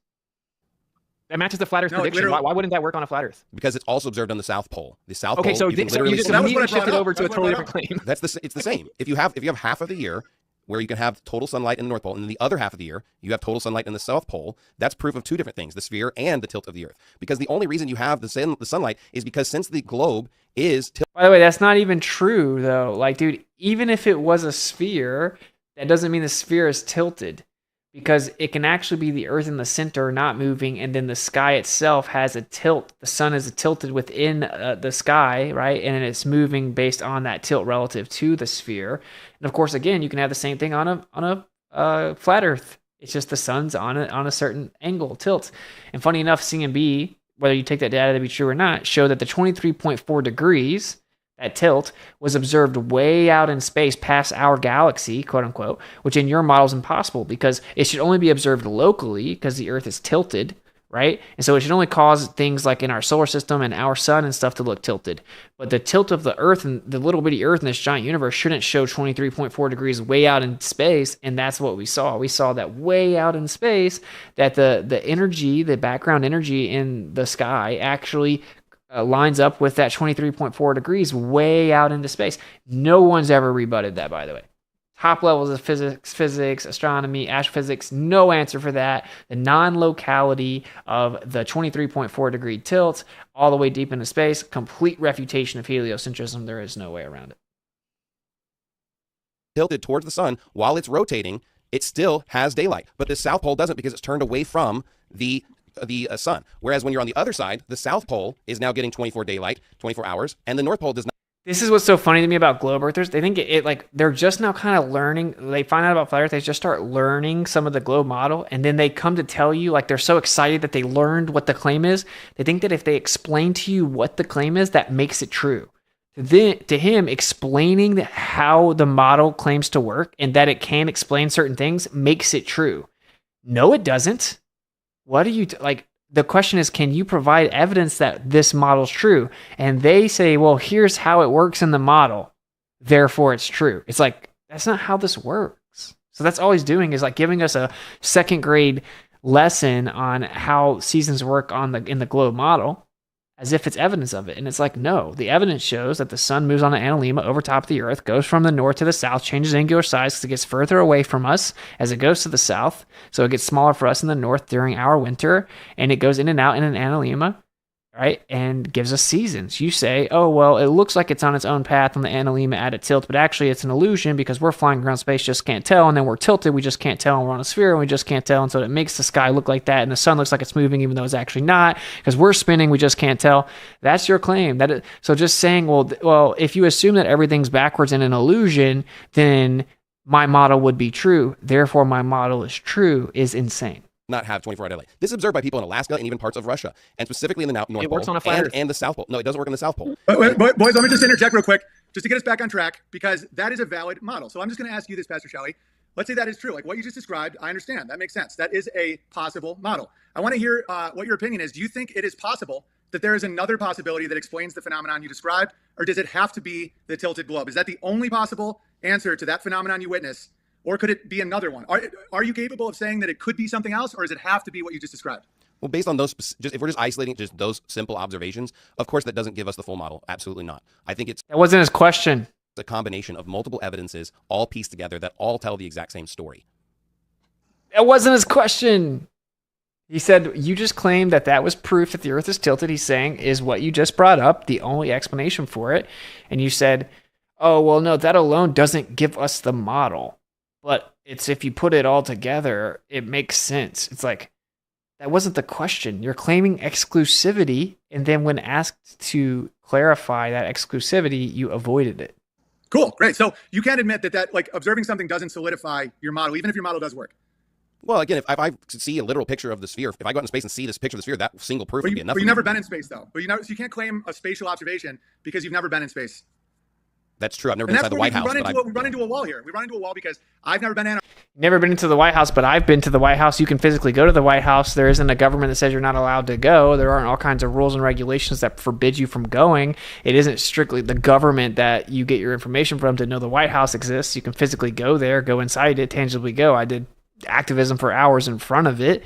That matches the flat Earth prediction. Why wouldn't that work on a flat Earth? Because it's also observed on the South Pole. The South Okay, Pole. so you just immediately shifted over to a totally different claim. It's the same. If you have half of the year where you can have total sunlight in the North Pole, and the other half of the year you have total sunlight in the South Pole, that's proof of two different things: the sphere and the tilt of the Earth. Because the only reason you have the sunlight is because since the globe is tilted. By the way, that's not even true though. Like, dude, even if it was a sphere, that doesn't mean the sphere is tilted. Because it can actually be the Earth in the center not moving, and then the sky itself has a tilt. The sun is tilted within the sky, right? And it's moving based on that tilt relative to the sphere. And of course, again, you can have the same thing on a flat Earth. It's just the sun's on a certain angle, tilt. And funny enough, CMB, whether you take that data to be true or not, showed that the 23.4 degrees, that tilt, was observed way out in space past our galaxy, quote unquote, which in your model is impossible because it should only be observed locally because the Earth is tilted, right? And so it should only cause things like in our solar system and our sun and stuff to look tilted. But the tilt of the Earth and the little bitty Earth in this giant universe shouldn't show 23.4 degrees way out in space, and that's what we saw. We saw that way out in space, that the energy, the background energy in the sky actually lines up with that 23.4 degrees way out into space. No one's ever rebutted that, by the way. Top levels of physics, astronomy, astrophysics, no answer for that. The non-locality of the 23.4 degree tilt all the way deep into space, complete refutation of heliocentrism. There is no way around it. Tilted towards the sun while it's rotating, it still has daylight. But the South Pole doesn't because it's turned away from the sun. Whereas when you're on the other side, the South Pole is now getting 24 daylight, 24 hours, and the North Pole does not. This is what's so funny to me about globe earthers. They think it like they're just now kind of learning. They find out about flat Earth. They just start learning some of the globe model, and then they come to tell you like they're so excited that they learned what the claim is. They think that if they explain to you what the claim is, that makes it true. Then to him, explaining how the model claims to work and that it can explain certain things makes it true. No, it doesn't. What are you like? The question is, can you provide evidence that this model's true? And they say, well, here's how it works in the model, therefore it's true. It's like, that's not how this works. So that's all he's doing is like giving us a second grade lesson on how seasons work in the globe model, as if it's evidence of it. And it's like, no, the evidence shows that the sun moves on an analemma over top of the Earth, goes from the north to the south, changes angular size because it gets further away from us as it goes to the south. So it gets smaller for us in the north during our winter, and it goes in and out in an analemma, right? And gives us seasons. You say, oh, well, it looks like it's on its own path on the analemma at a tilt, but actually it's an illusion because we're flying around space, just can't tell. And then we're tilted, we just can't tell. And we're on a sphere, and we just can't tell. And so it makes the sky look like that. And the sun looks like it's moving, even though it's actually not, because we're spinning, we just can't tell. That's your claim. So just saying, well, if you assume that everything's backwards and an illusion, then my model would be true. Therefore, my model is true is insane. Not have 24-hour daylight. This is observed by people in Alaska and even parts of Russia, and specifically in the North Pole. It works on a flat Earth. And the South Pole. No, it doesn't work on the South Pole. Boys, let me just interject real quick, just to get us back on track, because that is a valid model. So I'm just going to ask you this, Pastor Shelly. Let's say that is true. Like what you just described, I understand. That makes sense. That is a possible model. I want to hear what your opinion is. Do you think it is possible that there is another possibility that explains the phenomenon you described, or does it have to be the tilted globe? Is that the only possible answer to that phenomenon you witness? Or could it be another one? Are you capable of saying that it could be something else, or does it have to be what you just described? Well, based on those, if we're just isolating just those simple observations, of course that doesn't give us the full model. Absolutely not. I think it's That wasn't his question. a combination of multiple evidences all pieced together that all tell the exact same story. That wasn't his question. He said, you just claimed that was proof that the Earth is tilted. He's saying, is what you just brought up the only explanation for it? And you said, oh, well, no, that alone doesn't give us the model. But it's if you put it all together, it makes sense. It's like, that wasn't the question. You're claiming exclusivity, and then when asked to clarify that exclusivity, you avoided it. Cool, great. So you can't admit that like observing something doesn't solidify your model, even if your model does work. Well, again, if I see a literal picture of the sphere, if I go out in space and see this picture of the sphere, that single proof would be enough. But you've never been in space, though. So you can't claim a spatial observation because you've never been in space. That's true. I've never been inside the White House. We run into a wall here. We run into a wall because I've never been in. Never been into the White House, but I've been to the White House. You can physically go to the White House. There isn't a government that says you're not allowed to go. There aren't all kinds of rules and regulations that forbid you from going. It isn't strictly the government that you get your information from to know the White House exists. You can physically go there, go inside it, tangibly go. I did activism for hours in front of it.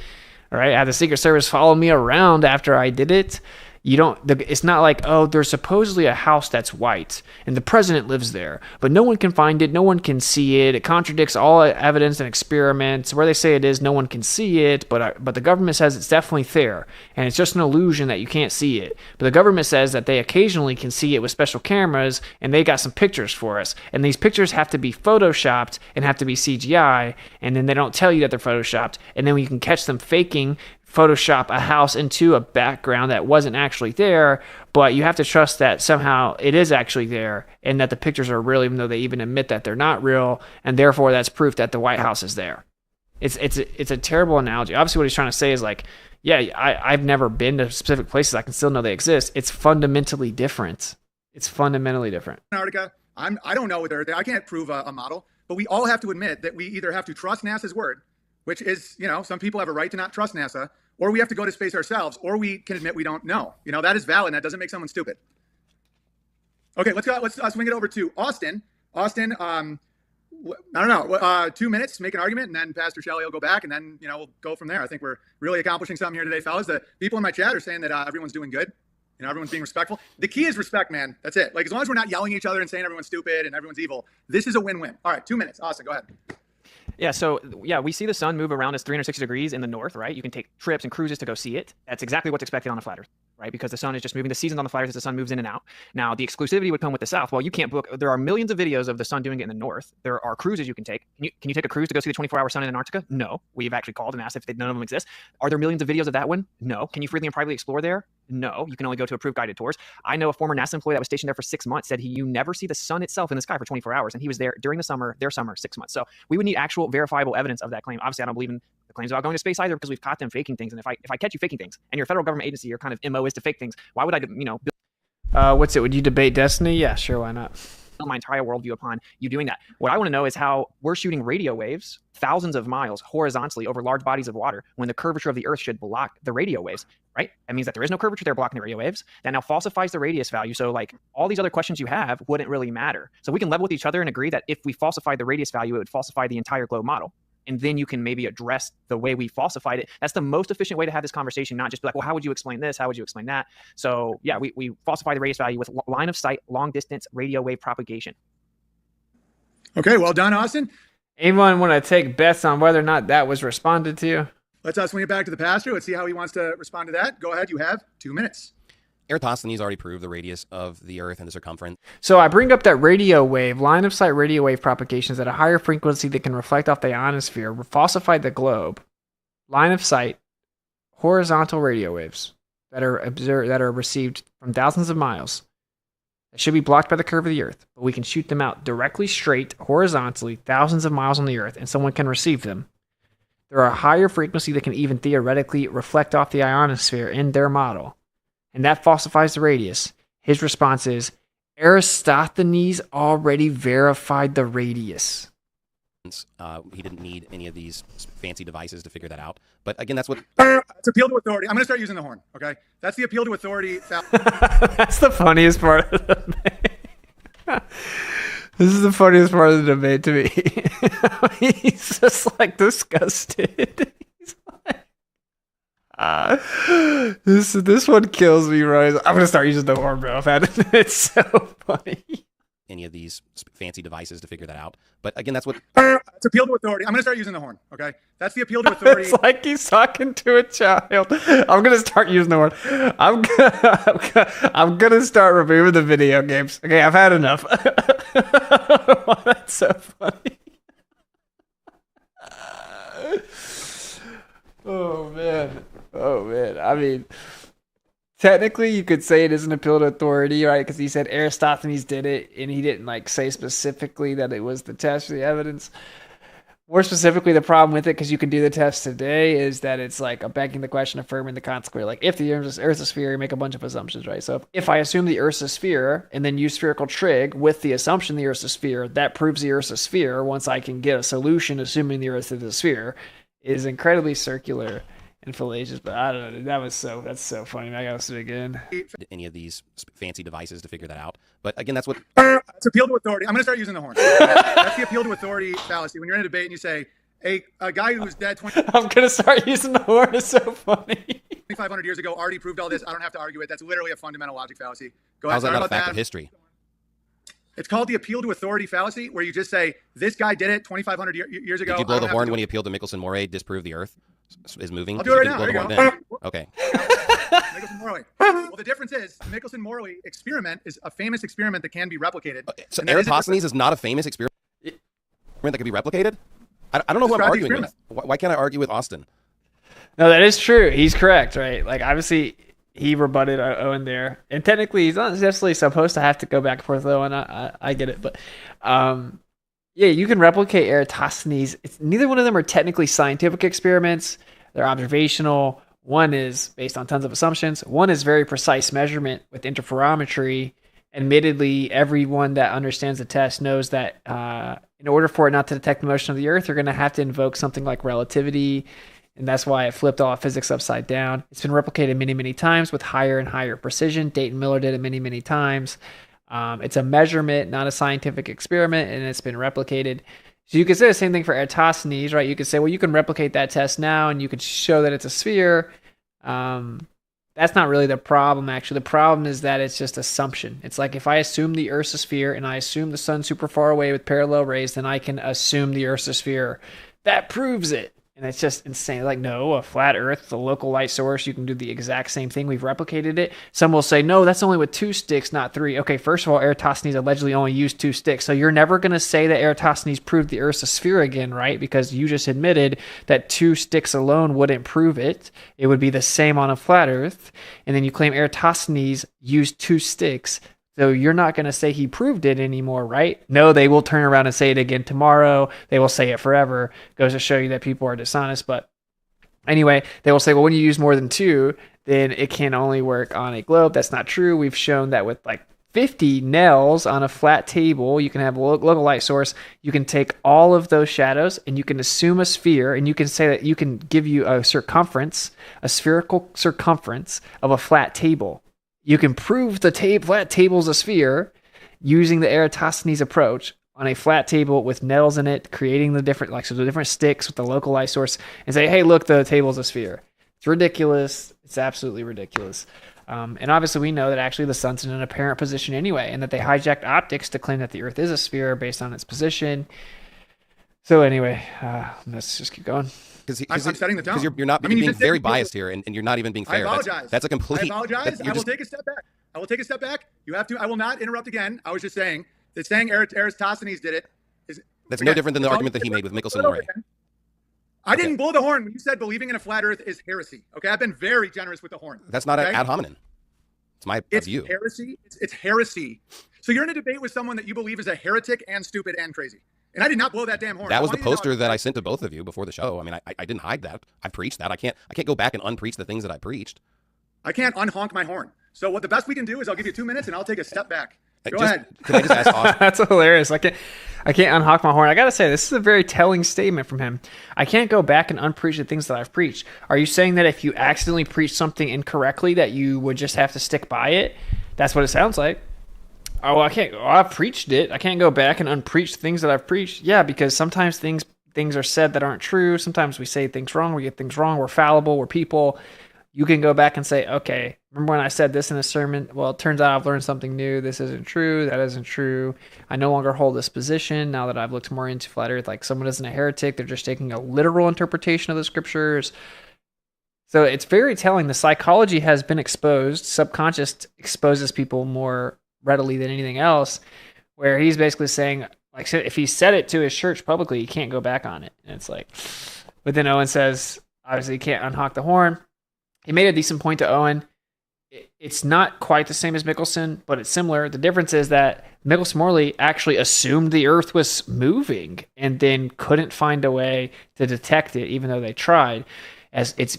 All right. I had the Secret Service follow me around after I did it. It's not like, oh, there's supposedly a house that's white and the president lives there, but no one can find it. No one can see it. It contradicts all evidence and experiments. Where they say it is, no one can see it, but the government says it's definitely there. And it's just an illusion that you can't see it. But the government says that they occasionally can see it with special cameras, and they got some pictures for us. And these pictures have to be photoshopped and have to be CGI. And then they don't tell you that they're photoshopped. And then you can catch them faking Photoshop a house into a background that wasn't actually there, but you have to trust that somehow it is actually there and that the pictures are real, even though they even admit that they're not real, and therefore that's proof that the White House is there. It's a terrible analogy. Obviously, what he's trying to say is like, yeah, I've never been to specific places. I can still know they exist. It's fundamentally different. It's fundamentally different. Antarctica, I don't know whether I can't prove a model, but we all have to admit that we either have to trust NASA's word, which is, some people have a right to not trust NASA, or we have to go to space ourselves, or we can admit we don't know. That is valid, and that doesn't make someone stupid. Okay, let's swing it over to Austin. Austin, I don't know, 2 minutes, make an argument, and then Pastor Shelly will go back, and then, we'll go from there. I think we're really accomplishing something here today, fellas. The people in my chat are saying that everyone's doing good. Everyone's being respectful. The key is respect, man. That's it. Like, as long as we're not yelling at each other and saying everyone's stupid and everyone's evil, this is a win-win. All right, 2 minutes. Austin, go ahead. Yeah, so we see the sun move around us 360 degrees in the north, right? You can take trips and cruises to go see it. That's exactly what's expected on a flat Earth, right? Because the sun is just moving the seasons on the flat Earth as the sun moves in and out. Now, the exclusivity would come with the south. Well, you can't book. There are millions of videos of the sun doing it in the north. There are cruises you can take. Can you take a cruise to go see the 24-hour sun in Antarctica? No. We've actually called and asked if none of them exist. Are there millions of videos of that one? No. Can you freely and privately explore there? No. You can only go to approved guided tours. I know a former NASA employee that was stationed there for 6 months said you never see the sun itself in the sky for 24 hours, and he was there during their summer 6 months. So we would need actual verifiable evidence of that claim. Obviously, I don't believe in the claims about going to space either, because we've caught them faking things. And if I catch you faking things, and you're a federal government agency, your kind of MO is to fake things, why would I, What's it? Would you debate Destiny? Yeah, sure. Why not? build my entire worldview upon you doing that? What I want to know is how we're shooting radio waves thousands of miles horizontally over large bodies of water when the curvature of the Earth should block the radio waves, right? That means that there is no curvature there blocking the radio waves. That now falsifies the radius value. So like all these other questions you have wouldn't really matter. So we can level with each other and agree that if we falsify the radius value, it would falsify the entire globe model. And then you can maybe address the way we falsified it. That's the most efficient way to have this conversation, not just be like, well, how would you explain this? How would you explain that? So yeah, we falsify the radius value with line of sight, long distance radio wave propagation. Okay, well done, Austin. Anyone want to take bets on whether or not that was responded to? Let's swing it back to the pastor. Let's see how he wants to respond to that. Go ahead. You have 2 minutes. Eratosthenes already proved the radius of the Earth and the circumference. So I bring up that radio wave, line of sight radio wave propagations at a higher frequency that can reflect off the ionosphere, falsify the globe. Line of sight, horizontal radio waves that are observed, that are received from thousands of miles. That should be blocked by the curve of the Earth, but we can shoot them out directly straight, horizontally, thousands of miles on the Earth, and someone can receive them. There are a higher frequency that can even theoretically reflect off the ionosphere in their model. And that falsifies the radius. His response is, Eratosthenes already verified the radius. He didn't need any of these fancy devices to figure that out. But again, that's what... It's appeal to authority. I'm going to start using the horn, okay? That's the appeal to authority. That's the funniest part of the debate. This is the funniest part of the debate to me. He's just like disgusted. This one kills me, right? I'm gonna start using the horn, bro. It's so funny. Any of these fancy devices to figure that out. But again, that's what... It's appeal to authority. I'm gonna start using the horn, okay? That's the appeal to authority. It's like he's talking to a child. I'm gonna start using the horn. I'm gonna start removing the video games. Okay, I've had enough. That's so funny. Oh man. I mean, technically you could say it is an appeal to authority, right? Because he said Eratosthenes did it, and he didn't like say specifically that it was the test or the evidence. More specifically, the problem with it, because you can do the test today, is that it's like a begging the question, affirming the consequence. Like if the Earth's a sphere, you make a bunch of assumptions, right? So if I assume the Earth's a sphere and then use spherical trig with the assumption the Earth's a sphere, that proves the Earth's a sphere. Once I can get a solution, assuming the Earth is a sphere, is incredibly circular and fallacious. But I don't know. That's so funny. I gotta see it again. Any of these fancy devices to figure that out. But again, that's what. It's appeal to authority. I'm going to start using the horn. That's the appeal to authority fallacy. When you're in a debate and you say, a guy who's dead I'm gonna start using the horn. It's so funny. 2,500 years ago already proved all this. I don't have to argue it. That's literally a fundamental logic fallacy. Go ahead. How's that Sorry not a about fact of history? It's called the appeal to authority fallacy, where you just say, this guy did it 2,500 years ago. Did you blow I don't the have horn to when do he it. appealed to Michelson-Morley, disprove the Earth is moving? I'll do it right Did you now. blow There the you horn go. then? Okay. Michelson-Morley. Well, the difference is the Michelson-Morley experiment is a famous experiment that can be replicated. So And that is a Eratosthenes is not a famous experiment that could be replicated? I don't know who I'm Describe the arguing with. Why can't I argue with Austin? No, that is true. He's correct, right? Like, obviously, he rebutted Owen there. And technically, he's not necessarily supposed to have to go back and forth, though, and I get it. But, yeah, you can replicate Eratosthenes. Neither one of them are technically scientific experiments. They're observational. One is based on tons of assumptions. One is very precise measurement with interferometry. Admittedly, everyone that understands the test knows that in order for it not to detect the motion of the Earth, you're going to have to invoke something like relativity. And that's why it flipped all of physics upside down. It's been replicated many, many times with higher and higher precision. Dayton Miller did it many, many times. It's a measurement, not a scientific experiment, and it's been replicated. So you could say the same thing for Eratosthenes, right? You could say, well, you can replicate that test now, and you could show that it's a sphere. That's not really the problem, actually. The problem is that it's just assumption. It's like if I assume the Earth's a sphere and I assume the sun's super far away with parallel rays, then I can assume the Earth's a sphere. That proves it. And it's just insane. Like, no, a flat Earth, the local light source, you can do the exact same thing. We've replicated it. Some will say, no, that's only with 2 sticks, not 3. Okay, first of all, Eratosthenes allegedly only used 2 sticks. So you're never going to say that Eratosthenes proved the Earth's a sphere again, right? Because you just admitted that 2 sticks alone wouldn't prove it. It would be the same on a flat Earth. And then you claim Eratosthenes used 2 sticks. So you're not going to say he proved it anymore, right? No, they will turn around and say it again tomorrow. They will say it forever. Goes to show you that people are dishonest. But anyway, they will say, well, when you use more than 2, then it can only work on a globe. That's not true. We've shown that with like 50 nails on a flat table, you can have a local light source. You can take all of those shadows and you can assume a sphere, and you can say that you can give you a circumference, a spherical circumference of a flat table. You can prove the flat table's a sphere using the Eratosthenes approach on a flat table with nails in it, creating the different sticks with the local light source, and say, hey, look, the table's a sphere. It's ridiculous. It's absolutely ridiculous. And obviously we know that actually the sun's in an apparent position anyway, and that they hijacked optics to claim that the Earth is a sphere based on its position. So anyway, let's just keep going. I'm setting the tone. Because you're not being very biased here, and you're not even being fair. I apologize. That's a complete. I apologize. I will take a step back. I will take a step back. You have to. I will not interrupt again. I was just saying that saying Eratosthenes did it is. That's no different than the argument that he made with Michelson-Morley. I didn't blow the horn when you said believing in a flat Earth is heresy. Okay, I've been very generous with the horn. That's not ad hominem. It's my view. It's heresy. It's heresy. So you're in a debate with someone that you believe is a heretic and stupid and crazy. And I did not blow that damn horn. That was the poster that I sent to both of you before the show. I mean, I didn't hide that. I preached that. I can't go back and unpreach the things that I preached. I can't unhonk my horn. So what the best we can do is I'll give you 2 minutes and I'll take a step back. Go ahead. Can I just ask Austin? That's hilarious. I can't unhawk my horn. I gotta say, this is a very telling statement from him. I can't go back and unpreach the things that I've preached. Are you saying that if you accidentally preach something incorrectly, that you would just have to stick by it? That's what it sounds like. Oh, I can't. Oh, I've preached it. I can't go back and unpreach things that I've preached. Yeah, because sometimes things are said that aren't true. Sometimes we say things wrong. We get things wrong. We're fallible. We're people. You can go back and say, okay, remember when I said this in a sermon? Well, it turns out I've learned something new. This isn't true. That isn't true. I no longer hold this position now that I've looked more into flat Earth. Like, someone isn't a heretic. They're just taking a literal interpretation of the scriptures. So it's very telling. The psychology has been exposed. Subconscious exposes people more readily than anything else, where he's basically saying, like, if he said it to his church publicly, he can't go back on it. And it's like, but then Owen says, obviously, he can't unhawk the horn. He made a decent point to Owen. it's not quite the same as Michelson, but it's similar. The difference is that Michelson-Morley actually assumed the Earth was moving and then couldn't find a way to detect it, even though they tried. As it's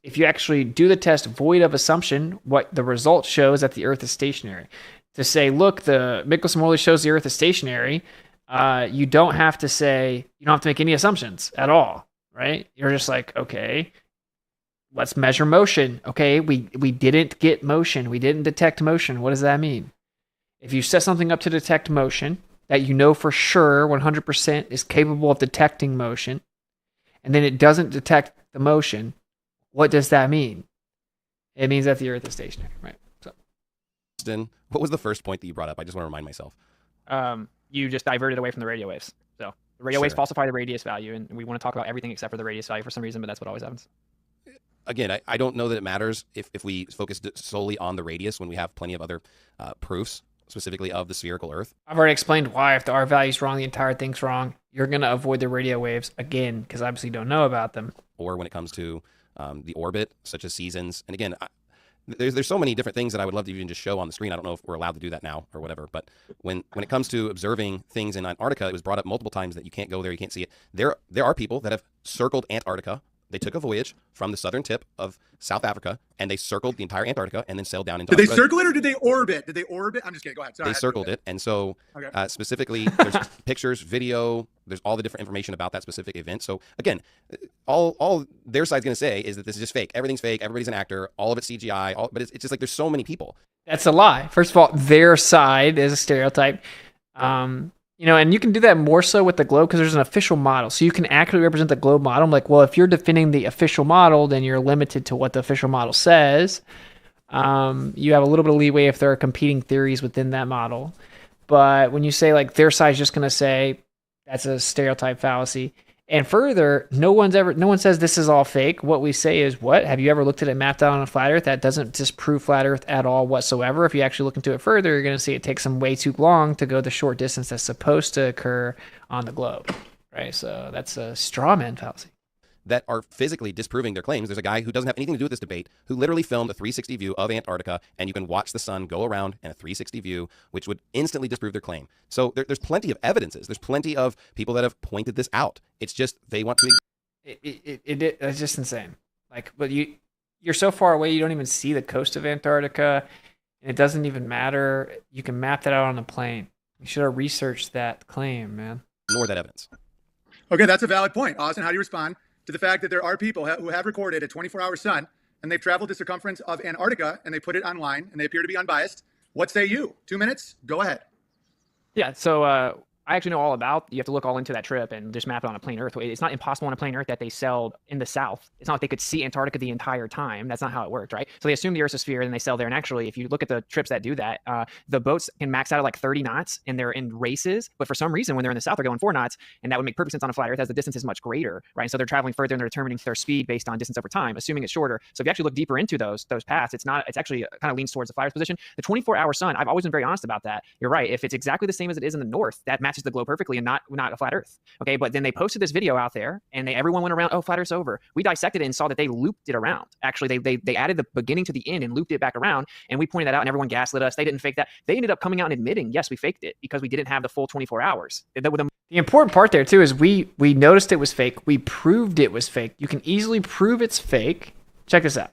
if you actually do the test void of assumption, what the result shows that the Earth is stationary. To say, look, the Michelson-Morley shows the Earth is stationary, you don't have to make any assumptions at all, right? You're just like, okay, let's measure motion. Okay, we didn't get motion. We didn't detect motion. What does that mean? If you set something up to detect motion that you know for sure 100% is capable of detecting motion, and then it doesn't detect the motion, what does that mean? It means that the Earth is stationary, right? So, Austin, what was the first point that you brought up? I just want to remind myself. You just diverted away from the radio waves. So the radio waves falsify the radius value, and we want to talk about everything except for the radius value for some reason, but that's what always happens. Again, I don't know that it matters if we focus solely on the radius when we have plenty of other proofs, specifically of the spherical Earth. I've already explained why. If the R value is wrong, the entire thing's wrong. You're going to avoid the radio waves again because obviously you don't know about them. Or when it comes to the orbit, such as seasons. And again, there's so many different things that I would love to even just show on the screen. I don't know if we're allowed to do that now or whatever. But when it comes to observing things in Antarctica, it was brought up multiple times that you can't go there, you can't see it. There are people that have circled Antarctica. They took a voyage from the southern tip of South Africa, and they circled the entire Antarctica and then sailed down into Did they Australia. circle it or did they orbit? Did they orbit? I'm just kidding. Go ahead. Sorry, They circled it. And so Okay. specifically, there's pictures, video, there's all the different information about that specific event. So again, all their side's going to say is that this is just fake. Everything's fake. Everybody's an actor. All of it's CGI. But it's just like there's so many people. That's a lie. First of all, their side is a stereotype. And you can do that more so with the globe because there's an official model. So you can accurately represent the globe model. Like, well, if you're defending the official model, then you're limited to what the official model says. You have a little bit of leeway if there are competing theories within that model. But when you say like their side is just going to say that's a stereotype fallacy. And further, no one says this is all fake. What we say is, what? Have you ever looked at it mapped out on a flat Earth? That doesn't disprove flat Earth at all whatsoever. If you actually look into it further, you're going to see it takes them way too long to go the short distance that's supposed to occur on the globe, right? So that's a straw man fallacy. That are physically disproving their claims. There's a guy who doesn't have anything to do with this debate who literally filmed a 360 view of Antarctica, and you can watch the sun go around in a 360 view, which would instantly disprove their claim. So there's plenty of evidences. There's plenty of people that have pointed this out. It's just they want to. It's just insane. Like, but you're so far away, you don't even see the coast of Antarctica, and it doesn't even matter. You can map that out on a plane. You should have researched that claim, man. Ignore that evidence. Okay, that's a valid point. Austin, how do you respond to the fact that there are people who have recorded a 24-hour sun and they've traveled the circumference of Antarctica and they put it online and they appear to be unbiased? What say you? 2 minutes? Go ahead. Yeah, so I actually know all about, you have to look all into that trip and just map it on a plain Earth. It's not impossible on a plain Earth that they sailed in the south. It's not like they could see Antarctica the entire time. That's not how it worked, right? So they assume the Earth's a sphere and they sail there. And actually, if you look at the trips that do that, the boats can max out at like 30 knots and they're in races. But for some reason, when they're in the south, they're going 4 knots. And that would make perfect sense on a flat Earth as the distance is much greater, right? And so they're traveling further and they're determining their speed based on distance over time, assuming it's shorter. So if you actually look deeper into those paths, it's actually kind of leans towards the flat Earth position. The 24-hour sun, I've always been very honest about that. You're right. If it's exactly the same as it is in the north, that matches the globe perfectly and not a flat Earth. Okay, but then they posted this video out there and everyone went around, oh, flat Earth's over. We dissected it and saw that they looped it around. Actually, they added the beginning to the end and looped it back around, and we pointed that out and everyone gaslit us. They didn't fake that. They ended up coming out and admitting, yes, we faked it because we didn't have the full 24 hours. The important part there too is we noticed it was fake. We proved it was fake. You can easily prove it's fake. Check this out.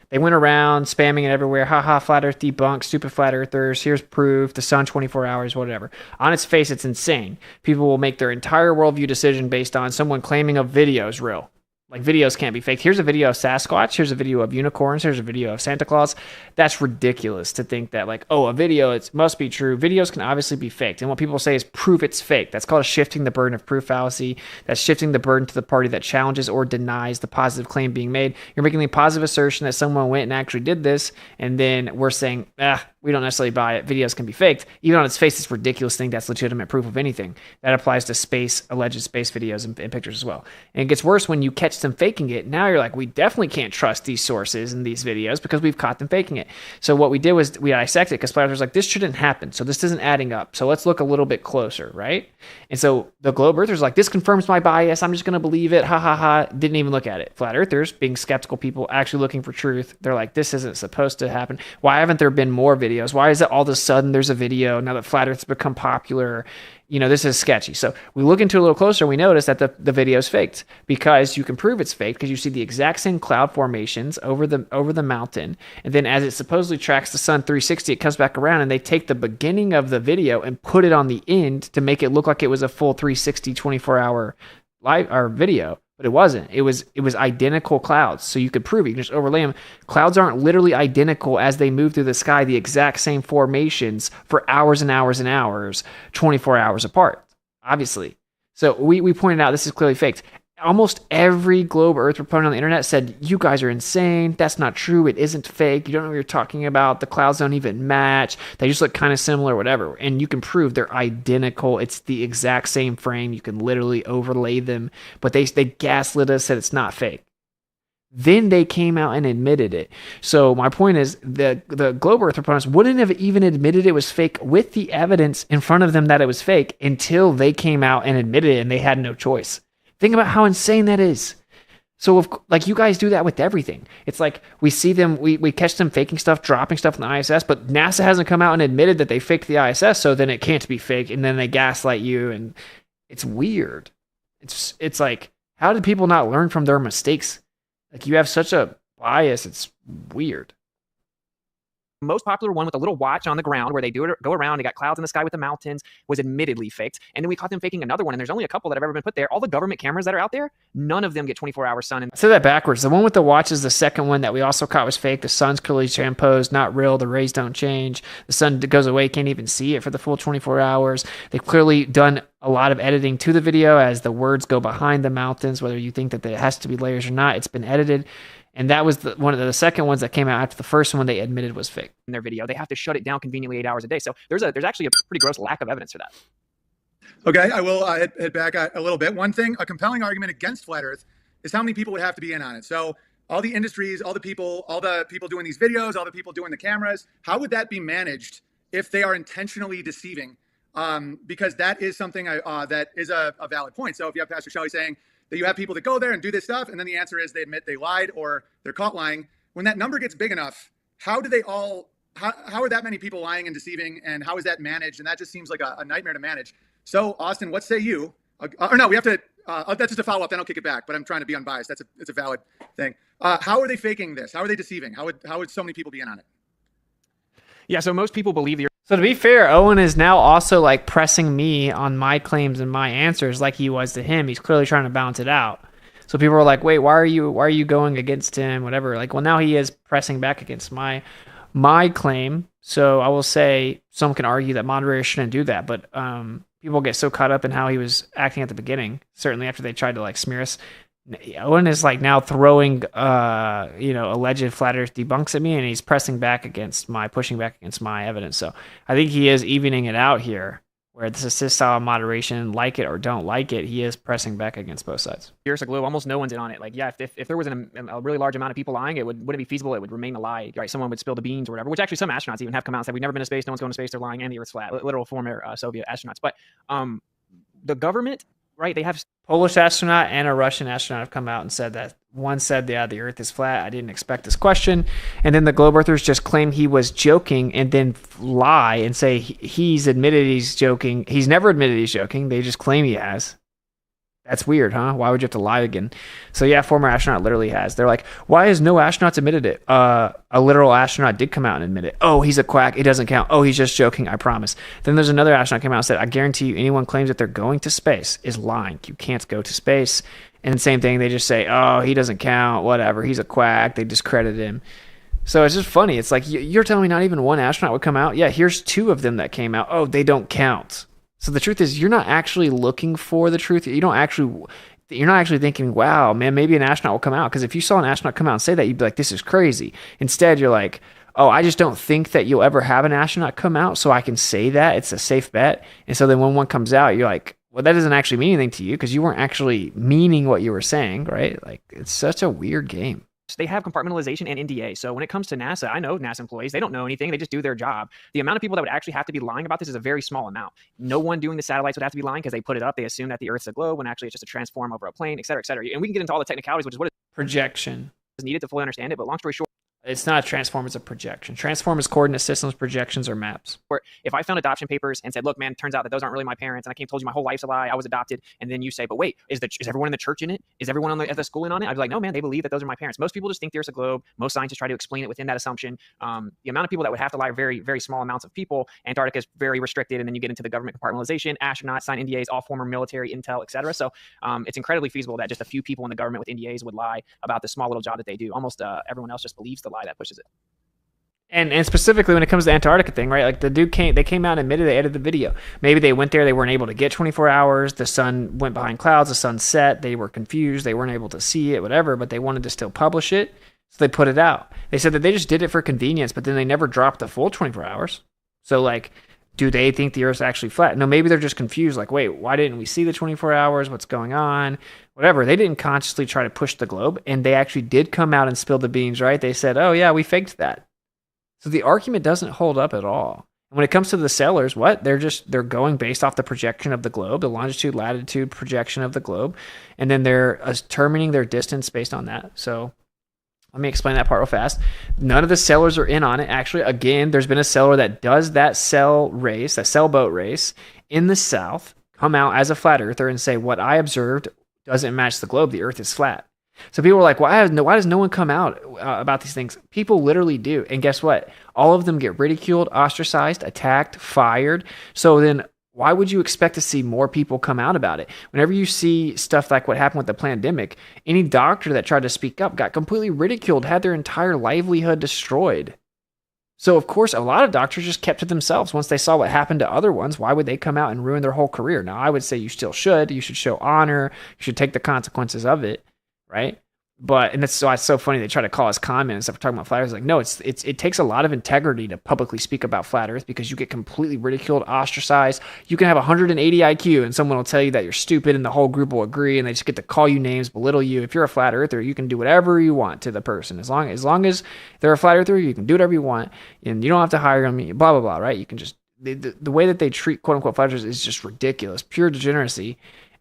They went around spamming it everywhere. Haha, flat Earth debunked, stupid flat earthers. Here's proof. The sun 24 hours, whatever. On its face, it's insane. People will make their entire worldview decision based on someone claiming a video is real. Like, videos can't be fake. Here's a video of Sasquatch. Here's a video of unicorns. Here's a video of Santa Claus. That's ridiculous to think that, like, oh, a video, it must be true. Videos can obviously be faked. And what people say is prove it's fake. That's called shifting the burden of proof fallacy. That's shifting the burden to the party that challenges or denies the positive claim being made. You're making the positive assertion that someone went and actually did this, and then we're saying, we don't necessarily buy it. Videos can be faked. Even on its face, it's a ridiculous thing that's legitimate proof of anything. That applies to alleged space videos and pictures as well. And it gets worse when you catch them faking it. Now you're like, we definitely can't trust these sources and these videos because we've caught them faking it. So what we did was we dissected it because Platter was like, this shouldn't happen. So this isn't adding up. So let's look a little bit closer, right? And so the globe earthers like, this confirms my bias. I'm just going to believe it. Ha ha ha. Didn't even look at it. Flat earthers, being skeptical people, actually looking for truth. They're like, this isn't supposed to happen. Why haven't there been more videos? Why is it all of a sudden there's a video now that flat earth's become popular? This is sketchy. So we look into it a little closer. We notice that the video is faked because you can prove it's fake because you see the exact same cloud formations over the mountain. And then as it supposedly tracks the sun 360, it comes back around and they take the beginning of the video and put it on the end to make it look like it was a full 360 24-hour live or video. But it wasn't. It was identical clouds. So you could prove it. You can just overlay them. Clouds aren't literally identical as they move through the sky, the exact same formations for hours and hours and hours, 24 hours apart, obviously. So we pointed out this is clearly faked. Almost every globe earth proponent on the internet said, you guys are insane. That's not true. It isn't fake. You don't know what you're talking about. The clouds don't even match. They just look kind of similar, whatever. And you can prove they're identical. It's the exact same frame. You can literally overlay them. But they gaslit us, said it's not fake. Then they came out and admitted it. So my point is the globe earth proponents wouldn't have even admitted it was fake with the evidence in front of them that it was fake until they came out and admitted it and they had no choice. Think about how insane that is. So you guys do that with everything. It's like we see them, we catch them faking stuff, dropping stuff in the ISS, but NASA hasn't come out and admitted that they faked the ISS, so then it can't be fake, and then they gaslight you, and it's weird. It's like, how did people not learn from their mistakes? Like, you have such a bias, it's weird. Most popular one with a little watch on the ground where they go around, they got clouds in the sky with the mountains, was admittedly faked. And then we caught them faking another one, and there's only a couple that have ever been put there. All the government cameras that are out there, none of them get 24-hour sun. I said that backwards. The one with the watch is the second one that we also caught was fake. The sun's clearly transposed, not real. The rays don't change. The sun goes away, can't even see it for the full 24 hours. They've clearly done a lot of editing to the video as the words go behind the mountains, whether you think that it has to be layers or not. It's been edited. And that was one of the second ones that came out after the first one they admitted was fake. In their video, they have to shut it down conveniently 8 hours a day. So there's actually a pretty gross lack of evidence for that. Okay, I will hit back a little bit. One thing, a compelling argument against flat Earth is how many people would have to be in on it. So all the industries, all the people doing these videos, all the people doing the cameras, how would that be managed if they are intentionally deceiving? Because that is something that is a valid point. So if you have Pastor Shelly saying that you have people that go there and do this stuff, and then the answer is they admit they lied or they're caught lying. When that number gets big enough, how are that many people lying and deceiving, and how is that managed? And that just seems like a nightmare to manage. So Austin, what say you? Or no, we have to, that's just a follow-up, then I'll kick it back, but I'm trying to be unbiased. It's a valid thing. How are they faking this? How are they deceiving? How would so many people be in on it? Yeah, so most people believe the So to be fair, Owen is now also like pressing me on my claims and my answers like he was to him. He's clearly trying to balance it out. So people are like, wait, why are you going against him? Whatever. Like, well, now he is pressing back against my claim. So I will say some can argue that moderators shouldn't do that, but people get so caught up in how he was acting at the beginning, certainly after they tried to like smear us. Owen is like now throwing alleged flat earth debunks at me, and he's pushing back against my evidence. So I think he is evening it out here, where this assist style moderation, like it or don't like it, he is pressing back against both sides. Here's a globe, almost no one's in on it. Like, yeah, if there was a really large amount of people lying, wouldn't it be feasible? It would remain a lie, right? Someone would spill the beans or whatever, which actually some astronauts even have come out and said, we've never been to space, no one's going to space, they're lying, and the Earth's flat. Literal former Soviet astronauts. But the government, right, they have Polish astronaut and a Russian astronaut have come out and said that. One said, yeah, the Earth is flat. I didn't expect this question. And then the globe earthers just claim he was joking and then lie and say he's admitted he's joking. He's never admitted he's joking. They just claim he has. That's weird, huh? Why would you have to lie again? So yeah, former astronaut literally has. They're like, why has no astronauts admitted it? A literal astronaut did come out and admit it. Oh, he's a quack. It doesn't count. Oh, he's just joking. I promise. Then there's another astronaut came out and said, I guarantee you anyone claims that they're going to space is lying. You can't go to space. And same thing, they just say, oh, he doesn't count. Whatever. He's a quack. They discredit him. So it's just funny. It's like, you're telling me not even one astronaut would come out? Yeah, here's two of them that came out. Oh, they don't count. So the truth is, you're not actually looking for the truth. You're not actually thinking, wow, man, maybe an astronaut will come out. Because if you saw an astronaut come out and say that, you'd be like, this is crazy. Instead, you're like, oh, I just don't think that you'll ever have an astronaut come out, so I can say that it's a safe bet. And so then when one comes out, you're like, well, that doesn't actually mean anything to you because you weren't actually meaning what you were saying, right? Like, it's such a weird game. They have compartmentalization and NDA. So when it comes to NASA, I know NASA employees, they don't know anything. They just do their job. The amount of people that would actually have to be lying about this is a very small amount. No one doing the satellites would have to be lying because they put it up. They assume that the Earth's a globe when actually it's just a transform over a plane, et cetera, et cetera. And we can get into all the technicalities, which is what Projection. is needed to fully understand it. But long story short, It's not a transform, it's a projection. Transform is coordinate systems, projections are maps. if I found adoption papers and said, look, man, turns out that those aren't really my parents, and I came told you my whole life's a lie, I was adopted, and then you say, but wait, is everyone in the church in it? Is everyone at the school in on it? I'd be like, no, man, they believe that those are my parents. Most people just think there's a globe. Most scientists try to explain it within that assumption. The amount of people that would have to lie are very, very small amounts of people. Antarctica is very restricted, and then you get into the government compartmentalization, astronauts sign NDAs, all former military intel, et cetera. So it's incredibly feasible that just a few people in the government with NDAs would lie about the small little job that they do. Almost everyone else just believes the lie that pushes it. And specifically when it comes to the Antarctica thing, right? Like the dude they came out and admitted they edited the video. Maybe they went there, they weren't able to get 24 hours. The sun went behind clouds, the sun set. They were confused. They weren't able to see it, whatever, but they wanted to still publish it. So they put it out. They said that they just did it for convenience, but then they never dropped the full 24 hours. So like, do they think the Earth's actually flat? No, maybe they're just confused. Like, wait, why didn't we see the 24 hours? What's going on? Whatever. They didn't consciously try to push the globe, and they actually did come out and spill the beans, right? They said, oh yeah, we faked that. So the argument doesn't hold up at all. And when it comes to the sellers, what? They're going based off the projection of the globe, the longitude, latitude projection of the globe, and then they're determining their distance based on that. So let me explain that part real fast. None of the sellers are in on it. Actually, again, there's been a seller that does that sailboat race in the South, come out as a flat earther and say, what I observed doesn't match the globe. The Earth is flat. So people were like, why does no one come out about these things? People literally do. And guess what? All of them get ridiculed, ostracized, attacked, fired. So then why would you expect to see more people come out about it? Whenever you see stuff like what happened with the pandemic, any doctor that tried to speak up got completely ridiculed, had their entire livelihood destroyed. So of course, a lot of doctors just kept to themselves once they saw what happened to other ones. Why would they come out and ruin their whole career? Now, I would say you still should. You should show honor. You should take the consequences of it. Right? And that's why it's so funny. They try to call us con men and stuff for talking about flat earth. It's like, no, it takes a lot of integrity to publicly speak about flat earth because you get completely ridiculed, ostracized. You can have 180 IQ and someone will tell you that you're stupid and the whole group will agree and they just get to call you names, belittle you. If you're a flat earther, you can do whatever you want to the person. As long as they're a flat earther, you can do whatever you want and you don't have to hire them, blah, blah, blah, right? You can just, the way that they treat quote unquote flat earthers is just ridiculous, pure degeneracy.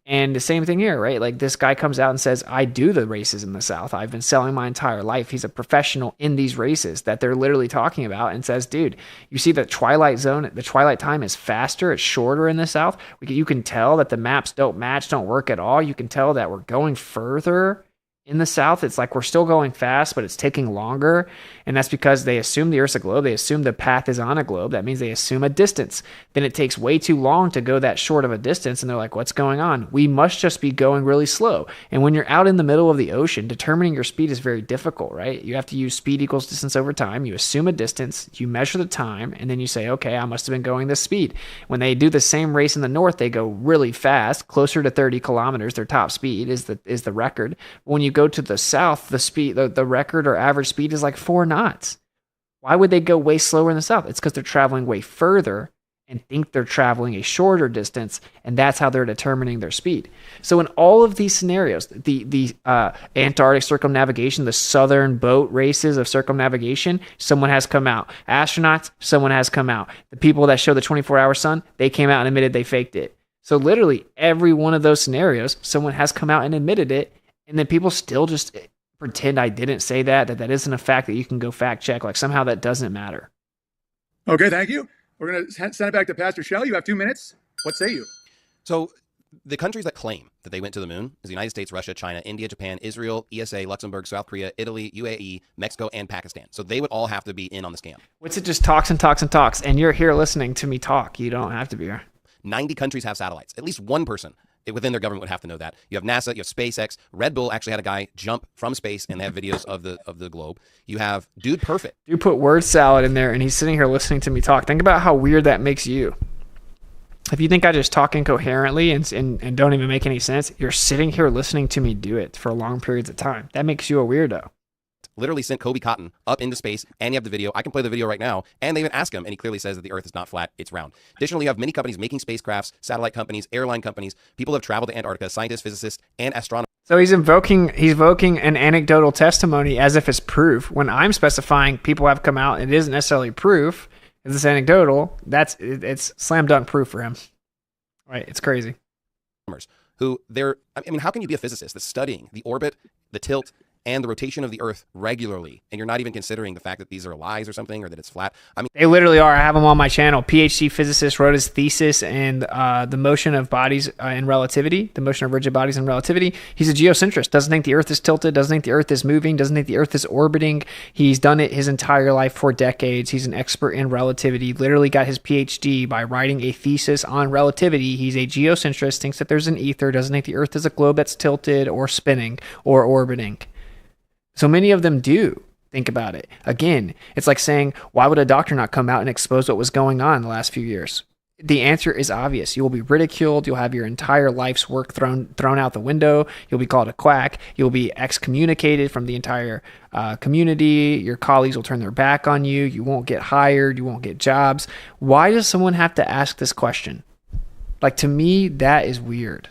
And the same thing here, right? Like this guy comes out and says, I do the races in the South. I've been selling my entire life. He's a professional in these races that they're literally talking about and says, dude, you see the twilight zone, the twilight time is faster. It's shorter in the South. You can tell that the maps don't match, don't work at all. You can tell that we're going further in the South. It's like we're still going fast, but it's taking longer. And that's because they assume the Earth's a globe. They assume the path is on a globe. That means they assume a distance. Then it takes way too long to go that short of a distance. And they're like, what's going on? We must just be going really slow. And when you're out in the middle of the ocean, determining your speed is very difficult, right? You have to use speed equals distance over time. You assume a distance, you measure the time, and then you say, okay, I must have been going this speed. When they do the same race in the North, they go really fast, closer to 30 kilometers. Their top speed is the record. When you go to the South, the record or average speed is like 4 knots. Why would they go way slower in the South? It's because they're traveling way further and think they're traveling a shorter distance, and that's how they're determining their speed. So in all of these scenarios, the Antarctic circumnavigation, the southern boat races of circumnavigation, someone has come out. Astronauts, someone has come out. The people that show the 24-hour sun, they came out and admitted they faked it. So literally every one of those scenarios, someone has come out and admitted it. And then people still just pretend I didn't say that isn't a fact that you can go fact check. Like somehow that doesn't matter. Okay, thank you. We're going to send it back to Pastor Shelley. You have 2 minutes. What say you? So the countries that claim that they went to the moon is the United States, Russia, China, India, Japan, Israel, ESA, Luxembourg, South Korea, Italy, UAE, Mexico, and Pakistan. So they would all have to be in on the scam. Witsit just talks and talks and talks, and you're here listening to me talk. You don't have to be here. 90 countries have satellites. At least one person within their government would have to know that. You have NASA, you have SpaceX. Red Bull actually had a guy jump from space, and they have videos of the globe. You have Dude Perfect. You put word salad in there, and he's sitting here listening to me talk. Think about how weird that makes you. If you think I just talk incoherently and don't even make any sense, you're sitting here listening to me do it for long periods of time. That makes you a weirdo. literally sent 𝐫𝐫𝐞𝐬 up into space, and you have the video. I can play the video right now, and they even ask him, and he clearly says that the Earth is not flat, it's round. Additionally, you have many companies making spacecrafts, satellite companies, airline companies. People have traveled to Antarctica, scientists, physicists, and astronomers. So he's invoking an anecdotal testimony as if it's proof. When I'm specifying people have come out, it isn't necessarily proof. If it's anecdotal, it's slam dunk proof for him. Right? It's crazy. Who how can you be a physicist that's studying the orbit, the tilt, and the rotation of the Earth regularly, and you're not even considering the fact that these are lies or something, or that it's flat? I mean, they literally are. I have them on my channel. PhD physicist wrote his thesis in the motion of bodies in relativity, the motion of rigid bodies in relativity. He's a geocentrist. Doesn't think the Earth is tilted. Doesn't think the Earth is moving. Doesn't think the Earth is orbiting. He's done it his entire life for decades. He's an expert in relativity. Literally got his PhD by writing a thesis on relativity. He's a geocentrist. Thinks that there's an ether. Doesn't think the Earth is a globe that's tilted or spinning or orbiting. So many of them do think about it. Again, it's like saying, why would a doctor not come out and expose what was going on in the last few years? The answer is obvious. You will be ridiculed. You'll have your entire life's work thrown out the window. You'll be called a quack. You'll be excommunicated from the entire community. Your colleagues will turn their back on you. You won't get hired. You won't get jobs. Why does someone have to ask this question? Like, to me, that is weird.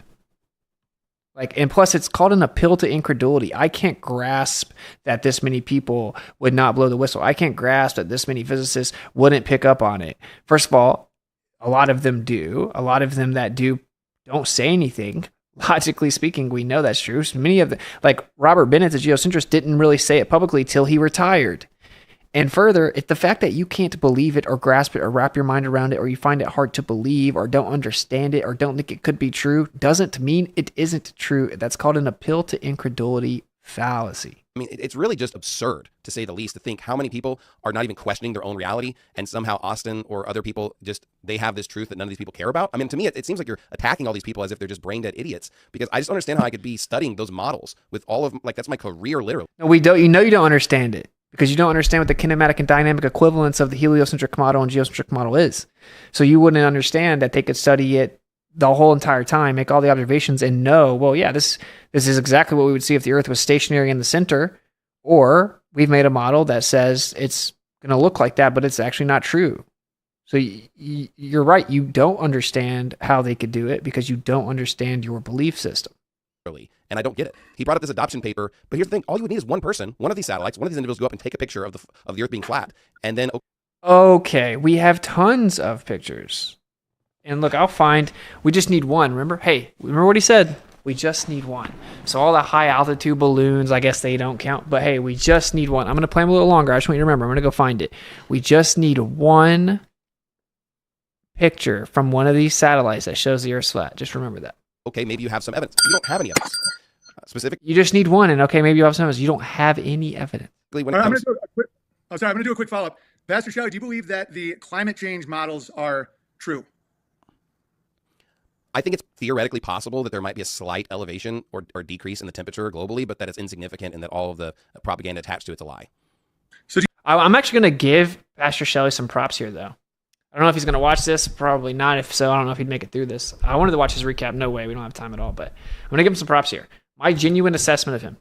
And plus it's called an appeal to incredulity. I can't grasp that this many people would not blow the whistle. I can't grasp that this many physicists wouldn't pick up on it. First of all, a lot of them do. A lot of them that do don't say anything. Logically speaking, we know that's true. So many of them, like Robert Bennett, the geocentrist, didn't really say it publicly till he retired. And further, if the fact that you can't believe it or grasp it or wrap your mind around it, or you find it hard to believe or don't understand it or don't think it could be true, doesn't mean it isn't true. That's called an appeal to incredulity fallacy. I mean, it's really just absurd, to say the least, to think how many people are not even questioning their own reality, and somehow Austin or other people they have this truth that none of these people care about. I mean, to me, it seems like you're attacking all these people as if they're just brain dead idiots, because I just don't understand how I could be studying those models with all of, that's my career, literally. No, we don't. You know, you don't understand it, because you don't understand what the kinematic and dynamic equivalence of the heliocentric model and geocentric model is. So you wouldn't understand that they could study it the whole entire time, make all the observations, and know, well, yeah, this is exactly what we would see if the Earth was stationary in the center, or we've made a model that says it's going to look like that, but it's actually not true. So you're right. You don't understand how they could do it because you don't understand your belief system. And I don't get it. He brought up this adoption paper, but here's the thing: all you would need is one person, one of these satellites, one of these individuals, go up and take a picture of the Earth being flat, and then okay, we have tons of pictures. And look, we just need one. Remember what he said? We just need one. So all the high altitude balloons, I guess they don't count, but hey, we just need one. I'm going to play them a little longer. I just want you to remember, I'm going to go find it. We just need one picture from one of these satellites that shows the Earth's flat. Just remember that. Okay, maybe you have some evidence. You don't have any evidence. Specific. You just need one, and okay, maybe you have some evidence. You don't have any evidence. I'm going to do a quick follow-up. Pastor Shelly, do you believe that the climate change models are true? I think it's theoretically possible that there might be a slight elevation or decrease in the temperature globally, but that it's insignificant and that all of the propaganda attached to it's a lie. So I'm actually going to give Pastor Shelly some props here, though. I don't know if he's going to watch this. Probably not. If so, I don't know if he'd make it through this. I wanted to watch his recap. No way. We don't have time at all. But I'm going to give him some props here. My genuine assessment of him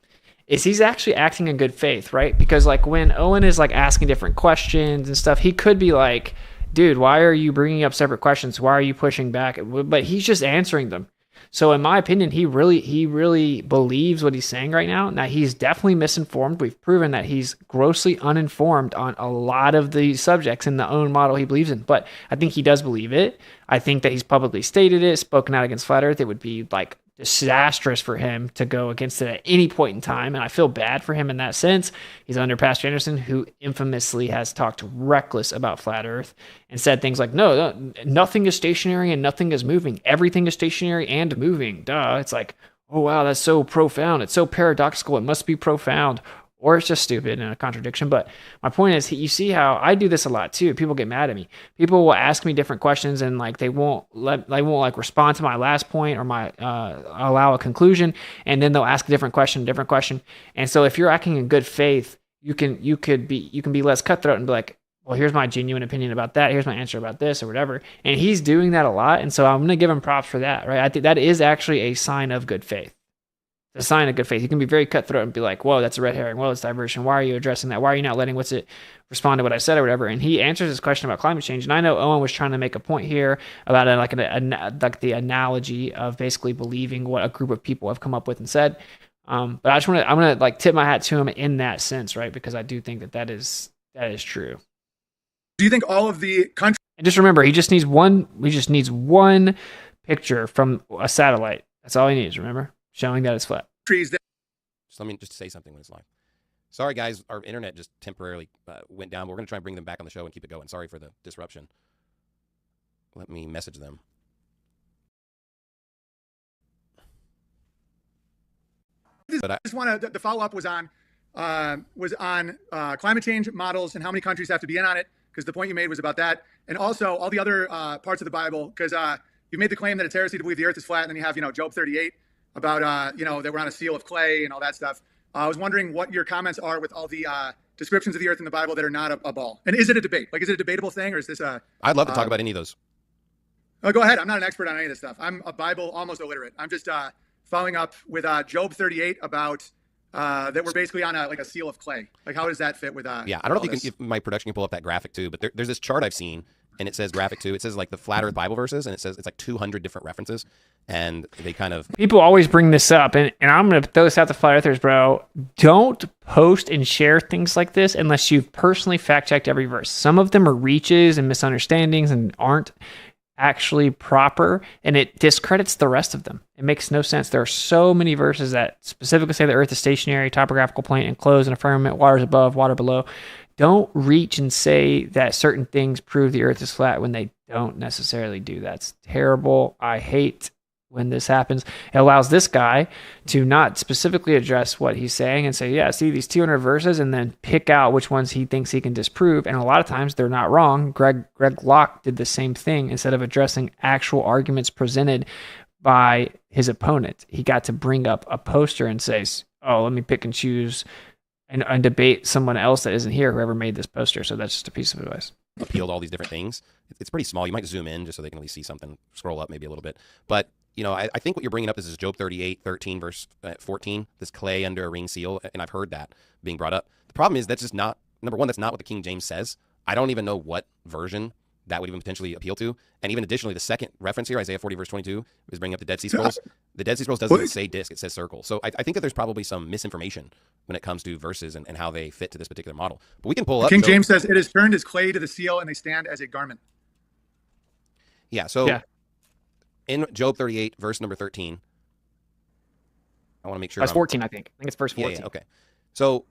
is he's actually acting in good faith, right? Because when Owen is asking different questions and stuff, he could be like, dude, why are you bringing up separate questions? Why are you pushing back? But he's just answering them. So in my opinion, he really believes what he's saying right now. Now, he's definitely misinformed. We've proven that he's grossly uninformed on a lot of the subjects in the own model he believes in. But I think he does believe it. I think that he's publicly stated it, spoken out against Flat Earth. It would be disastrous for him to go against it at any point in time, and I feel bad for him in that sense. He's under Pastor Anderson, who infamously has talked reckless about Flat Earth and said things like, no, nothing is stationary and nothing is moving. Everything is stationary and moving. Duh. It's like, oh, wow, that's so profound. It's so paradoxical. It must be profound. Or it's just stupid and a contradiction. But my point is, you see how I do this a lot too. People get mad at me. People will ask me different questions and they won't respond to my last point or allow a conclusion, and then they'll ask a different question. And so if you're acting in good faith, you can be less cutthroat and be like, well, here's my genuine opinion about that. Here's my answer about this or whatever. And he's doing that a lot. And so I'm going to give him props for that, right? I think that is actually a sign of good faith. a sign of good faith. You can be very cutthroat and be like, whoa, that's a red herring. Whoa, it's diversion. Why are you addressing that? Why are you not letting Witsit respond to what I said or whatever? And he answers his question about climate change. And I know Owen was trying to make a point here about like the analogy of basically believing what a group of people have come up with and said. But I'm going to like tip my hat to him in that sense, right? Because I do think that is true. Do you think all of the countries? And just remember, he just needs one picture from a satellite. That's all he needs, remember? Showing that it's flat. Just let me just say something when it's live. Sorry, guys. Our internet just temporarily went down. But we're going to try and bring them back on the show and keep it going. Sorry for the disruption. Let me message them. I just want to, the follow-up was on climate change models and how many countries have to be in on it, because the point you made was about that. And also all the other parts of the Bible, because you made the claim that it's heresy to believe the earth is flat, and then you have, Job 38 about, that we're on a seal of clay and all that stuff. I was wondering what your comments are with all the descriptions of the earth in the Bible that are not a ball. And is it a debate? Like, is it a debatable thing, or is this a... I'd love to talk about any of those. Oh, go ahead. I'm not an expert on any of this stuff. I'm a Bible almost illiterate. I'm just following up with Job 38 about that we're basically on a seal of clay. Like, how does that fit with yeah, I don't know if my production can pull up that graphic too, but there's this chart I've seen, and it says graphic too. It says like the flat earth Bible verses, and it says it's like 200 different references, and they kind of... People always bring this up, and I'm going to throw this out to flat earthers, bro. Don't post and share things like this unless you've personally fact-checked every verse. Some of them are reaches and misunderstandings and aren't actually proper, and it discredits the rest of them. It makes no sense. There are so many verses that specifically say the earth is stationary, topographical plane, enclosed in a firmament, waters above, water below. Don't reach and say that certain things prove the earth is flat when they don't necessarily do. That's terrible. I hate when this happens. It allows this guy to not specifically address what he's saying and say, yeah, see these 200 verses, and then pick out which ones he thinks he can disprove. And a lot of times they're not wrong. Greg Locke did the same thing. Instead of addressing actual arguments presented by his opponent, he got to bring up a poster and say, oh, let me pick and choose and debate someone else that isn't here, whoever made this poster. So that's just a piece of advice. Appealed all these different things. It's pretty small. You might zoom in just so they can at least see something. Scroll up maybe a little bit. But I think what you're bringing up is Job 38, 13, verse 14, this clay under a ring seal, and I've heard that being brought up. The problem is that's just not, number one, that's not what the King James says. I don't even know what version that would even potentially appeal to. And even additionally, the second reference here, Isaiah 40, verse 22, is bringing up the Dead Sea Scrolls. The Dead Sea Scrolls doesn't even say disc, it says circle. So I think that there's probably some misinformation when it comes to verses and how they fit to this particular model. But we can pull up. King James says, it is turned as clay to the seal, and they stand as a garment. Yeah, so in Job 38, verse number 13, I want to make sure. That's 14, I think. I think it's verse 14. Yeah, okay. So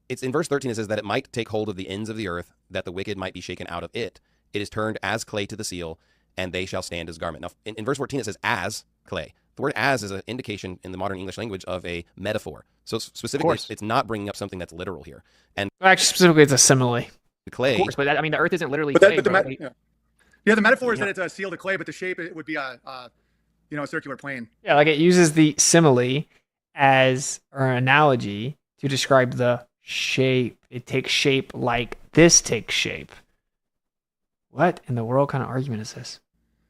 it's in verse 13, it says that it might take hold of the ends of the earth, that the wicked might be shaken out of it. It is turned as clay to the seal, and they shall stand as garment. Now, in verse 14, it says as clay. The word as is an indication in the modern English language of a metaphor. So specifically, it's not bringing up something that's literal here. And actually, specifically, it's a simile. The clay. Of course, but the earth isn't literally clay. The metaphor is that it's a seal to clay, but the shape, it would be a circular plane. Yeah, like it uses the simile as, or an analogy, to describe the shape. It takes shape like this takes shape. What in the world kind of argument is this?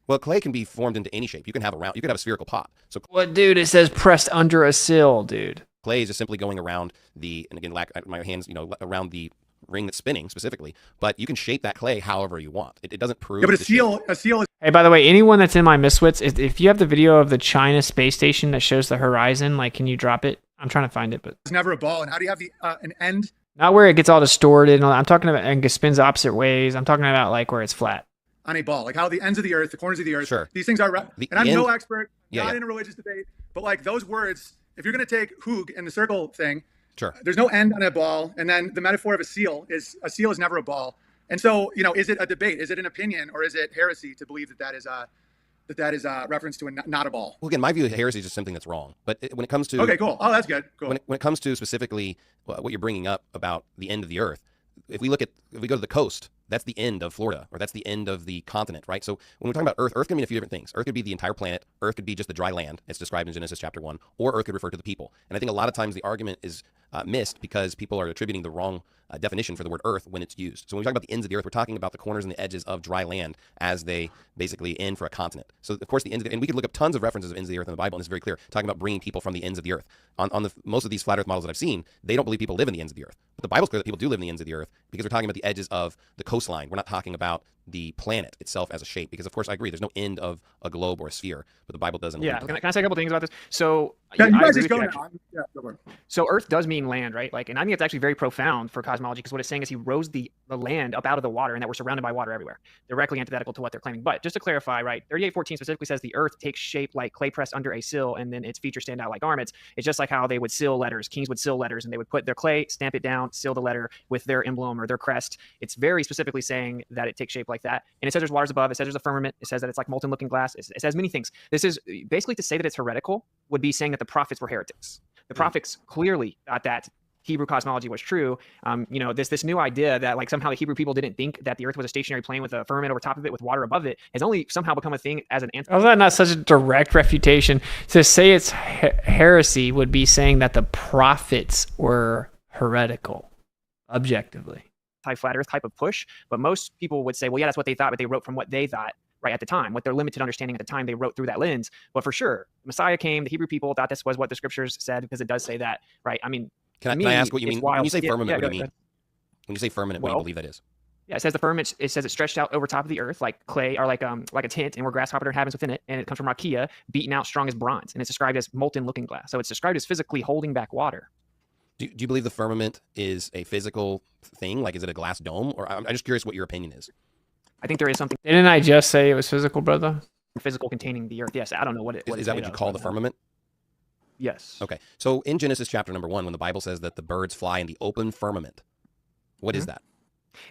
Well, clay can be formed into any shape. You can have a spherical pot. So what, dude? It says pressed under a sill, dude. Clay is just simply going around and again, my hands, around the ring that's spinning specifically. But you can shape that clay however you want. It doesn't prove. Yeah, but a seal is. Hey, by the way, anyone that's in my Miswits, if you have the video of the China space station that shows the horizon, like, can you drop it? I'm trying to find it, but it's never a ball. And how do you have an end? Not where it gets all distorted and all that. I'm talking about and spins opposite ways. I'm talking about like where it's flat. On a ball, like how the ends of the earth, the corners of the earth, sure. These things are, and I'm no expert, not in a religious debate, but like those words, if you're going to take hoog and the circle thing, sure. There's no end on a ball. And then the metaphor of a seal is never a ball. And so, is it a debate? Is it an opinion, or is it heresy to believe that is a reference to not a ball? Well, again, my view of heresy is just something that's wrong. But when it comes to... Okay, cool. Oh, that's good. Cool. When it comes to specifically what you're bringing up about the end of the earth, if we go to the coast, that's the end of Florida, or that's the end of the continent, right? So when we're talking about Earth can mean a few different things. Earth could be the entire planet. Earth could be just the dry land. It's described in Genesis chapter 1. Or Earth could refer to the people. And I think a lot of times the argument is missed because people are attributing the wrong definition for the word earth when it's used. So when we talk about the ends of the earth, we're talking about the corners and the edges of dry land as they basically end for a continent. So of course the ends of the, and we could look up tons of references of ends of the earth in the Bible, and it's very clear, talking about bringing people from the ends of the earth. On the most of these flat earth models that I've seen, they don't believe people live in the ends of the earth. But the Bible's clear that people do live in the ends of the earth because we're talking about the edges of the coastline. We're not talking about the planet itself as a shape, because of course I agree, there's no end of a globe or a sphere, but the Bible doesn't. Yeah, can I say a couple things about this? So Yeah, you I guys agree just with go you, now. Yeah, go for it. So Earth does mean land, right? Like, and I think it's actually very profound for cosmology, because what it's saying is he rose the land up out of the water, and that we're surrounded by water everywhere. Directly antithetical to what they're claiming. But just to clarify, right, 38:14 specifically says the Earth takes shape like clay pressed under a sill, and then its features stand out like garments. It's just like how they would seal letters. Kings would seal letters, and they would put their clay, stamp it down, seal the letter with their emblem or their crest. It's very specifically saying that it takes shape like that. And it says there's waters above. It says there's a firmament. It says that it's like molten looking glass. It says many things. This is basically, to say that it's heretical would be saying that the prophets were heretics. The prophets clearly thought that Hebrew cosmology was true. This new idea that like somehow the Hebrew people didn't think that the Earth was a stationary plane with a firmament over top of it with water above it has only somehow become a thing as an answer. How's that not such a direct refutation? To say it's heresy would be saying that the prophets were heretical, objectively. Flat Earth type of push, but most people would say, well, yeah, that's what they thought, but they wrote from what they thought right at the time, with their limited understanding at the time. They wrote through that lens. But for sure, Messiah came. The Hebrew people thought this was what the scriptures said, because it does say that, right? I mean, can I ask what you mean when you say firmament? What do you mean? When you say firmament, what do you believe that is? Yeah, it says the firmament. It says it's stretched out over top of the earth like clay, or like a tent, and where grasshopper inhabits within it, and it comes from rakia, beaten out, strong as bronze, and it's described as molten looking glass. So it's described as physically holding back water. Do you believe the firmament is a physical thing? Like, is it a glass dome? Or I'm just curious what your opinion is. I think there is something Didn't I just say it was physical, brother? physical containing the earth. Yes, I don't know what it Is that what you call the firmament? Yes. Okay. So in Genesis chapter number 1, when the Bible says that the birds fly in the open firmament, what is that?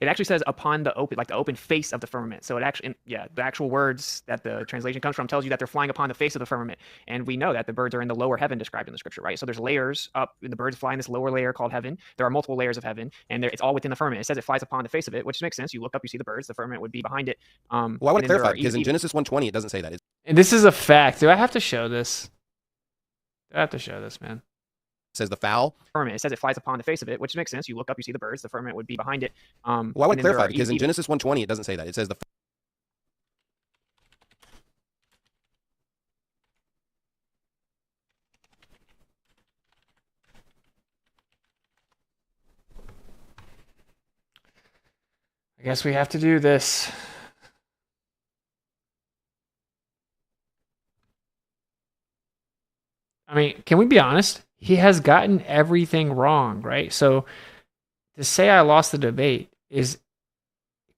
It actually says upon the open, like the open face of the firmament. So it actually, the actual words that the translation comes from tells you that they're flying upon the face of the firmament. And we know that the birds are in the lower heaven described in the scripture, right? So there's layers up, and the birds fly in this lower layer called heaven. There are multiple layers of heaven, and it's all within the firmament. It says it flies upon the face of it, which makes sense. You look up, you see the birds, the firmament would be behind it. Well, I want to clarify, because in Genesis 1:20, it doesn't say that. And this is a fact. Do I have to show this? I have to show this, man. It says the fowl. Firmament. It says it flies upon the face of it, which makes sense. You look up, you see the birds, the firmament would be behind it. Well, I want to clarify, because in Genesis 1:20, it doesn't say that. It says the I guess we have to do this. I mean, can we be honest? He has gotten everything wrong, right? So to say I lost the debate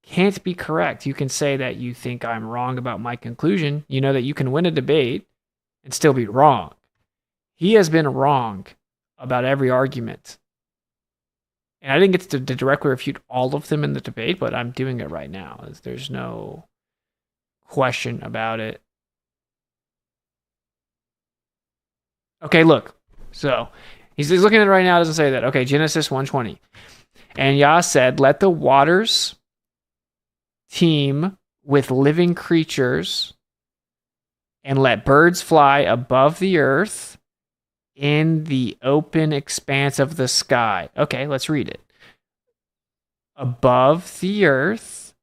can't be correct. You can say that you think I'm wrong about my conclusion. You know that you can win a debate and still be wrong. He has been wrong about every argument. And I didn't get to directly refute all of them in the debate, but I'm doing it right now. There's no question about it. Okay, look. So he's looking at it right now. Doesn't say that. Okay, Genesis 1:20. And Yah said, let the waters teem with living creatures, and let birds fly above the earth in the open expanse of the sky. Okay, let's read it. Above the earth,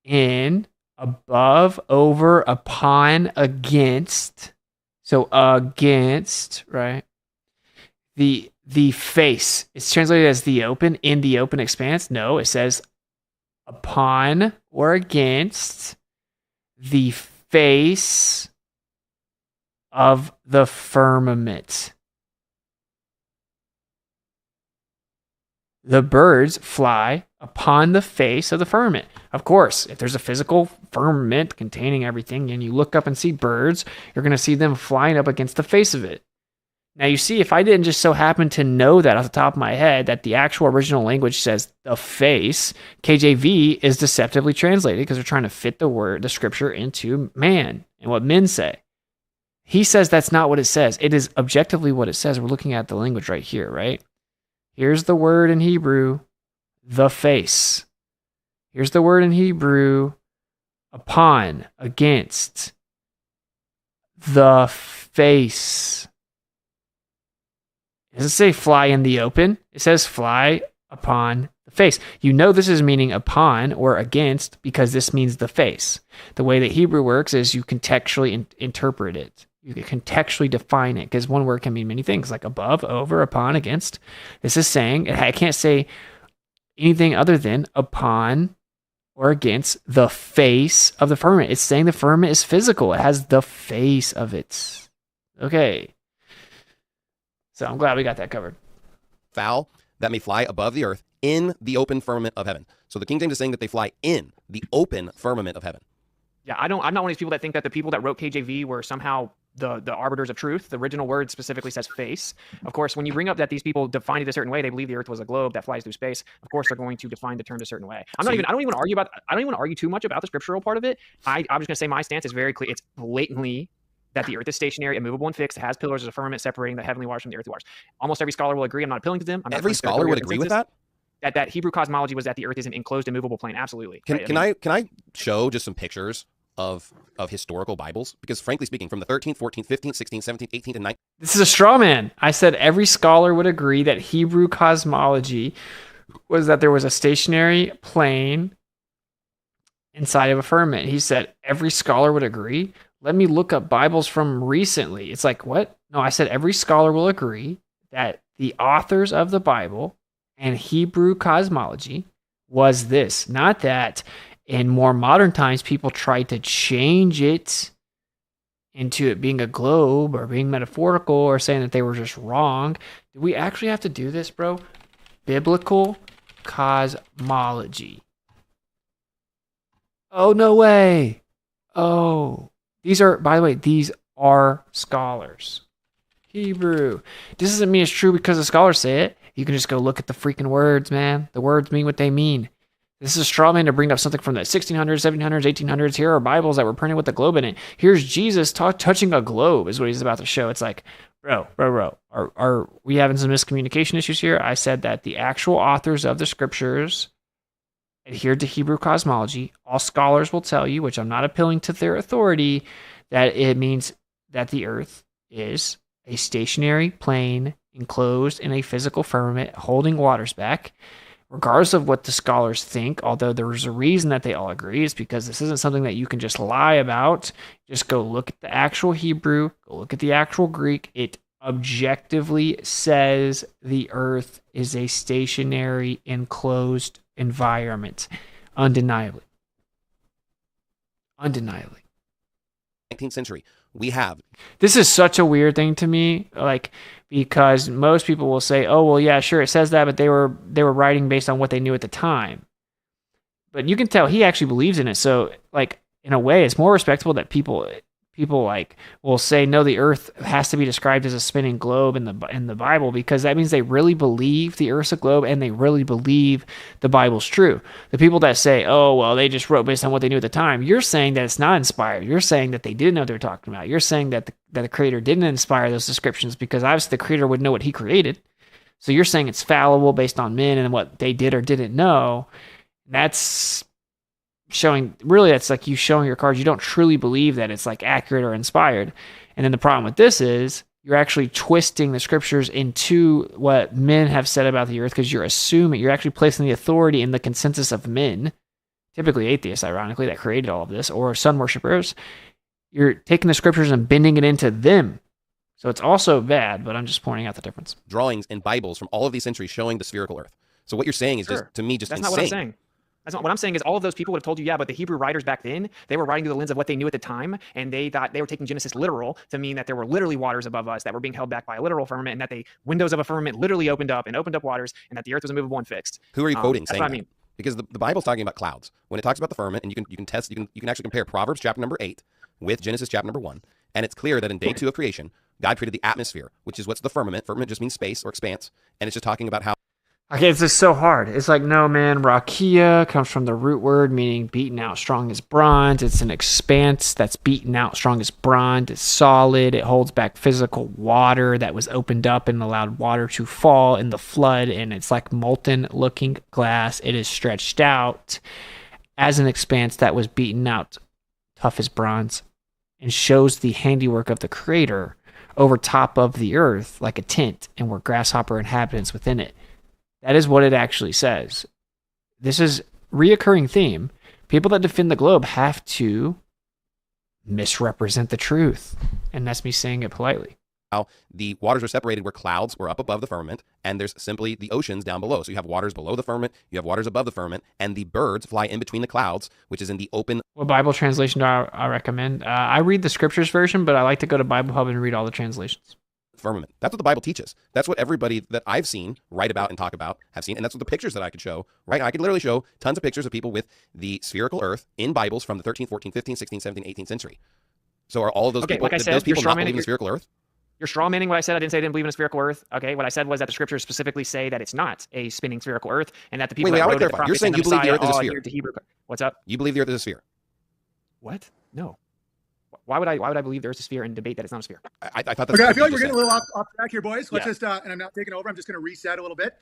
in, above, over, upon, against. So against, right? The face. It's translated as the open, in the open expanse. No, it says upon or against the face of the firmament. The birds fly upon the face of the firmament. Of course, if there's a physical firmament containing everything and you look up and see birds, you're going to see them flying up against the face of it. Now, you see, if I didn't just so happen to know that off the top of my head, that the actual original language says the face, KJV is deceptively translated because they're trying to fit the scripture into man and what men say. He says that's not what it says. It is objectively what it says. We're looking at the language right here, right? Here's the word in Hebrew, the face. Here's the word in Hebrew, upon, against, the face. It doesn't say fly in the open. It says fly upon the face. You know this is meaning upon or against because this means the face. The way that Hebrew works is you contextually interpret it. You can contextually define it because one word can mean many things like above, over, upon, against. This is saying, I can't say anything other than upon or against the face of the firmament. It's saying the firmament is physical. It has the face of it. Okay. So I'm glad we got that covered. Fowl that may fly above the earth in the open firmament of heaven. So the King James is saying that they fly in the open firmament of heaven. Yeah, I'm not one of these people that think that the people that wrote KJV were somehow the arbiters of truth. The original word specifically says face. Of course, when you bring up that these people defined it a certain way, they believe the earth was a globe that flies through space. Of course, they're going to define the term a certain way. I don't even argue too much about the scriptural part of it. I'm just gonna say my stance is very clear. It's blatantly that the earth is stationary, immovable, and fixed. It has pillars as a firmament separating the heavenly waters from the earthly waters. Almost every scholar will agree. I'm not appealing to them. Every scholar would agree with that? That Hebrew cosmology was that the earth is an enclosed, immovable plane. Absolutely. Can I show just some pictures of historical Bibles? Because frankly speaking, from the 13th, 14th, 15th, 16th, 17th, 18th, and 19th. This is a straw man. I said every scholar would agree that Hebrew cosmology was that there was a stationary plane inside of a firmament. He said every scholar would agree. Let me look up Bibles from recently. It's like, what? No, I said every scholar will agree that the authors of the Bible and Hebrew cosmology was this. Not that in more modern times people tried to change it into it being a globe or being metaphorical or saying that they were just wrong. Do we actually have to do this, bro? Biblical cosmology. Oh, no way. Oh. These are, by the way, these are scholars. Hebrew. This doesn't mean it's true because the scholars say it. You can just go look at the freaking words, man. The words mean what they mean. This is a straw man to bring up something from the 1600s, 1700s, 1800s. Here are Bibles that were printed with a globe in it. Here's Jesus touching a globe is what he's about to show. It's like, bro. Are we having some miscommunication issues here? I said that the actual authors of the scriptures adhered to Hebrew cosmology. All scholars will tell you, which I'm not appealing to their authority, that it means that the earth is a stationary plane enclosed in a physical firmament holding waters back. Regardless of what the scholars think, although there's a reason that they all agree, is because this isn't something that you can just lie about. Just go look at the actual Hebrew, go look at the actual Greek. It objectively says the earth is a stationary enclosed environment. Undeniably. 19th century. We have. This is such a weird thing to me, like, because most people will say, oh, well, yeah, sure, it says that, but they were writing based on what they knew at the time. But you can tell he actually believes in it. So, like, in a way, it's more respectable that people like will say, no, the earth has to be described as a spinning globe in the Bible, because that means they really believe the earth's a globe and they really believe the Bible's true. The people that say, oh, well, they just wrote based on what they knew at the time, you're saying that it's not inspired. You're saying that they didn't know what they're talking about. You're saying that the creator didn't inspire those descriptions, because obviously the creator would know what he created. So you're saying it's fallible based on men and what they did or didn't know. That's showing, really, that's like you showing your cards. You don't truly believe that it's like accurate or inspired. And then the problem with this is you're actually twisting the scriptures into what men have said about the earth, because you're assuming, you're actually placing the authority in the consensus of men, typically atheists, ironically, that created all of this, or sun worshipers. You're taking the scriptures and bending it into them. So it's also bad, but I'm just pointing out the difference. Drawings and Bibles from all of these centuries showing the spherical earth. So what you're saying is just, to me, just That's insane. not what I'm saying. That's not what I'm saying. Is all of those people would have told you, yeah, but the Hebrew writers back then, they were writing through the lens of what they knew at the time, and they thought they were taking Genesis literal to mean that there were literally waters above us that were being held back by a literal firmament, and that the windows of a firmament literally opened up waters, and that the earth was immovable and fixed. Who are you quoting saying that's what that? I mean. Because the Bible's talking about clouds. When it talks about the firmament, and you can actually compare Proverbs chapter number 8 with Genesis chapter number 1, and it's clear that in day 2 of creation, God created the atmosphere, which is what's the firmament. Firmament just means space or expanse, and it's just talking about how. Okay, it's just so hard. It's like, no, man, rakia comes from the root word meaning beaten out strong as bronze. It's an expanse that's beaten out strong as bronze. It's solid. It holds back physical water that was opened up and allowed water to fall in the flood. And it's like molten looking glass. It is stretched out as an expanse that was beaten out tough as bronze, and shows the handiwork of the creator over top of the earth like a tent, and we're grasshopper inhabitants within it. That is what it actually says. This is reoccurring theme. People that defend the globe have to misrepresent the truth. And that's me saying it politely. How the waters are separated where clouds were up above the firmament, and there's simply the oceans down below. So you have waters below the firmament, you have waters above the firmament, and the birds fly in between the clouds, which is in the open. What Bible translation do I recommend? I read the Scriptures version, but I like to go to Bible Hub and read all the translations. Firmament. That's what the Bible teaches. That's what everybody that I've seen write about and talk about have seen, and that's what the pictures that I could show, right? I could literally show tons of pictures of people with the spherical earth in Bibles from the 13th, 14th, 15th, 16th, 17th, 18th century. So are all of those people, like I said, those people not believing in the spherical earth? You're straw manning what I said. I didn't say I didn't believe in a spherical earth. Okay, what I said was that the scriptures specifically say that it's not a spinning spherical earth, and that the people Wait, that I want wrote to it, the clarify. You're prophets saying and you the believe the Messiah earth is a all sphere. adhered to Hebrew. What's up? You believe the earth is a sphere? What? No. Why would I believe the earth's a sphere and debate that it's not a sphere? I thought that's Okay, I what feel like you we're just getting a little off track here, boys. Let's Yeah. just, and I'm not taking over. I'm just going to reset a little bit.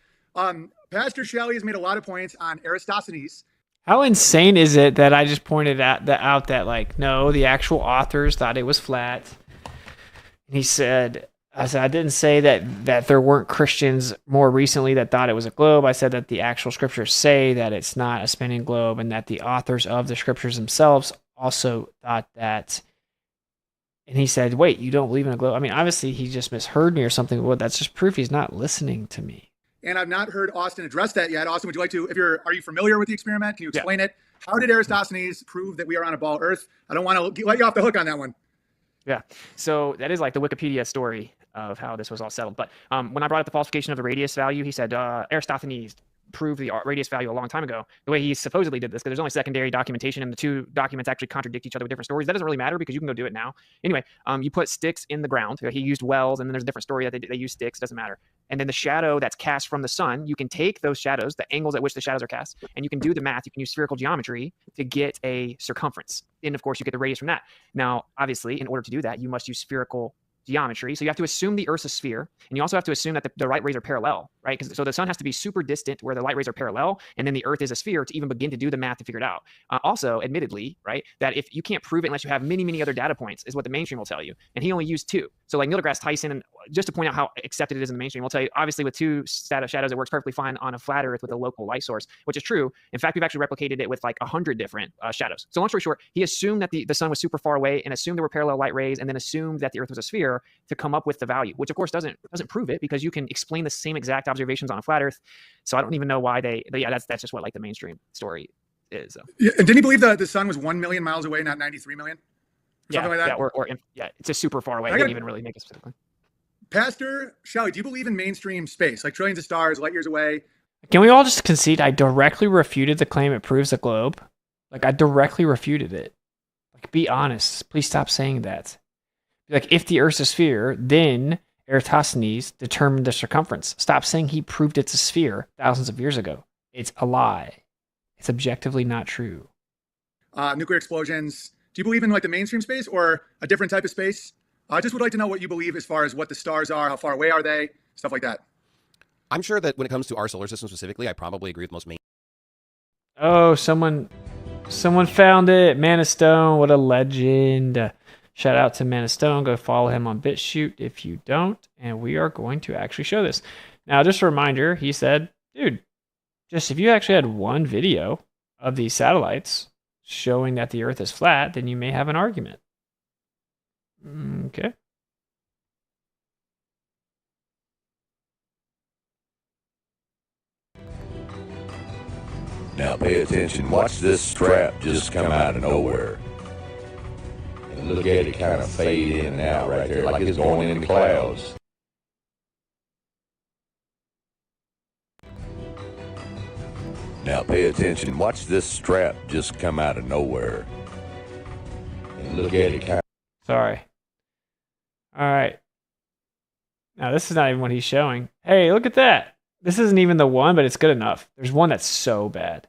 Pastor Shelly has made a lot of points on Aristophanes. How insane is it that I just pointed out that like, no, the actual authors thought it was flat. And he said, I didn't say that there weren't Christians more recently that thought it was a globe. I said that the actual scriptures say that it's not a spinning globe, and that the authors of the scriptures themselves also thought that. And he said, wait, you don't believe in a globe? I mean, obviously he just misheard me or something. Well, that's just proof he's not listening to me. And I've not heard Austin address that yet. Austin, would you like to, are you familiar with the experiment? Can you explain it? How did Aristophanes prove that we are on a ball Earth? I don't want to let you off the hook on that one. Yeah. So that is like the Wikipedia story of how this was all settled. But when I brought up the falsification of the radius value, he said Aristophanes proved the radius value a long time ago. The way he supposedly did this, because there's only secondary documentation, and the two documents actually contradict each other with different stories. That doesn't really matter because you can go do it now. Anyway, you put sticks in the ground. He used wells, and then there's a different story that they use sticks. Doesn't matter. And then the shadow that's cast from the sun, you can take those shadows, the angles at which the shadows are cast, and you can do the math. You can use spherical geometry to get a circumference. And of course, you get the radius from that. Now, obviously, in order to do that, you must use spherical geometry. So you have to assume the Earth's a sphere, and you also have to assume that the light rays are parallel, right? So the sun has to be super distant where the light rays are parallel, and then the Earth is a sphere to even begin to do the math to figure it out. Also, admittedly, right, that if you can't prove it unless you have many, many other data points, is what the mainstream will tell you. And he only used two. So like Neil deGrasse Tyson, and just to point out how accepted it is in the mainstream, will tell you, obviously with two shadows, it works perfectly fine on a flat Earth with a local light source, which is true. In fact, we've actually replicated it with like 100 different shadows. So long story short, he assumed that the sun was super far away, and assumed there were parallel light rays, and then assumed that the Earth was a sphere to come up with the value, which of course doesn't prove it, because you can explain the same exact observations on a flat Earth. So I don't even know why that's just what like the mainstream story is. So. Yeah, and didn't he believe that the sun was 1 million miles away, not 93 million? Something like that? Yeah, it's a super far away. I didn't even really make it specifically. Pastor Shelly, do you believe in mainstream space, like trillions of stars, light years away? Can we all just concede I directly refuted the claim it proves a globe? Like, I directly refuted it. Like, be honest. Please stop saying that. Like, if the Earth's a sphere, then Eratosthenes determined the circumference. Stop saying he proved it's a sphere thousands of years ago. It's a lie. It's objectively not true. Nuclear explosions. Do you believe in like the mainstream space or a different type of space? I just would like to know what you believe as far as what the stars are, how far away are they, stuff like that. I'm sure that when it comes to our solar system specifically, I probably agree with most main. Oh, someone found it. Man of Stone, what a legend. Shout out to Man of Stone. Go follow him on BitChute if you don't. And we are going to actually show this. Now, just a reminder, he said, dude, just if you actually had one video of these satellites showing that the Earth is flat, then you may have an argument. Okay. Now pay attention. Watch this strap just come out of nowhere. And look at it kind of fade in and out right there, like it's going in the clouds. Now pay attention. Watch this strap just come out of nowhere. And look at it kind of... Sorry. All right. Now, this is not even what he's showing. Hey, look at that. This isn't even the one, but it's good enough. There's one that's so bad.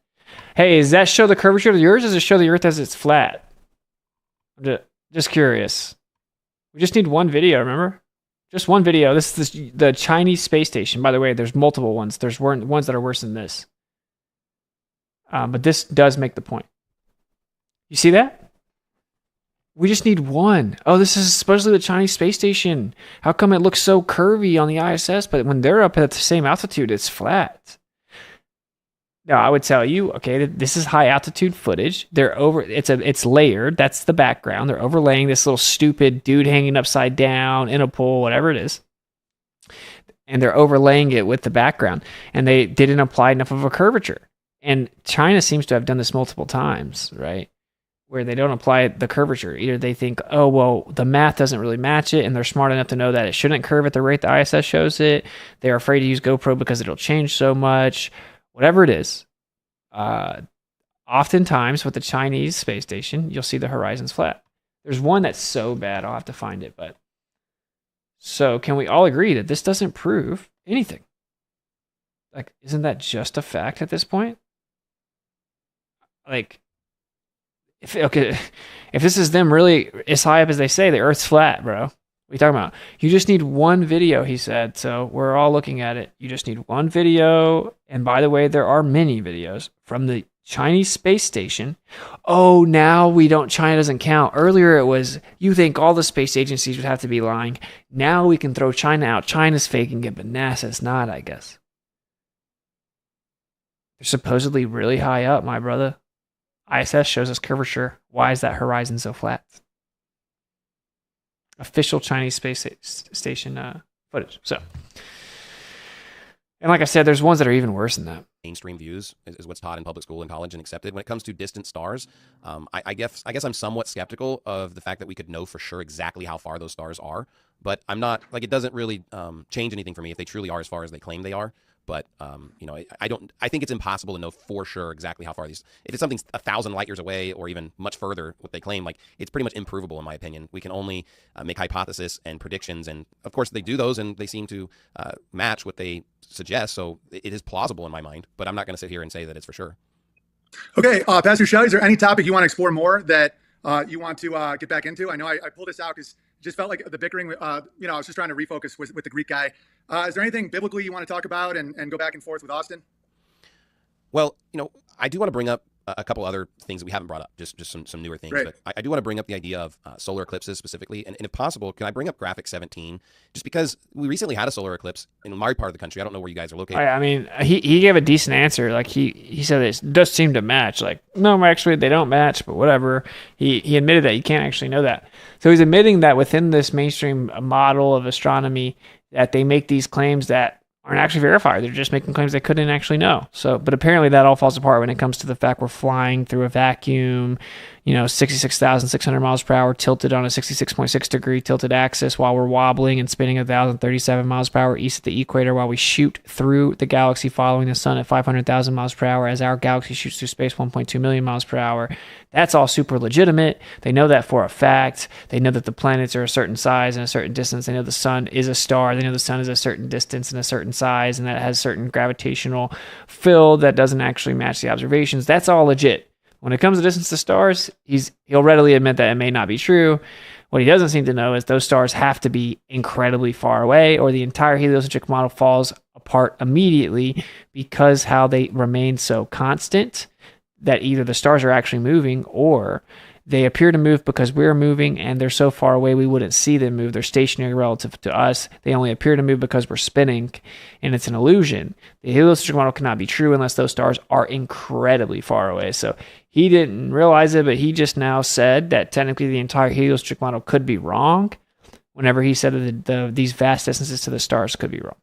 Hey, does that show the curvature of the Earth, or does it show the Earth as it's flat? I'm just curious. We just need one video, remember? Just one video. This is the Chinese space station. By the way, there's multiple ones. There's ones that are worse than this. But this does make the point. You see that? We just need one. Oh, this is supposedly the Chinese space station. How come it looks so curvy on the ISS, but when they're up at the same altitude, it's flat? No, I would tell you, okay, this is high altitude footage. It's layered. That's the background. They're overlaying this little stupid dude hanging upside down in a pool, whatever it is. And they're overlaying it with the background. And they didn't apply enough of a curvature. And China seems to have done this multiple times, right? Where they don't apply the curvature. Either they think, oh, well, the math doesn't really match it, and they're smart enough to know that it shouldn't curve at the rate the ISS shows it. They're afraid to use GoPro because it'll change so much. Whatever it is, oftentimes with the Chinese space station, you'll see the horizon's flat. There's one that's so bad, I'll have to find it. But so can we all agree that this doesn't prove anything? Like, isn't that just a fact at this point? Like, if this is them really as high up as they say, the Earth's flat, bro. What are you talking about? You just need one video, he said. So we're all looking at it. You just need one video. And by the way, there are many videos from the Chinese space station. Oh, now China doesn't count. Earlier it was, you think all the space agencies would have to be lying. Now we can throw China out. China's faking it, but NASA's not, I guess. They're supposedly really high up, my brother. ISS shows us curvature. Why is that horizon so flat? Official Chinese space station footage. So, and like I said, there's ones that are even worse than that. Mainstream views is what's taught in public school and college and accepted. When it comes to distant stars, I guess I'm somewhat skeptical of the fact that we could know for sure exactly how far those stars are. But I'm not, like, it doesn't really change anything for me if they truly are as far as they claim they are. But, I think it's impossible to know for sure exactly how far if it's something 1,000 light years away or even much further, what they claim, like, it's pretty much improvable in my opinion. We can only make hypotheses and predictions. And of course they do those and they seem to match what they suggest. So it is plausible in my mind, but I'm not going to sit here and say that it's for sure. Okay. Pastor Shelly, is there any topic you want to explore more that you want to get back into? I know I pulled this out because it just felt like the bickering, I was just trying to refocus with the Greek guy. Is there anything biblically you want to talk about and go back and forth with Austin? Well, I do want to bring up a couple other things that we haven't brought up, just some newer things. Great. But I do want to bring up the idea of solar eclipses specifically. And if possible, can I bring up graphic 17? Just because we recently had a solar eclipse in my part of the country. I don't know where you guys are located. I mean, he gave a decent answer. Like he said it does seem to match. Like, no, actually they don't match, but whatever. He admitted that you can't actually know that. So he's admitting that within this mainstream model of astronomy that they make these claims that aren't actually verified. They're just making claims they couldn't actually know. So, but apparently that all falls apart when it comes to the fact we're flying through a vacuum, 66,600 miles per hour, tilted on a 66.6 degree tilted axis while we're wobbling and spinning 1,037 miles per hour east of the equator while we shoot through the galaxy following the sun at 500,000 miles per hour as our galaxy shoots through space 1.2 million miles per hour. That's all super legitimate. They know that for a fact. They know that the planets are a certain size and a certain distance. They know the sun is a star. They know the sun is a certain distance and a certain size and that it has certain gravitational field that doesn't actually match the observations. That's all legit. When it comes to distance to stars, he'll readily admit that it may not be true. What he doesn't seem to know is those stars have to be incredibly far away or the entire heliocentric model falls apart immediately because how they remain so constant that either the stars are actually moving or they appear to move because we're moving and they're so far away we wouldn't see them move. They're stationary relative to us. They only appear to move because we're spinning and it's an illusion. The heliocentric model cannot be true unless those stars are incredibly far away. So he didn't realize it, but he just now said that technically the entire heliocentric model could be wrong whenever he said that these vast distances to the stars could be wrong.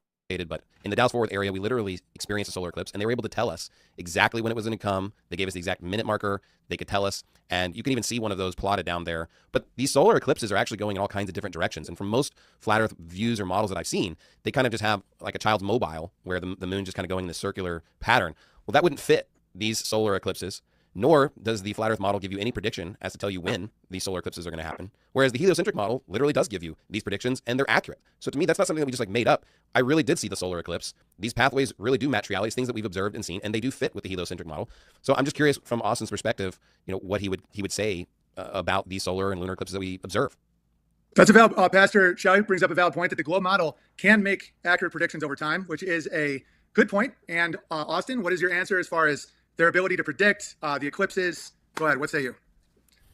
But in the Dallas-Fort Worth area, we literally experienced a solar eclipse, and they were able to tell us exactly when it was going to come. They gave us the exact minute marker. They could tell us, and you can even see one of those plotted down there. But these solar eclipses are actually going in all kinds of different directions. And from most flat Earth views or models that I've seen, they kind of just have like a child's mobile where the moon just kind of going in this circular pattern. Well, that wouldn't fit these solar eclipses. Nor does the flat Earth model give you any prediction as to tell you when these solar eclipses are going to happen. Whereas the heliocentric model literally does give you these predictions and they're accurate. So to me, that's not something that we just made up. I really did see the solar eclipse. These pathways really do match reality. It's things that we've observed and seen, and they do fit with the heliocentric model. So I'm just curious from Austin's perspective, what he would say about these solar and lunar eclipses that we observe. That's a valid, Pastor Shelly brings up a valid point that the globe model can make accurate predictions over time, which is a good point. And Austin, what is your answer as far as their ability to predict the eclipses? Go ahead. What say you?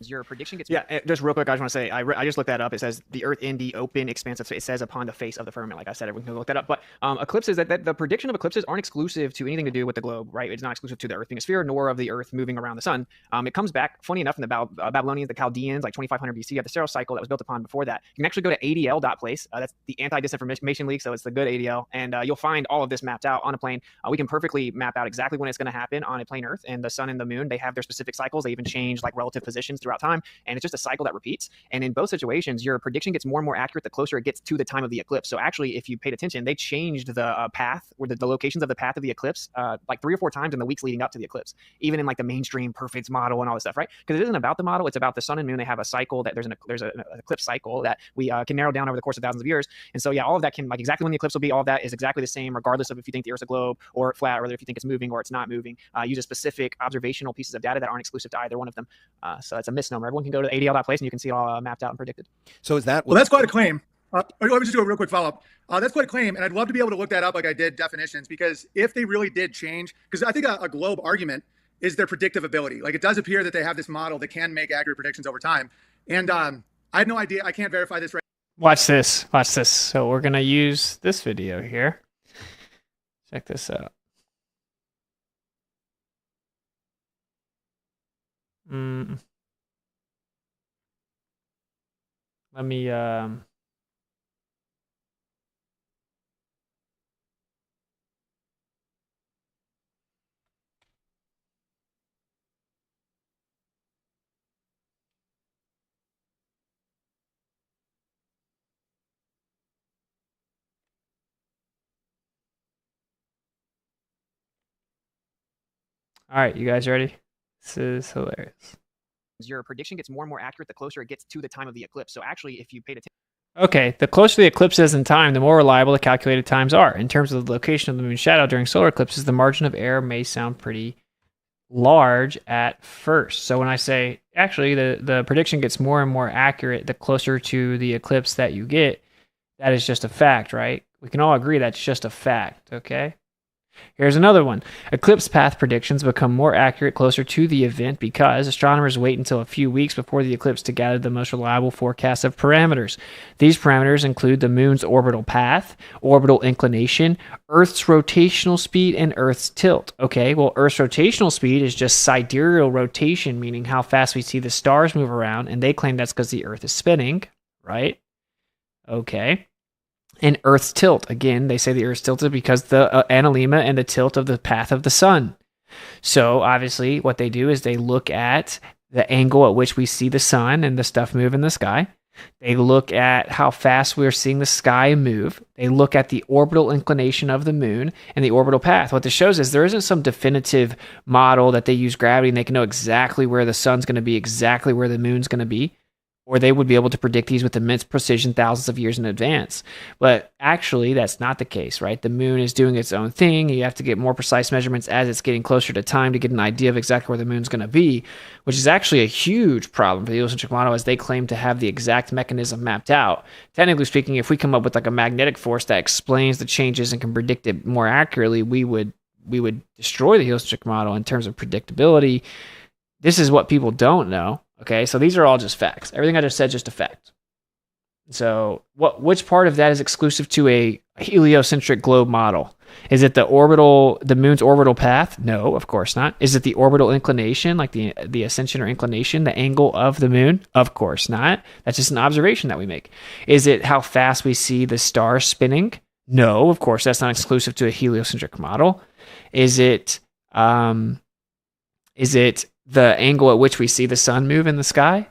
Your prediction gets just real quick. I just want to say I just looked that up. It says the Earth in the open, expansive space. It says upon the face of the firmament. Like I said, everyone can look that up. But eclipses, that the prediction of eclipses aren't exclusive to anything to do with the globe, right? It's not exclusive to the Earth being a sphere, nor of the Earth moving around the sun. It comes back, funny enough, in the Babylonians, the Chaldeans, like 2500 BC. You have the sterile cycle that was built upon before that. You can actually go to ADL.place. That's the Anti-Disinformation League, so it's the good ADL, and you'll find all of this mapped out on a plane. We can perfectly map out exactly when it's going to happen on a plane Earth, and the sun and the moon. They have their specific cycles. They even change like relative positions throughout time, and it's just a cycle that repeats. And in both situations, your prediction gets more and more accurate the closer it gets to the time of the eclipse. So actually, if you paid attention, they changed the path or the locations of the path of the eclipse like 3 or 4 times in the weeks leading up to the eclipse, even in like the mainstream perfect model and all this stuff, right? Because it isn't about the model, it's about the sun and moon. They have a cycle that there's an eclipse cycle that we can narrow down over the course of thousands of years. And so yeah, all of that can, like, exactly when the eclipse will be, all of that is exactly the same, regardless of if you think the Earth's a globe or flat, or whether if you think it's moving or it's not moving. Use a specific observational pieces of data that aren't exclusive to either one of them. So it's a misnomer. Everyone can go to ADL.place and you can see it all mapped out and predicted. So is that... Well, that's quite a claim. Let me just do a real quick follow-up. That's quite a claim, and I'd love to be able to look that up like I did definitions, because if they really did change, because I think a globe argument is their predictive ability. Like, it does appear that they have this model that can make accurate predictions over time. And I had no idea. I can't verify this right. Watch this. Watch this. So we're going to use this video here. Check this out. Let me all right, you guys ready? This is hilarious. Your prediction gets more and more accurate the closer it gets to the time of the eclipse. So actually, if you paid attention. Okay, the closer the eclipse is in time, the more reliable the calculated times are. In terms of the location of the moon's shadow during solar eclipses, the margin of error may sound pretty large at first. So when I say, actually, the prediction gets more and more accurate the closer to the eclipse that you get, that is just a fact, right? We can all agree that's just a fact, okay? Here's another one. Eclipse path predictions become more accurate closer to the event because astronomers wait until a few weeks before the eclipse to gather the most reliable forecasts of parameters. These parameters include the moon's orbital path, orbital inclination, Earth's rotational speed, and Earth's tilt. Okay, well, Earth's rotational speed is just sidereal rotation, meaning how fast we see the stars move around, and they claim that's because the Earth is spinning, right? Okay. And Earth's tilt, again, they say the Earth's tilted because the analemma and the tilt of the path of the sun. So obviously what they do is they look at the angle at which we see the sun and the stuff move in the sky. They look at how fast we're seeing the sky move. They look at the orbital inclination of the moon and the orbital path. What this shows is there isn't some definitive model that they use gravity and they can know exactly where the sun's going to be, exactly where the moon's going to be. Or they would be able to predict these with immense precision thousands of years in advance. But actually, that's not the case, right? The moon is doing its own thing. You have to get more precise measurements as it's getting closer to time to get an idea of exactly where the moon's going to be, which is actually a huge problem for the heliocentric model, as they claim to have the exact mechanism mapped out. Technically speaking, if we come up with like a magnetic force that explains the changes and can predict it more accurately, we would destroy the heliocentric model in terms of predictability. This is what people don't know. Okay, so these are all just facts. Everything I just said is just a fact. So which part of that is exclusive to a heliocentric globe model? Is it the moon's orbital path? No, of course not. Is it the orbital inclination, like the ascension or inclination, the angle of the moon? Of course not. That's just an observation that we make. Is it how fast we see the stars spinning? No, of course, that's not exclusive to a heliocentric model. Is it the angle at which we see the sun move in the sky?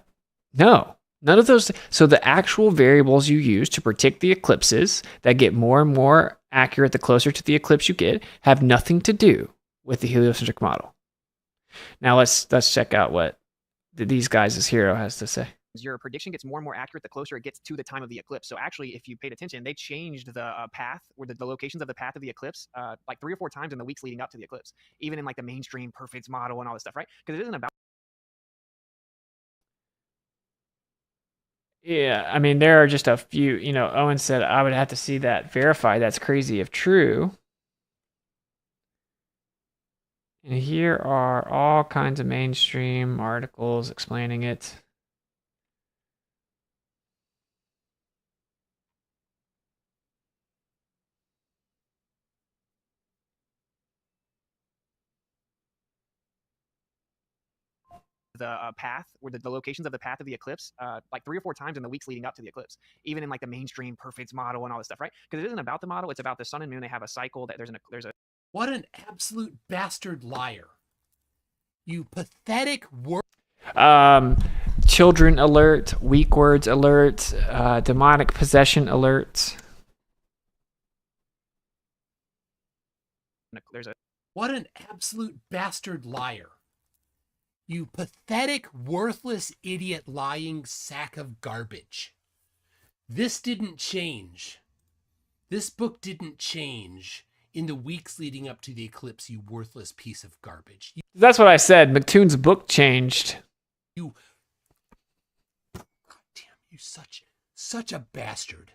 No, none of those. So the actual variables you use to predict the eclipses that get more and more accurate the closer to the eclipse you get have nothing to do with the heliocentric model. Now let's check out what these guys' hero has to say. Your prediction gets more and more accurate the closer it gets to the time of the eclipse. So actually, if you paid attention, they changed the path or the locations of the path of the eclipse like 3 or 4 times in the weeks leading up to the eclipse, even in like the mainstream perfect model and all this stuff, right? Because it isn't about... Yeah, I mean, there are just a few, Owen said, I would have to see that verified. That's crazy if true. And here are all kinds of mainstream articles explaining it. The path or the locations of the path of the eclipse like 3 or 4 times in the weeks leading up to the eclipse, even in like the mainstream perfect model and all this stuff, right? Because it isn't about the model, it's about the sun and moon. They have a cycle that there's a What an absolute bastard liar. You pathetic Children alert, weak words alert, demonic possession alert. What an absolute bastard liar. You pathetic, worthless, idiot, lying sack of garbage. This didn't change. This book didn't change in the weeks leading up to the eclipse, you worthless piece of garbage. That's what I said. McToon's book changed. God damn, you such a bastard.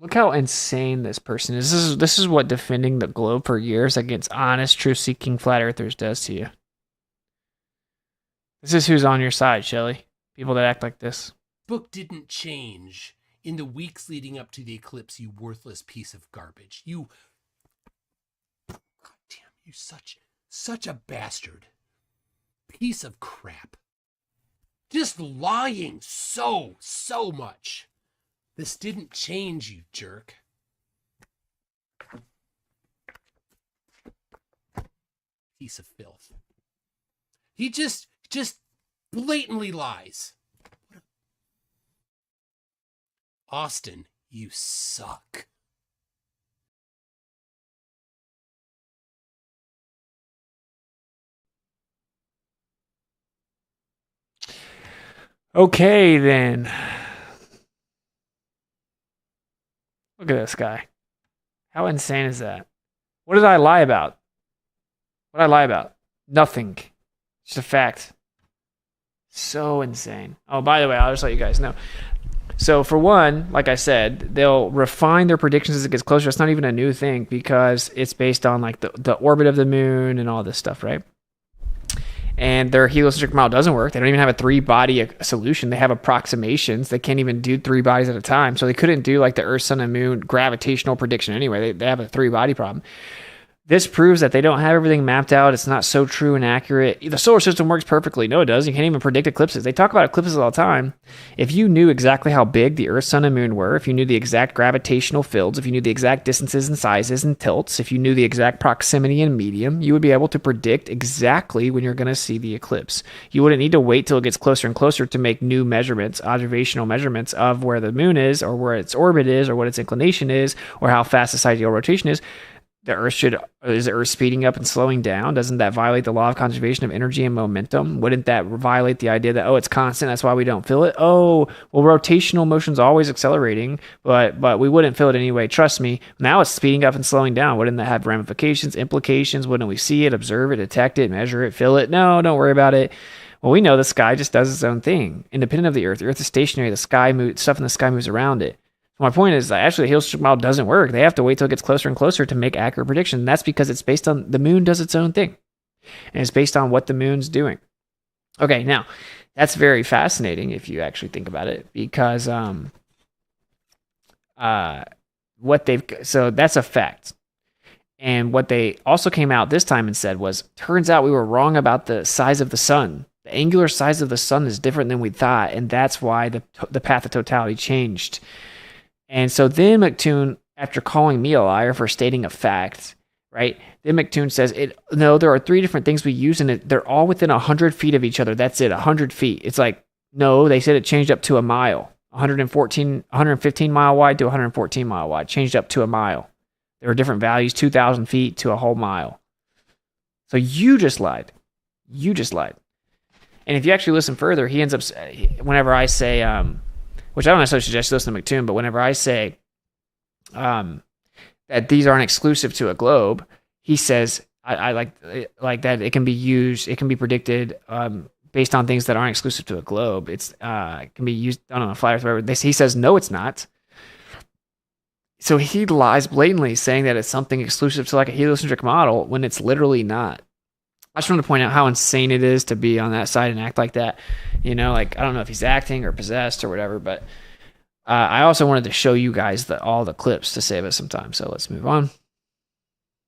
Look how insane this person is. This is what defending the globe for years against honest, truth-seeking flat earthers does to you. This is who's on your side, Shelly. People that act like this. Book didn't change in the weeks leading up to the eclipse, you worthless piece of garbage. God damn, you such a bastard. Piece of crap. Just lying so much. This didn't change, you jerk. Piece of filth. He just blatantly lies. Austin, you suck. Okay, then. Look at this guy. How insane is that? What did I lie about? What did I lie about? Nothing. Just a fact. So insane. Oh, by the way, I'll just let you guys know. So for one, like I said, they'll refine their predictions as it gets closer. It's not even a new thing because it's based on like the orbit of the moon and all this stuff, right? And their heliocentric model doesn't work. They don't even have a 3-body solution. They have approximations. They can't even do 3 bodies at a time. So they couldn't do like the Earth, Sun, and Moon gravitational prediction anyway. They have a 3-body problem. This proves that they don't have everything mapped out. It's not so true and accurate. The solar system works perfectly. No, it doesn't. You can't even predict eclipses. They talk about eclipses all the time. If you knew exactly how big the Earth, Sun, and Moon were, if you knew the exact gravitational fields, if you knew the exact distances and sizes and tilts, if you knew the exact proximity and medium, you would be able to predict exactly when you're going to see the eclipse. You wouldn't need to wait till it gets closer and closer to make new measurements, observational measurements of where the moon is or where its orbit is or what its inclination is or how fast the sidereal rotation is. Is the Earth speeding up and slowing down? Doesn't that violate the law of conservation of energy and momentum? Wouldn't that violate the idea that, oh, it's constant, that's why we don't feel it? Oh, well, rotational motion's always accelerating, but we wouldn't feel it anyway. Trust me. Now it's speeding up and slowing down. Wouldn't that have ramifications, implications? Wouldn't we see it, observe it, detect it, measure it, feel it? No, don't worry about it. Well, we know the sky just does its own thing. Independent of the Earth is stationary. The sky moves, stuff in the sky moves around it. My point is that actually the heliocentric model doesn't work. They have to wait till it gets closer and closer to make accurate predictions. And that's because it's based on the moon does its own thing. And it's based on what the moon's doing. Okay, now, that's very fascinating if you actually think about it. Because so that's a fact. And what they also came out this time and said was, turns out we were wrong about the size of the sun. The angular size of the sun is different than we thought. And that's why the path of totality changed. And so then McToon, after calling me a liar for stating a fact, right? Then McToon says, no, there are 3 different things we use, and they're all within 100 feet of each other. That's it, 100 feet. It's like, no, they said it changed up to a mile. 115 mile wide to 114 mile wide. Changed up to a mile. There are different values, 2,000 feet to a whole mile. So you just lied. You just lied. And if you actually listen further, he ends up, whenever I say, which I don't necessarily suggest you listen to McToon, but whenever I say that these aren't exclusive to a globe, he says, I like that it can be used, it can be predicted based on things that aren't exclusive to a globe. It can be used on a flat earth, whatever. He says, no, it's not. So he lies blatantly saying that it's something exclusive to like a heliocentric model when it's literally not. I just want to point out how insane it is to be on that side and act like that. You know, like, I don't know if he's acting or possessed or whatever, but I also wanted to show you guys all the clips to save us some time. So let's move on.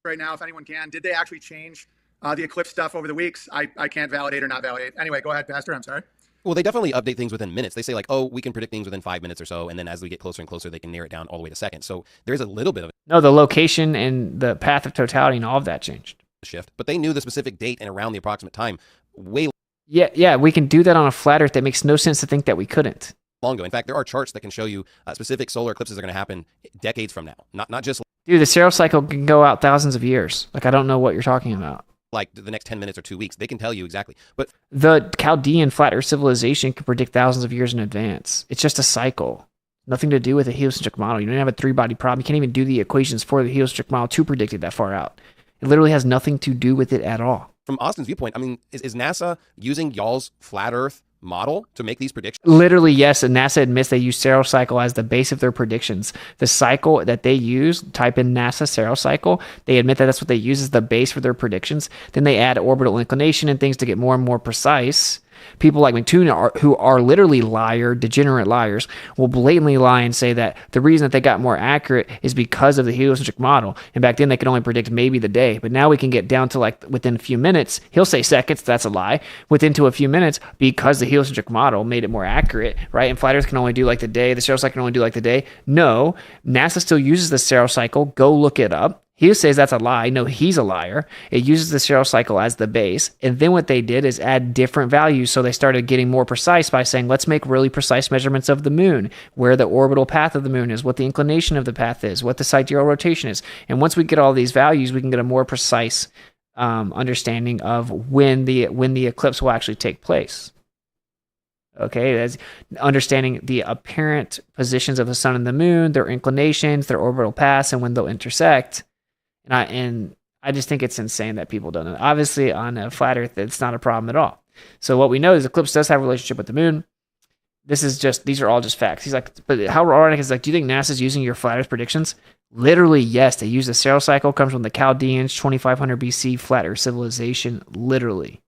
Right now, if anyone can, did they actually change the eclipse stuff over the weeks? I can't validate or not validate. Anyway, go ahead, Pastor. I'm sorry. Well, they definitely update things within minutes. They say like, oh, we can predict things within 5 minutes or so. And then as we get closer and closer, they can narrow it down all the way to seconds. So there's a little bit of No, the location and the path of totality and all of that changed. a shift, but they knew the specific date and around the approximate time way Yeah, we can do that on a flat Earth. That makes no sense to think that we couldn't. long ago. In fact, there are charts that can show you specific solar eclipses are going to happen decades from now. Not just Dude, the Saros cycle can go out thousands of years. Like, I don't know what you're talking about. like the next 10 minutes or 2 weeks. They can tell you exactly. But The Chaldean flat Earth civilization can predict thousands of years in advance. It's just a cycle. Nothing to do with a heliocentric model. You don't have a three-body problem. You can't even do the equations for the heliocentric model to predict it that far out. It literally has nothing to do with it at all. from Austin's viewpoint, I mean, is NASA using y'all's flat Earth model to make these predictions? Literally, yes, and NASA admits they use Saros cycle as the base of their predictions. The cycle that they use, type in NASA Saros cycle, they admit that that's what they use as the base for their predictions. Then they add orbital inclination and things to get more and more precise. People like McToon, who are literally degenerate liars, will blatantly lie and say that the reason that they got more accurate is because of the heliocentric model. And back then they could only predict maybe the day, but now we can get down to like within a few minutes. He'll say seconds, that's a lie. Within to a few minutes, because the heliocentric model made it more accurate, right? And flat Earth can only do like the day. The Saros cycle can only do like the day. No, NASA still uses the Saros cycle. Go look it up. He says that's a lie. No, he's a liar. It uses the Saros cycle as the base. And then what they did is add different values. So they started getting more precise by saying, let's make really precise measurements of the moon, where the orbital path of the moon is, what the inclination of the path is, what the sidereal rotation is. And once we get all these values, we can get a more precise understanding of when the eclipse will actually take place. Okay, that's understanding the apparent positions of the sun and the moon, their inclinations, their orbital paths, and when they'll intersect. And I just think it's insane that people don't know. Obviously, on a flat Earth, it's not a problem at all. So what we know is the eclipse does have a relationship with the moon. These are all just facts. He's like, but how ironic is like, do you think NASA's using your flat Earth predictions? Literally, yes. They use the Saros cycle, comes from the Chaldeans, 2500 BC flat Earth civilization. Literally.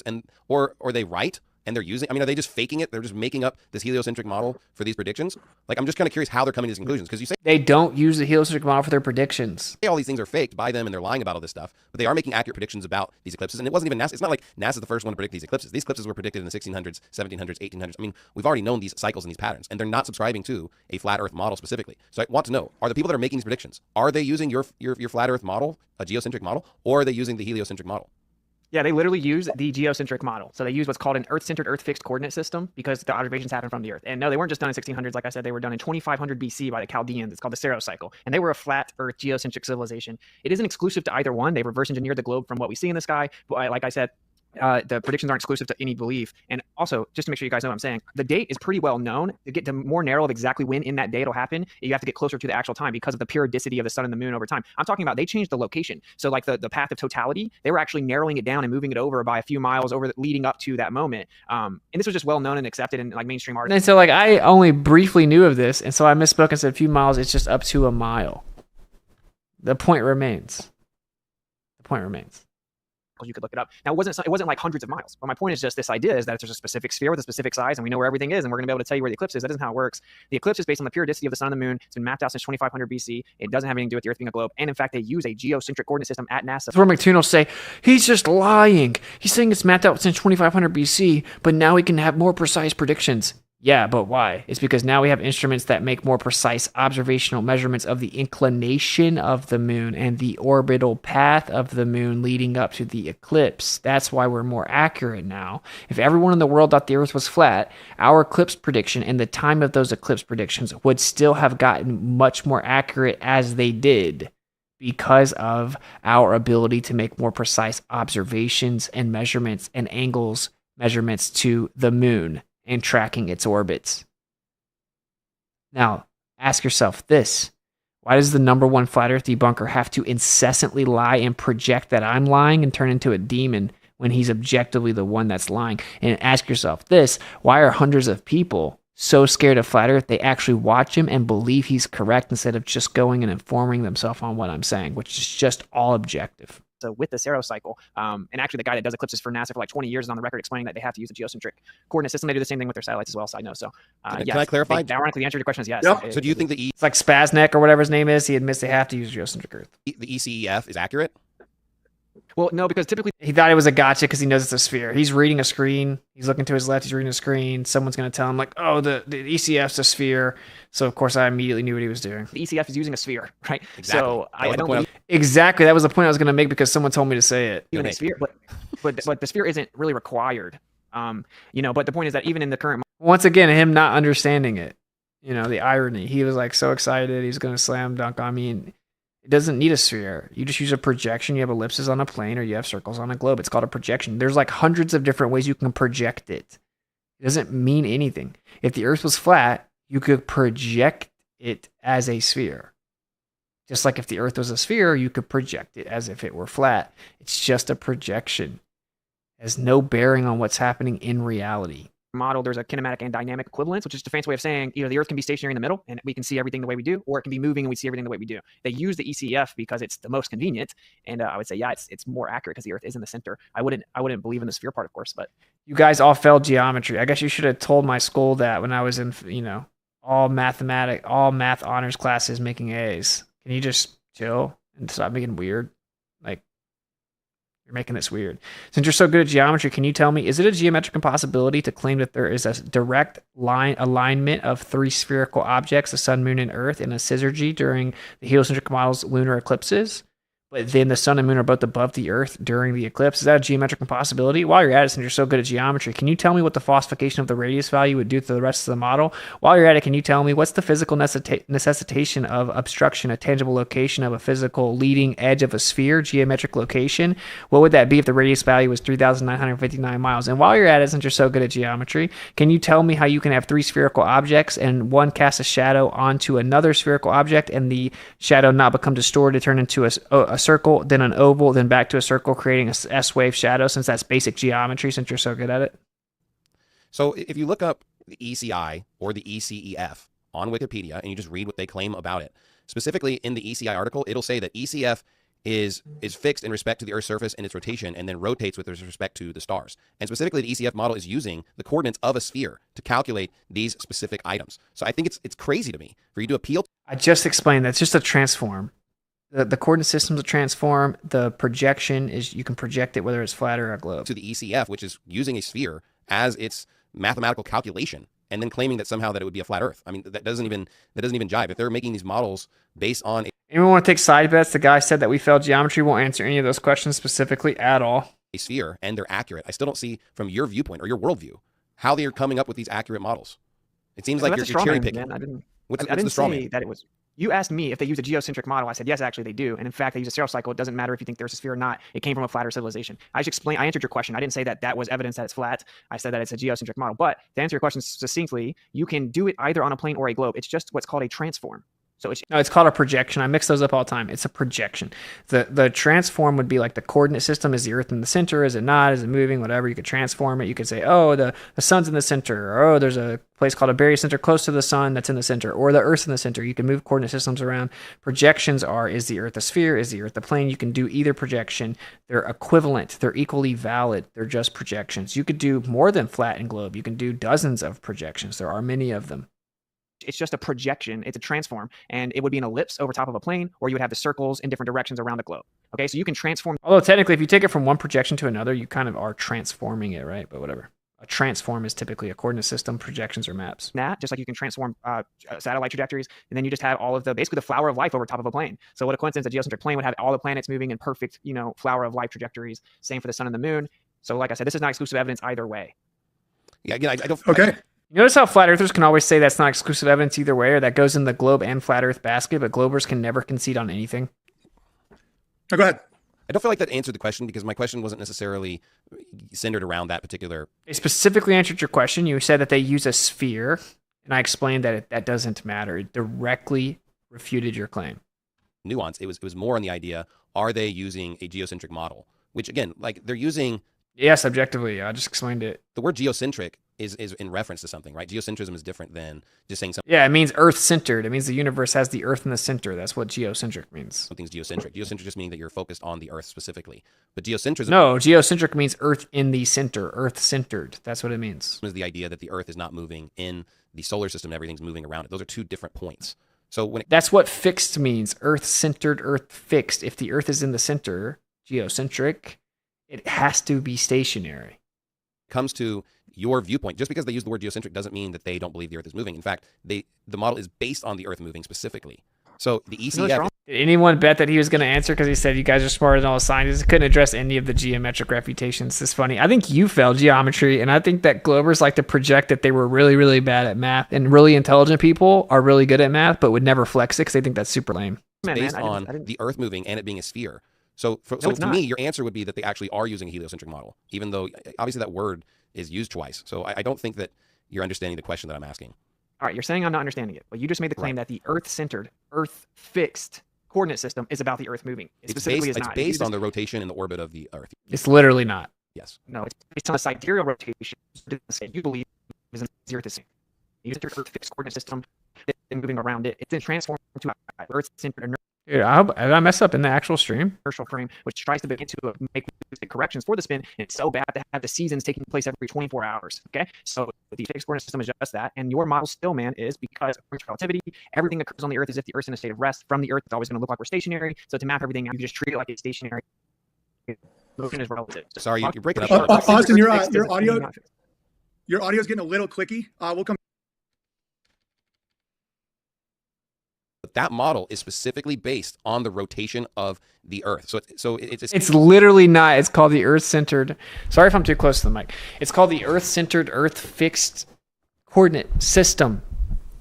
And or are they right? And they're using, I mean, are they just faking it? They're just making up this heliocentric model for these predictions? Like, I'm just kind of curious how they're coming to these conclusions. Because you say they don't use the heliocentric model for their predictions. all these things are faked by them and they're lying about all this stuff, but they are making accurate predictions about these eclipses. And it wasn't even NASA. It's not like NASA's the first one to predict these eclipses. These eclipses were predicted in the 1600s, 1700s, 1800s. I mean, we've already known these cycles and these patterns, and they're not subscribing to a flat Earth model specifically. So I want to know, are the people that are making these predictions, are they using your flat Earth model, a geocentric model, or are they using the heliocentric model? Yeah, they literally use the geocentric model. So they use what's called an Earth-centered, Earth-fixed coordinate system because the observations happen from the Earth. And no, they weren't just done in 1600s. Like I said, they were done in 2500 BC by the Chaldeans. It's called the Saros cycle. And they were a flat Earth geocentric civilization. It isn't exclusive to either one. They reverse engineered the globe from what we see in the sky. But like I said, the predictions aren't exclusive to any belief. And also, just to make sure you guys know what I'm saying, the date is pretty well known. To get to more narrow of exactly when in that day it'll happen, you have to get closer to the actual time because of the periodicity of the sun and the moon over time. I'm talking about they changed the location. So like the path of totality, they were actually narrowing it down and moving it over by a few miles over leading up to that moment. And this was just well known and accepted in like mainstream art. And so like I only briefly knew of this, and so I misspoke and said a few miles. It's just up to a mile. The point remains. You could look it up. Now, it wasn't like hundreds of miles. But my point is just this idea is that there's a specific sphere with a specific size, and we know where everything is, and we're going to be able to tell you where the eclipse is. That isn't how it works. The eclipse is based on the periodicity of the sun and the moon. It's been mapped out since 2500 BC. It doesn't have anything to do with the Earth being a globe. And in fact, they use a geocentric coordinate system at NASA. That's where McToon will say, he's just lying. He's saying it's mapped out since 2500 BC, but now we can have more precise predictions. Yeah, but why? It's because now we have instruments that make more precise observational measurements of the inclination of the moon and the orbital path of the moon leading up to the eclipse. That's why we're more accurate now. If everyone in the world thought the Earth was flat, our eclipse prediction and the time of those eclipse predictions would still have gotten much more accurate as they did because of our ability to make more precise observations and measurements and angles measurements to the moon and tracking its orbits. Now, ask yourself this. Why does the number one flat Earth debunker have to incessantly lie and project that I'm lying and turn into a demon when he's objectively the one that's lying? And ask yourself this. Why are hundreds of people so scared of flat Earth they actually watch him and believe he's correct instead of just going and informing themselves on what I'm saying, which is just all objective? So with the Sero cycle, and actually the guy that does eclipses for NASA for like 20 years is on the record explaining that they have to use the geocentric coordinate system. They do the same thing with their satellites as well, side note. So can I clarify? Ironically, the answer to your question is yes. Yep. So do you think It's like Spaznek or whatever his name is. He admits they have to use geocentric Earth. the ECEF is accurate? Well, no, because typically He thought it was a gotcha because he knows it's a sphere. He's reading a screen. He's looking to his left. He's reading a screen. Someone's going to tell him like, oh, the ECF's a sphere. So of course I immediately knew what he was doing. the ECF is using a sphere, right? Exactly. So That was I the don't point. believe Exactly. That was the point I was going to make because someone told me to say it. even a Okay. sphere, but the sphere isn't really required. But the point is that even in the current Once again, him not understanding it. The irony. He was like so excited. He's going to slam dunk on me. And it doesn't need a sphere. You just use a projection. You have ellipses on a plane or you have circles on a globe. It's called a projection. There's like hundreds of different ways you can project it. It doesn't mean anything. If the Earth was flat, you could project it as a sphere. Just like if the Earth was a sphere, you could project it as if it were flat. It's just a projection. It has no bearing on what's happening in reality. model, there's a kinematic and dynamic equivalence, which is just a fancy way of saying either the Earth can be stationary in the middle and we can see everything the way we do, or it can be moving and we see everything the way we do. They use the ECF because it's the most convenient, and I would say it's more accurate because the Earth is in the center. I wouldn't believe in the sphere part, of course, but You guys all failed geometry. I guess you should have told my school that when I was in, all math honors classes making A's. Can you just chill and stop making weird? Like, you're making this weird. Since you're so good at geometry, can you tell me, is it a geometric impossibility to claim that there is a direct line alignment of three spherical objects, the sun, moon, and earth, in a syzygy during the heliocentric model's lunar eclipses? But then the sun and moon are both above the earth during the eclipse. Is that a geometric impossibility? While you're at it, since you're so good at geometry, can you tell me what the falsification of the radius value would do to the rest of the model? While you're at it, can you tell me what's the physical necessitation of obstruction, a tangible location of a physical leading edge of a sphere, geometric location? What would that be if the radius value was 3,959 miles? And while you're at it, since you're so good at geometry, can you tell me how you can have three spherical objects and one cast a shadow onto another spherical object and the shadow not become distorted to turn into a circle, then an oval, then back to a circle, creating a S-wave shadow, since that's basic geometry, since you're so good at it? So if you look up the ECI or the ECEF on Wikipedia and you just read what they claim about it, specifically in the ECI article, it'll say that ECF is fixed in respect to the Earth's surface and its rotation, and then rotates with respect to the stars. And specifically, the ECF model is using the coordinates of a sphere to calculate these specific items. So I think it's crazy to me for you to appeal. I just explained that. It's just a transform. The coordinate system's a transform. The projection is you can project it whether it's flat or a globe. To the ECF, which is using a sphere as its mathematical calculation, and then claiming that somehow that it would be a flat Earth. I mean, that doesn't even jive. If they're making these models based on Anyone want to take side bets? The guy said that we failed geometry. Won't answer any of those questions specifically at all. a sphere and they're accurate, I still don't see from your viewpoint or your worldview how they are coming up with these accurate models. It seems like you're cherry picking. Man. I didn't What's the straw say man? that it was. You asked me if they use a geocentric model. I said, yes, actually they do. And in fact, they use a Sero cycle. It doesn't matter if you think there's a sphere or not. It came from a flatter civilization. I answered your question. I didn't say that was evidence that it's flat. I said that it's a geocentric model. But to answer your question succinctly, you can do it either on a plane or a globe. It's just what's called a transform. So it's called a projection. I mix those up all the time. It's a projection. The transform would be like the coordinate system. Is the Earth in the center? Is it not? Is it moving? Whatever. You could transform it. You could say, oh, the sun's in the center. Or, oh, there's a place called a barycenter close to the sun that's in the center. Or the Earth's in the center. You can move coordinate systems around. Projections are, is the Earth a sphere? Is the Earth a plane? You can do either projection. They're equivalent. They're equally valid. They're just projections. You could do more than flat and globe. You can do dozens of projections. There are many of them. it's just a projection. It's a transform, and it would be an ellipse over top of a plane, or you would have the circles in different directions around the globe. Okay, so you can transform. Although technically, if you take it from one projection to another, you kind of are transforming it, right? But whatever. A transform is typically a coordinate system, projections, or maps. That, just like you can transform satellite trajectories, and then you just have all of basically the flower of life over top of a plane. So what a coincidence, a geocentric plane would have all the planets moving in perfect, flower of life trajectories. Same for the sun and the moon. So like I said, this is not exclusive evidence either way. Yeah, again, I don't. Okay. You notice how flat earthers can always say that's not exclusive evidence either way, or that goes in the globe and flat earth basket, but globers can never concede on anything? Oh, go ahead. I don't feel like that answered the question because my question wasn't necessarily centered around that particular. They specifically answered your question. You said that they use a sphere, and I explained that that doesn't matter. It directly refuted your claim. Nuance. It was more on the idea: are they using a geocentric model? Which again, like they're using. Yes, objectively. I just explained it. The word geocentric is in reference to something, right? Geocentrism is different than just saying Yeah, it means Earth-centered. It means the universe has the Earth in the center. That's what geocentric means. something's geocentric. Geocentric just meaning that you're focused on the Earth specifically. But geocentrism No, geocentric means Earth in the center, Earth-centered. That's what it means. is the idea that the Earth is not moving in the solar system and everything's moving around it. Those are two different points. So when it That's what fixed means. Earth-centered, Earth-fixed. If the Earth is in the center, geocentric, it has to be stationary. comes to your viewpoint, just because they use the word geocentric doesn't mean that they don't believe the Earth is moving. In fact, the model is based on the Earth moving specifically. So the ECF Did anyone bet that he was going to answer because he said you guys are smarter than all the scientists? Couldn't address any of the geometric refutations. It's funny. I think you failed geometry, and I think that Globers like to project that they were really, really bad at math, and really intelligent people are really good at math, but would never flex it because they think that's super lame. is based on the Earth moving and it being a sphere. So to me, your answer would be that they actually are using a heliocentric model, even though obviously that word is used twice. So I don't think that you're understanding the question that I'm asking. All right, you're saying I'm not understanding it, but you just made the claim that the Earth-centered, Earth-fixed coordinate system is about the Earth moving. It specifically is not. It's based on the rotation and the orbit of the Earth. It's literally not. Yes. No, it's based on a sidereal rotation. You believe is the Earth is same. You just Earth-fixed coordinate system, and moving around it. It's then transformed into an Earth-centered Dude, I mess up in the actual stream. inertial frame, which tries to begin to make corrections for the spin. And it's so bad to have the seasons taking place every 24 hours. Okay, so the fixed coordinate system is just that, and your model still, man, is because of relativity, everything occurs on the Earth as if the Earth's in a state of rest. From the Earth, it's always going to look like we're stationary. So to map everything, you just treat it like it's stationary. Motion is relative. Sorry, you're breaking up. Austin, your audio is getting a little clicky. We'll come. But that model is specifically based on the rotation of the Earth. So It's literally not. It's called the Earth-centered. Sorry if I'm too close to the mic. It's called the Earth-centered, Earth-fixed coordinate system.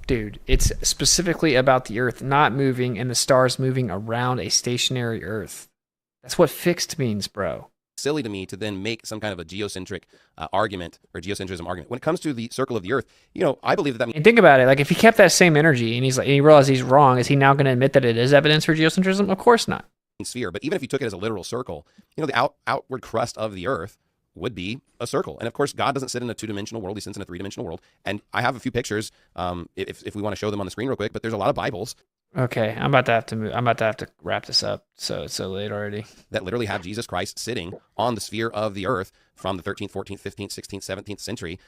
Dude, it's specifically about the Earth not moving and the stars moving around a stationary Earth. That's what fixed means, bro. silly to me to then make some kind of a geocentric argument or geocentrism argument. When it comes to the circle of the Earth, I believe that means. And think about it. Like, if he kept that same energy and he realized he's wrong, is he now going to admit that it is evidence for geocentrism? Of course not. Sphere, but even if you took it as a literal circle, the outward crust of the Earth would be a circle. And of course, God doesn't sit in a two-dimensional world; He sits in a three-dimensional world. And I have a few pictures, if we want to show them on the screen real quick. But there's a lot of Bibles. Okay, I'm about to have to move. I'm about to have to wrap this up. So it's so late already. That literally have Jesus Christ sitting on the sphere of the Earth from the 13th, 14th, 15th, 16th, 17th century.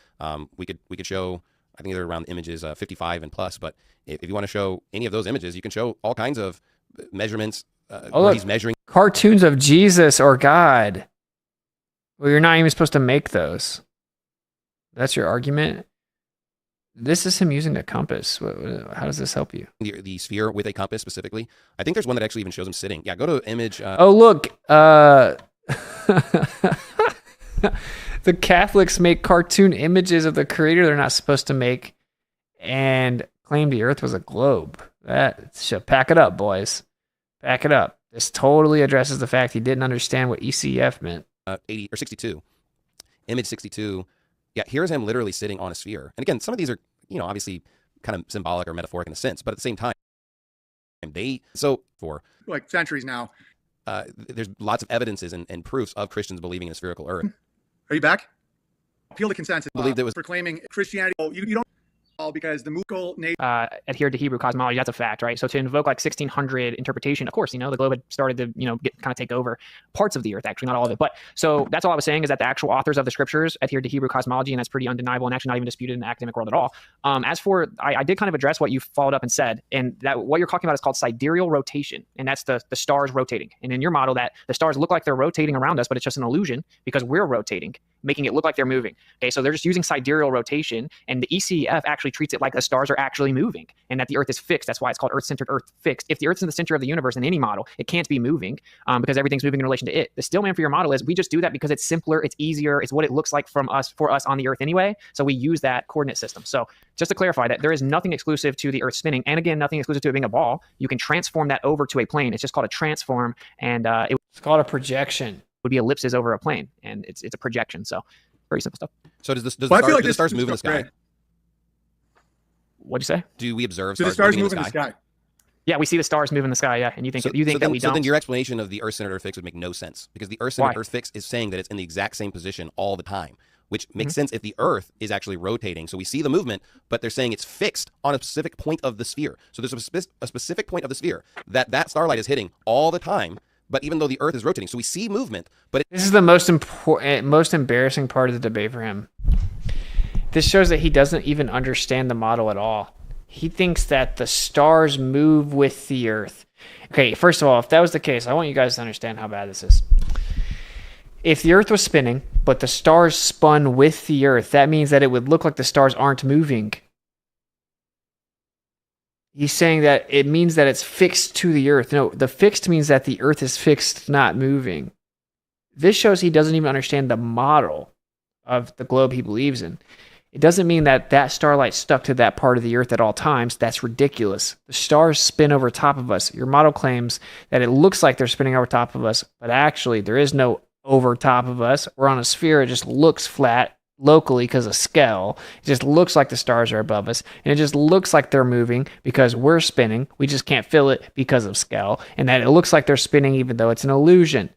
We could show. I think they're around images 55 and plus. But if you want to show any of those images, you can show all kinds of measurements. Where he's measuring cartoons of Jesus or God. Well, you're not even supposed to make those. That's your argument? This is him using a compass. How does this help you? The sphere with a compass specifically. I think there's one that actually even shows him sitting. Yeah, go to image. Oh, look. The Catholics make cartoon images of the creator they're not supposed to make and claim the Earth was a globe. That should pack it up, boys. Back it up. This totally addresses the fact he didn't understand what ECF meant. 80 or 62. Image 62. Yeah, here's him literally sitting on a sphere. And again, some of these are, obviously kind of symbolic or metaphoric in a sense, but at the same time, for like centuries now. There's lots of evidences and proofs of Christians believing in a spherical Earth. Are you back? Appeal to consensus. Believed it was proclaiming Christianity. You don't. Because the Mughal nation adhered to Hebrew cosmology. That's a fact, right? So to invoke like 1600 interpretation, of course, the globe had started to, kind of take over parts of the Earth, actually, not all of it. But so that's all I was saying is that the actual authors of the scriptures adhered to Hebrew cosmology, and that's pretty undeniable and actually not even disputed in the academic world at all. As for, I did kind of address what you followed up and said, and that what you're talking about is called sidereal rotation, and that's the stars rotating. And in your model, that the stars look like they're rotating around us, but it's just an illusion because we're rotating, making it look like they're moving. Okay, so they're just using sidereal rotation, and the ECF actually treats it like the stars are actually moving and that the Earth is fixed. That's why it's called Earth-centered, Earth-fixed. If the Earth's in the center of the universe in any model, it can't be moving because everything's moving in relation to it. The stillman for your model is we just do that because it's simpler, it's easier, it's what it looks like for us on the Earth anyway. So we use that coordinate system. So just to clarify that there is nothing exclusive to the Earth spinning, and again, nothing exclusive to it being a ball. You can transform that over to a plane. It's just called a transform, and it's called a projection. Would be ellipses over a plane, and it's a projection. So very simple stuff. So does the stars move in the sky? What'd you say? Do we observe stars moving in the sky? Yeah, we see the stars move in the sky. Yeah, and you think that we don't? So then your explanation of the Earth-centered, Earth-fixed would make no sense because the Earth-centered, Earth-fixed is saying that it's in the exact same position all the time. which makes sense if the Earth is actually rotating. So we see the movement, but they're saying it's fixed on a specific point of the sphere. So there's a specific point of the sphere that starlight is hitting all the time, but even though the Earth is rotating. So we see movement, but This is the most important, most embarrassing part of the debate for him. This shows that he doesn't even understand the model at all. He thinks that the stars move with the Earth. Okay, first of all, if that was the case, I want you guys to understand how bad this is. If the Earth was spinning, but the stars spun with the Earth, that means that it would look like the stars aren't moving. He's saying that it means that it's fixed to the Earth. No, the fixed means that the Earth is fixed, not moving. This shows he doesn't even understand the model of the globe he believes in. It doesn't mean that that starlight stuck to that part of the Earth at all times. That's ridiculous. The stars spin over top of us. Your model claims that it looks like they're spinning over top of us, but actually there is no over top of us. We're on a sphere. It just looks flat locally because of scale. It just looks like the stars are above us, and it just looks like they're moving because we're spinning. We just can't feel it because of scale, and that it looks like they're spinning even though it's an illusion.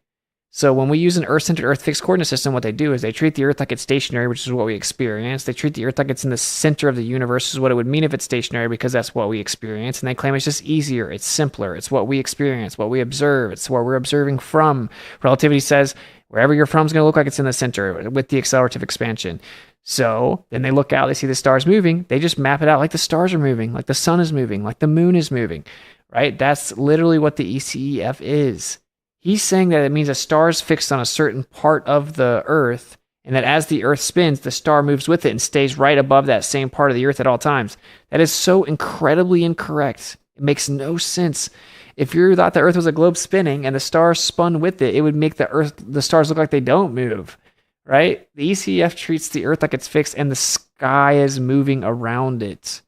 So when we use an Earth-centered Earth fixed coordinate system, what they do is they treat the Earth like it's stationary, which is what we experience. They treat the Earth like it's in the center of the universe, which is what it would mean if it's stationary, because that's what we experience. And they claim it's just easier, it's simpler, it's what we experience, what we observe, it's what we're observing from. Relativity says wherever you're from is going to look like it's in the center with the accelerative expansion. So then they look out, they see the stars moving, they just map it out like the stars are moving, like the sun is moving, like the moon is moving, right? That's literally what the ECEF is. He's saying that it means a star is fixed on a certain part of the Earth, and that as the Earth spins, the star moves with it and stays right above that same part of the Earth at all times. That is so incredibly incorrect. It makes no sense. If you thought the Earth was a globe spinning and the stars spun with it, it would make the stars look like they don't move, right? The ECF treats the Earth like it's fixed and the sky is moving around it.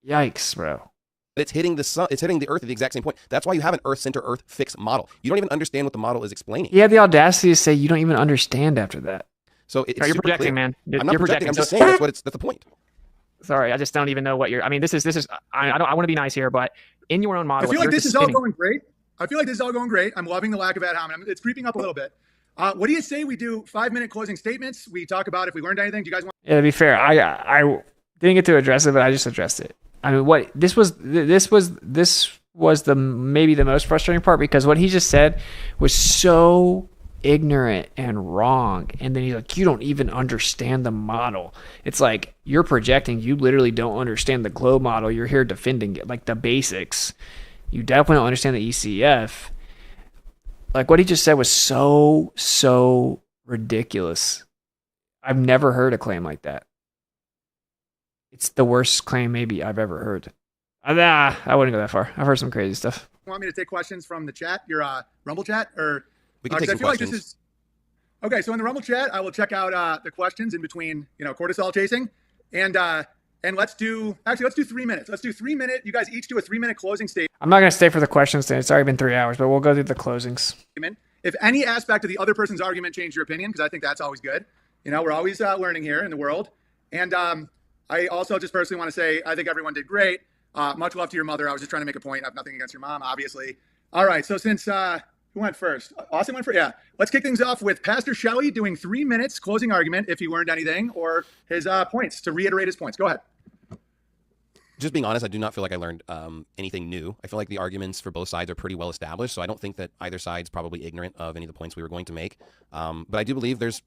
Yikes, bro. it's hitting the sun, it's hitting the Earth at the exact same point. That's why you have an Earth center, Earth fixed model. You don't even understand what the model is explaining. He had the audacity to say you don't even understand after that. So it's you're projecting, clear. man. I'm not You're projecting. projecting. I'm just saying that's the point. Sorry, I just don't even know what you're. I mean, this is. I want to be nice here, but in your own model, I feel like this is all going great. I'm loving the lack of ad hominem. It's creeping up a little bit. What do you say we do 5-minute closing statements? We talk about if we learned anything. Do you guys want? Yeah, to be fair, I didn't get to address it, but I just addressed it. I mean, what this was the maybe the most frustrating part, because what he just said was so ignorant and wrong, and then he's like, you don't even understand the model. It's like, you're projecting, you literally don't understand the globe model, you're here defending it, like the basics. You definitely don't understand the ECF. Like, what he just said was so ridiculous. I've never heard a claim like that. It's the worst claim maybe I've ever heard. I wouldn't go that far. I've heard some crazy stuff. Want me to take questions from the chat, your Rumble chat, or we can take some questions. Like this is okay. So in the Rumble chat, I will check out the questions in between, cortisol chasing, and let's do 3 minutes. Let's do 3 minute. You guys each do a 3-minute closing statement. I'm not gonna stay for the questions today. It's already been 3 hours, but we'll go through the closings. If any aspect of the other person's argument changed your opinion, because I think that's always good. We're always learning here in the world, and I also just personally want to say I think everyone did great. Much love to your mother. I was just trying to make a point. I have nothing against your mom, obviously. All right. So since who went first? Austin went first. Yeah. Let's kick things off with Pastor Shelly doing 3 minutes closing argument if he learned anything, or his points, to reiterate his points. Go ahead. Just being honest, I do not feel like I learned anything new. I feel like the arguments for both sides are pretty well established, so I don't think that either side's probably ignorant of any of the points we were going to make. But I do believe there's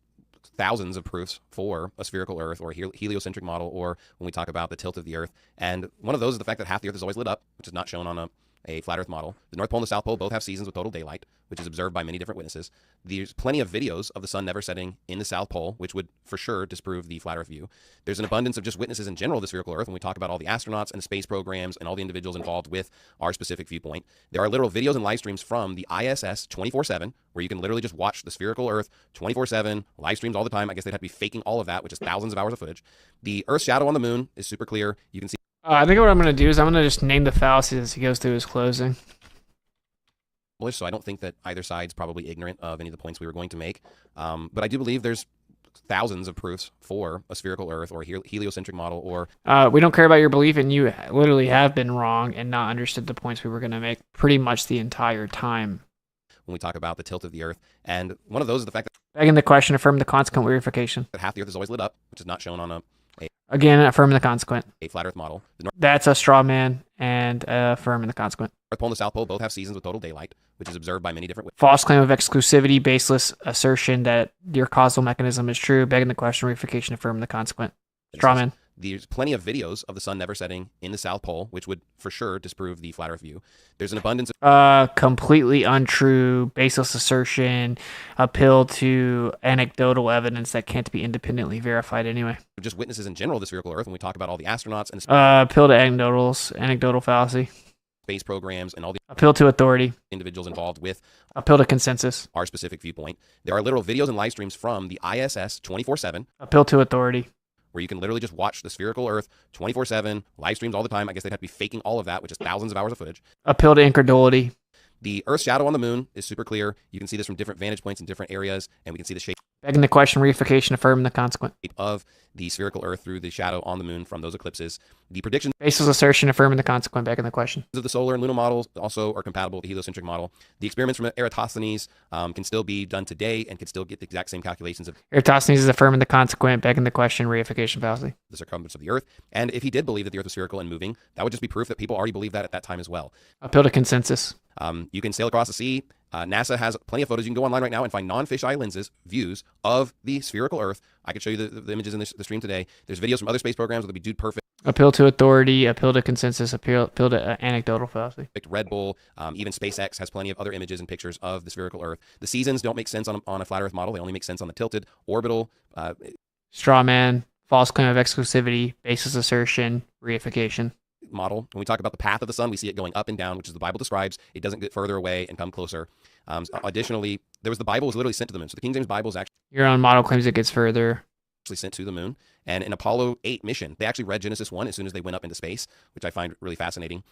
thousands of proofs for a spherical Earth or a heliocentric model, or when we talk about the tilt of the Earth. And one of those is the fact that half the Earth is always lit up, which is not shown on a flat Earth model. The North Pole and the South Pole both have seasons with total daylight, which is observed by many different witnesses. There's plenty of videos of the sun never setting in the South Pole, which would for sure disprove the flat Earth view. There's an abundance of just witnesses in general of the spherical Earth when we talk about all the astronauts and the space programs and all the individuals involved with our specific viewpoint. There are literal videos and live streams from the ISS 24/7, where you can literally just watch the spherical Earth 24/7, live streams all the time. I guess they'd have to be faking all of that, which is thousands of hours of footage. The Earth's shadow on the moon is super clear. You can see. I think what I'm going to do is I'm going to just name the fallacies as he goes through his closing. So I don't think that either side's probably ignorant of any of the points we were going to make. But I do believe there's thousands of proofs for a spherical Earth or heliocentric model, or... we don't care about your belief, and you literally have been wrong and not understood the points we were going to make pretty much the entire time. When we talk about the tilt of the Earth. And one of those is the fact that... Begging the question, affirm the consequent verification. that half the Earth is always lit up, which is not shown on Again, affirm the consequent. a flat Earth model. The North That's a straw man and affirming the consequent. Pole and the South Pole both have seasons with total daylight, which is observed by many different witnesses. False claim of exclusivity, baseless assertion that your causal mechanism is true. Begging the question, verification, affirm the consequent. Straw man. There's plenty of videos of the sun never setting in the South Pole, which would for sure disprove the flat Earth view. There's an abundance of Completely untrue, baseless assertion, appeal to anecdotal evidence that can't be independently verified anyway. just witnesses in general of the spherical Earth when we talk about all the astronauts and the Appeal to anecdotal fallacy. space programs and all the Appeal to authority. individuals involved with Appeal to consensus. our specific viewpoint. There are literal videos and live streams from the ISS 24/7, Appeal to authority. where you can literally just watch the spherical Earth 24/7, live streams all the time. I guess they'd have to be faking all of that, which is thousands of hours of footage. Appeal to incredulity. The Earth's shadow on the moon is super clear. You can see this from different vantage points in different areas, and we can see the shape Begging the question, reification, affirm the consequent. of the spherical Earth through the shadow on the moon from those eclipses. The predictions Baseless assertion, affirming the consequent. Begging the question. of the solar and lunar models also are compatible with the heliocentric model. The experiments from Eratosthenes can still be done today and can still get the exact same calculations of Eratosthenes is affirming the consequent. Begging the question, reification fallacy. the circumference of the Earth. And if he did believe that the Earth was spherical and moving, that would just be proof that people already believed that at that time as well. Appeal to consensus. You can sail across the sea. NASA has plenty of photos. You can go online right now and find non-fisheye lenses views of the spherical Earth. I could show you the images in the stream today. There's videos from other space programs that would be dude perfect. Appeal to authority. Appeal to consensus. Appeal to anecdotal fallacy. Red Bull, even SpaceX has plenty of other images and pictures of the spherical Earth. The seasons don't make sense on a flat Earth model. They only make sense on the tilted orbital. Straw man. False claim of exclusivity. Baseless assertion. Reification. Model. When we talk about the path of the sun, we see it going up and down, which is the Bible describes. It doesn't get further away and come closer. Additionally, the Bible was literally sent to the moon. So the King James Bible is actually Your own model claims it gets further. sent to the moon. And in Apollo 8 mission, they actually read Genesis 1 as soon as they went up into space, which I find really fascinating.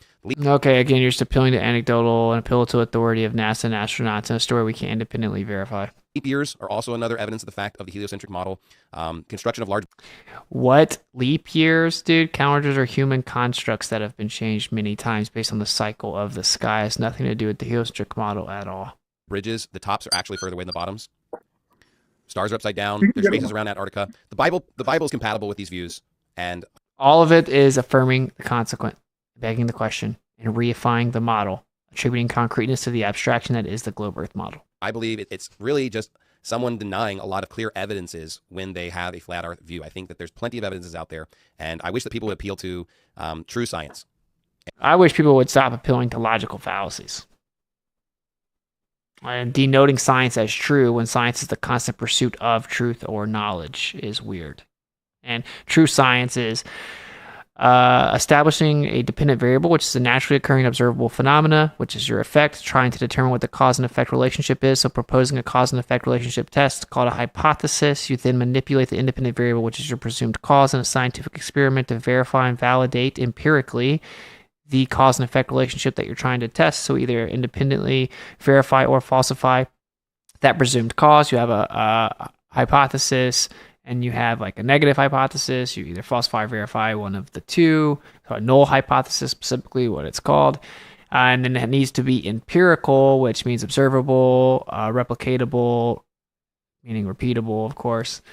Okay, again, you're just appealing to anecdotal and appeal to authority of NASA and astronauts in a story we can't independently verify. Leap years are also another evidence of the fact of the heliocentric model. Construction of large What? Leap years, dude? Calendars are human constructs that have been changed many times based on the cycle of the sky. It has nothing to do with the heliocentric model at all. bridges, the tops are actually further away than the bottoms. Stars are upside down. There's spaces around Antarctica. The Bible is compatible with these views, and All of it is affirming the consequent, begging the question, and reifying the model, attributing concreteness to the abstraction that is the globe Earth model. I believe it's really just someone denying a lot of clear evidences when they have a flat Earth view. I think that there's plenty of evidences out there, and I wish that people would appeal to true science. I wish people would stop appealing to logical fallacies and denoting science as true when science is the constant pursuit of truth or knowledge is weird. And true science is establishing a dependent variable, which is a naturally occurring observable phenomena, which is your effect, trying to determine what the cause and effect relationship is. So proposing a cause and effect relationship test called a hypothesis. You then manipulate the independent variable, which is your presumed cause, in a scientific experiment to verify and validate empirically the cause and effect relationship that you're trying to test. So either independently verify or falsify that presumed cause. You have a hypothesis, and you have like a negative hypothesis. You either falsify or verify one of the two. So a null hypothesis, specifically what it's called. And then it needs to be empirical, which means observable, replicatable, meaning repeatable, of course.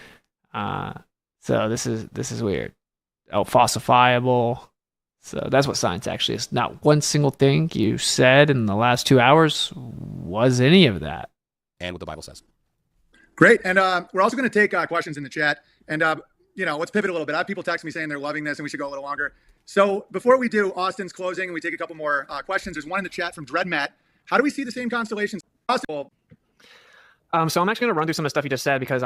So this is weird. Oh, falsifiable. So that's what science actually is. Not one single thing you said in the last 2 hours was any of that. And what the Bible says. Great. And we're also going to take questions in the chat. And, let's pivot a little bit. I have people text me saying they're loving this and we should go a little longer. So before we do Austin's closing and we take a couple more questions, there's one in the chat from DreadMatt. How do we see the same constellations possible? So I'm actually going to run through some of the stuff you just said because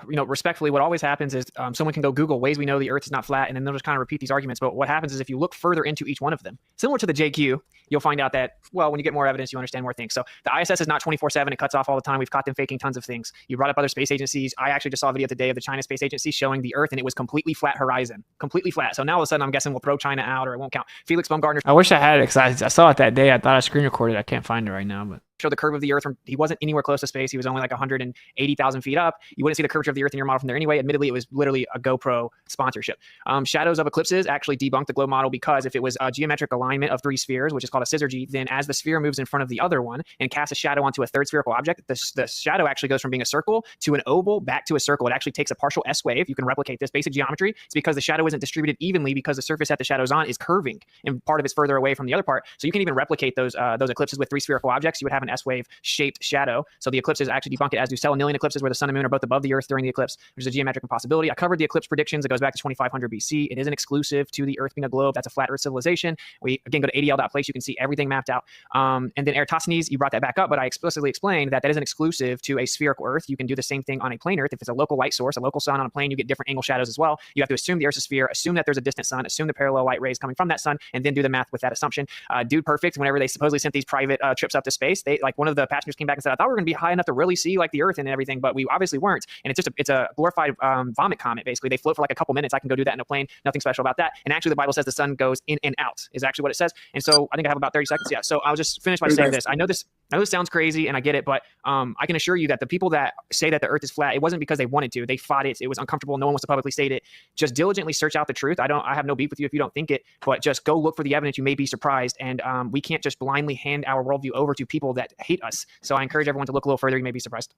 respectfully, what always happens is someone can go Google ways we know the Earth is not flat, and then they'll just kind of repeat these arguments. But what happens is if you look further into each one of them, similar to the JQ, you'll find out that, well, when you get more evidence, you understand more things. So the ISS is not 24/7. It cuts off all the time. We've caught them faking tons of things. You brought up other space agencies. I actually just saw a video today of the China Space Agency showing the Earth, and it was completely flat horizon, completely flat. So now all of a sudden, I'm guessing we'll throw China out or it won't count. Felix Baumgartner. I wish I had it because I saw it that day. I thought I screen recorded. I can't find it right now, but show the curve of the Earth he wasn't anywhere close to space. He was only like 180,000 feet up. You wouldn't see the curvature of the Earth in your model from there anyway. Admittedly, it was literally a GoPro sponsorship. Shadows of eclipses actually debunked the globe model because if it was a geometric alignment of 3 spheres, which is called a syzygy, then as the sphere moves in front of the other one and casts a shadow onto a third spherical object, the shadow actually goes from being a circle to an oval back to a circle. It actually takes a partial S wave. You can replicate this basic geometry. It's because the shadow isn't distributed evenly because the surface that the shadow's on is curving and part of it's further away from the other part. So you can even replicate those eclipses with 3 spherical objects. You would have an S wave shaped shadow. So the eclipses actually debunk it, as do stellium eclipses where the sun and moon are both above the Earth during the eclipse, which is a geometric impossibility. I covered the eclipse predictions. It goes back to 2500 BC. It isn't exclusive to the Earth being a globe. That's a flat Earth civilization. We again go to adl.place. You can see everything mapped out. And then Eratosthenes, you brought that back up, but I explicitly explained that isn't exclusive to a spherical Earth. You can do the same thing on a plane Earth. If it's a local light source, a local sun on a plane, you get different angle shadows as well. You have to assume the Earth's a sphere, assume that there's a distant sun, assume the parallel light rays coming from that sun, and then do the math with that assumption. Dude Perfect, whenever they supposedly sent these private trips up to space, they like one of the passengers came back and said, I thought we were going to be high enough to really see like the Earth and everything, but we obviously weren't. And it's a glorified vomit comet, basically. They float for like a couple minutes. I can go do that in a plane. Nothing special about that. And actually the Bible says the sun goes in and out is actually what it says. And so I think I have about 30 seconds. Yeah. So I'll just finish by saying this. I know this sounds crazy and I get it, but I can assure you that the people that say that the Earth is flat, it wasn't because they wanted to. They fought it. It was uncomfortable. No one wants to publicly state it. Just diligently search out the truth. I have no beef with you if you don't think it, but just go look for the evidence. You may be surprised. And we can't just blindly hand our worldview over to people that hate us. So I encourage everyone to look a little further. You may be surprised.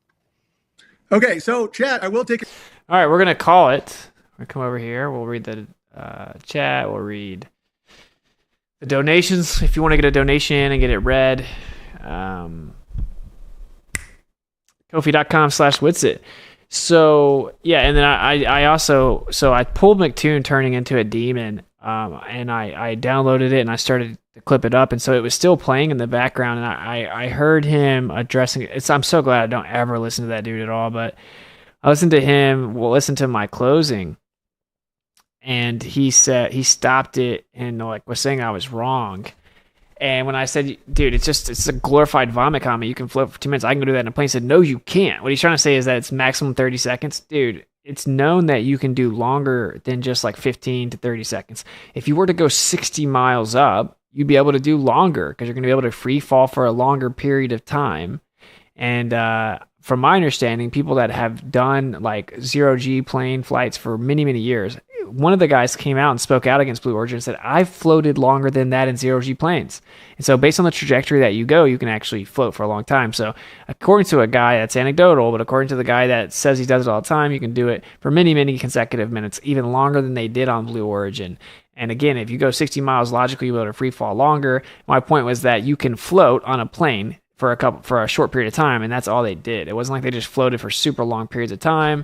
Okay, so chat, I will take it. All right, we're going to call it. We'll come over here. We'll read the chat. We'll read the donations. If you want to get a donation and get it read, Ko-fi.com/Witsit. So, yeah, and then I also, so I pulled _McToon turning into a demon, and I downloaded it and I started to clip it up, and so it was still playing in the background, and I heard him addressing it. I'm so glad I don't ever listen to that dude at all, but I listened to him, listen to my closing, and he said, he stopped it and like was saying I was wrong. And when I said, dude, it's a glorified vomit comet. You can float for 2 minutes. I can go do that in a plane. He said, no, you can't. What he's trying to say is that it's maximum 30 seconds. Dude, it's known that you can do longer than just like 15 to 30 seconds. If you were to go 60 miles up, you'd be able to do longer because you're going to be able to free fall for a longer period of time. And from my understanding, people that have done like 0G plane flights for many, many years, one of the guys came out and spoke out against Blue Origin and said, I've floated longer than that in 0G planes. And so based on the trajectory that you go, you can actually float for a long time. So according to a guy, that's anecdotal, but according to the guy that says he does it all the time, you can do it for many, many consecutive minutes, even longer than they did on Blue Origin. And again, if you go 60 miles, logically you'll be able to free fall longer. My point was that you can float on a plane for a short period of time, and that's all they did. It wasn't like they just floated for super long periods of time.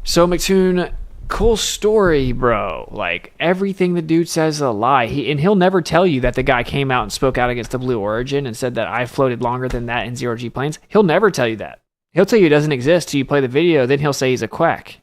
So _McToon, cool story, bro. Like everything the dude says is a lie. He'll never tell you that the guy came out and spoke out against the Blue Origin and said that I floated longer than that in 0G planes. He'll never tell you that. He'll tell you it doesn't exist till you play the video. Then he'll say he's a quack.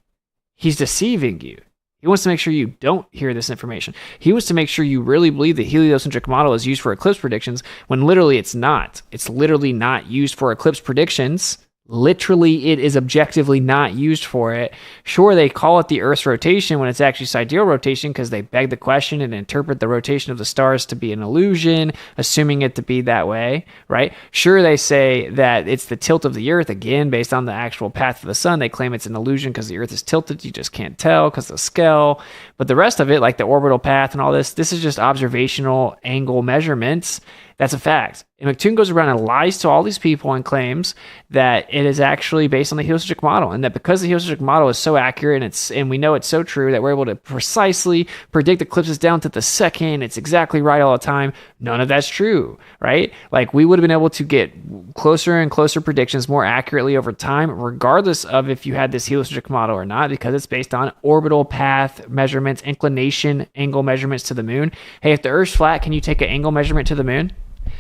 He's deceiving you. He wants to make sure you don't hear this information. He wants to make sure you really believe the heliocentric model is used for eclipse predictions when literally it's not. It's literally not used for eclipse predictions. Literally, it is objectively not used for it. Sure, they call it the Earth's rotation when it's actually sidereal rotation because they beg the question and interpret the rotation of the stars to be an illusion, assuming it to be that way, right? Sure, they say that it's the tilt of the Earth, again, based on the actual path of the sun. They claim it's an illusion because the Earth is tilted. You just can't tell because of the scale. But the rest of it, like the orbital path and all this is just observational angle measurements. That's a fact. And _McToon goes around and lies to all these people and claims that it is actually based on the heliocentric model, and that because the heliocentric model is so accurate and we know it's so true that we're able to precisely predict eclipses down to the second, it's exactly right all the time. None of that's true, right? Like we would have been able to get closer and closer predictions more accurately over time, regardless of if you had this heliocentric model or not, because it's based on orbital path measurements, inclination, angle measurements to the moon. Hey, if the Earth's flat, can you take an angle measurement to the moon?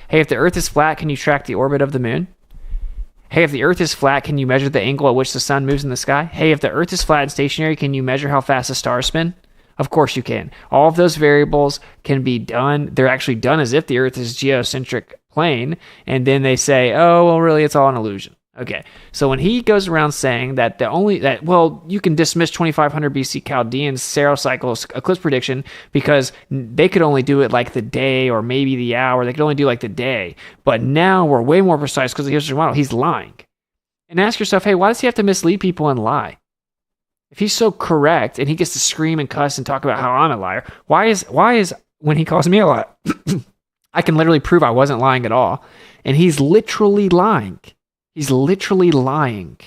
Hey, if the Earth is flat, can you track the orbit of the moon? Hey, if the Earth is flat, can you measure the angle at which the sun moves in the sky? Hey, if the Earth is flat and stationary, can you measure how fast the stars spin? Of course you can. All of those variables can be done. They're actually done as if the Earth is geocentric plane, and then they say, oh, well, really, it's all an illusion. Okay, so when he goes around saying that you can dismiss 2500 BC Chaldeans' Saros cycle eclipse prediction because they could only do it like the day or maybe the hour. They could only do like the day. But now we're way more precise because of the history model. He's lying. And ask yourself, hey, why does he have to mislead people and lie? If he's so correct and he gets to scream and cuss and talk about how I'm a liar, why is when he calls me a liar, I can literally prove I wasn't lying at all. And he's literally lying. He's literally lying.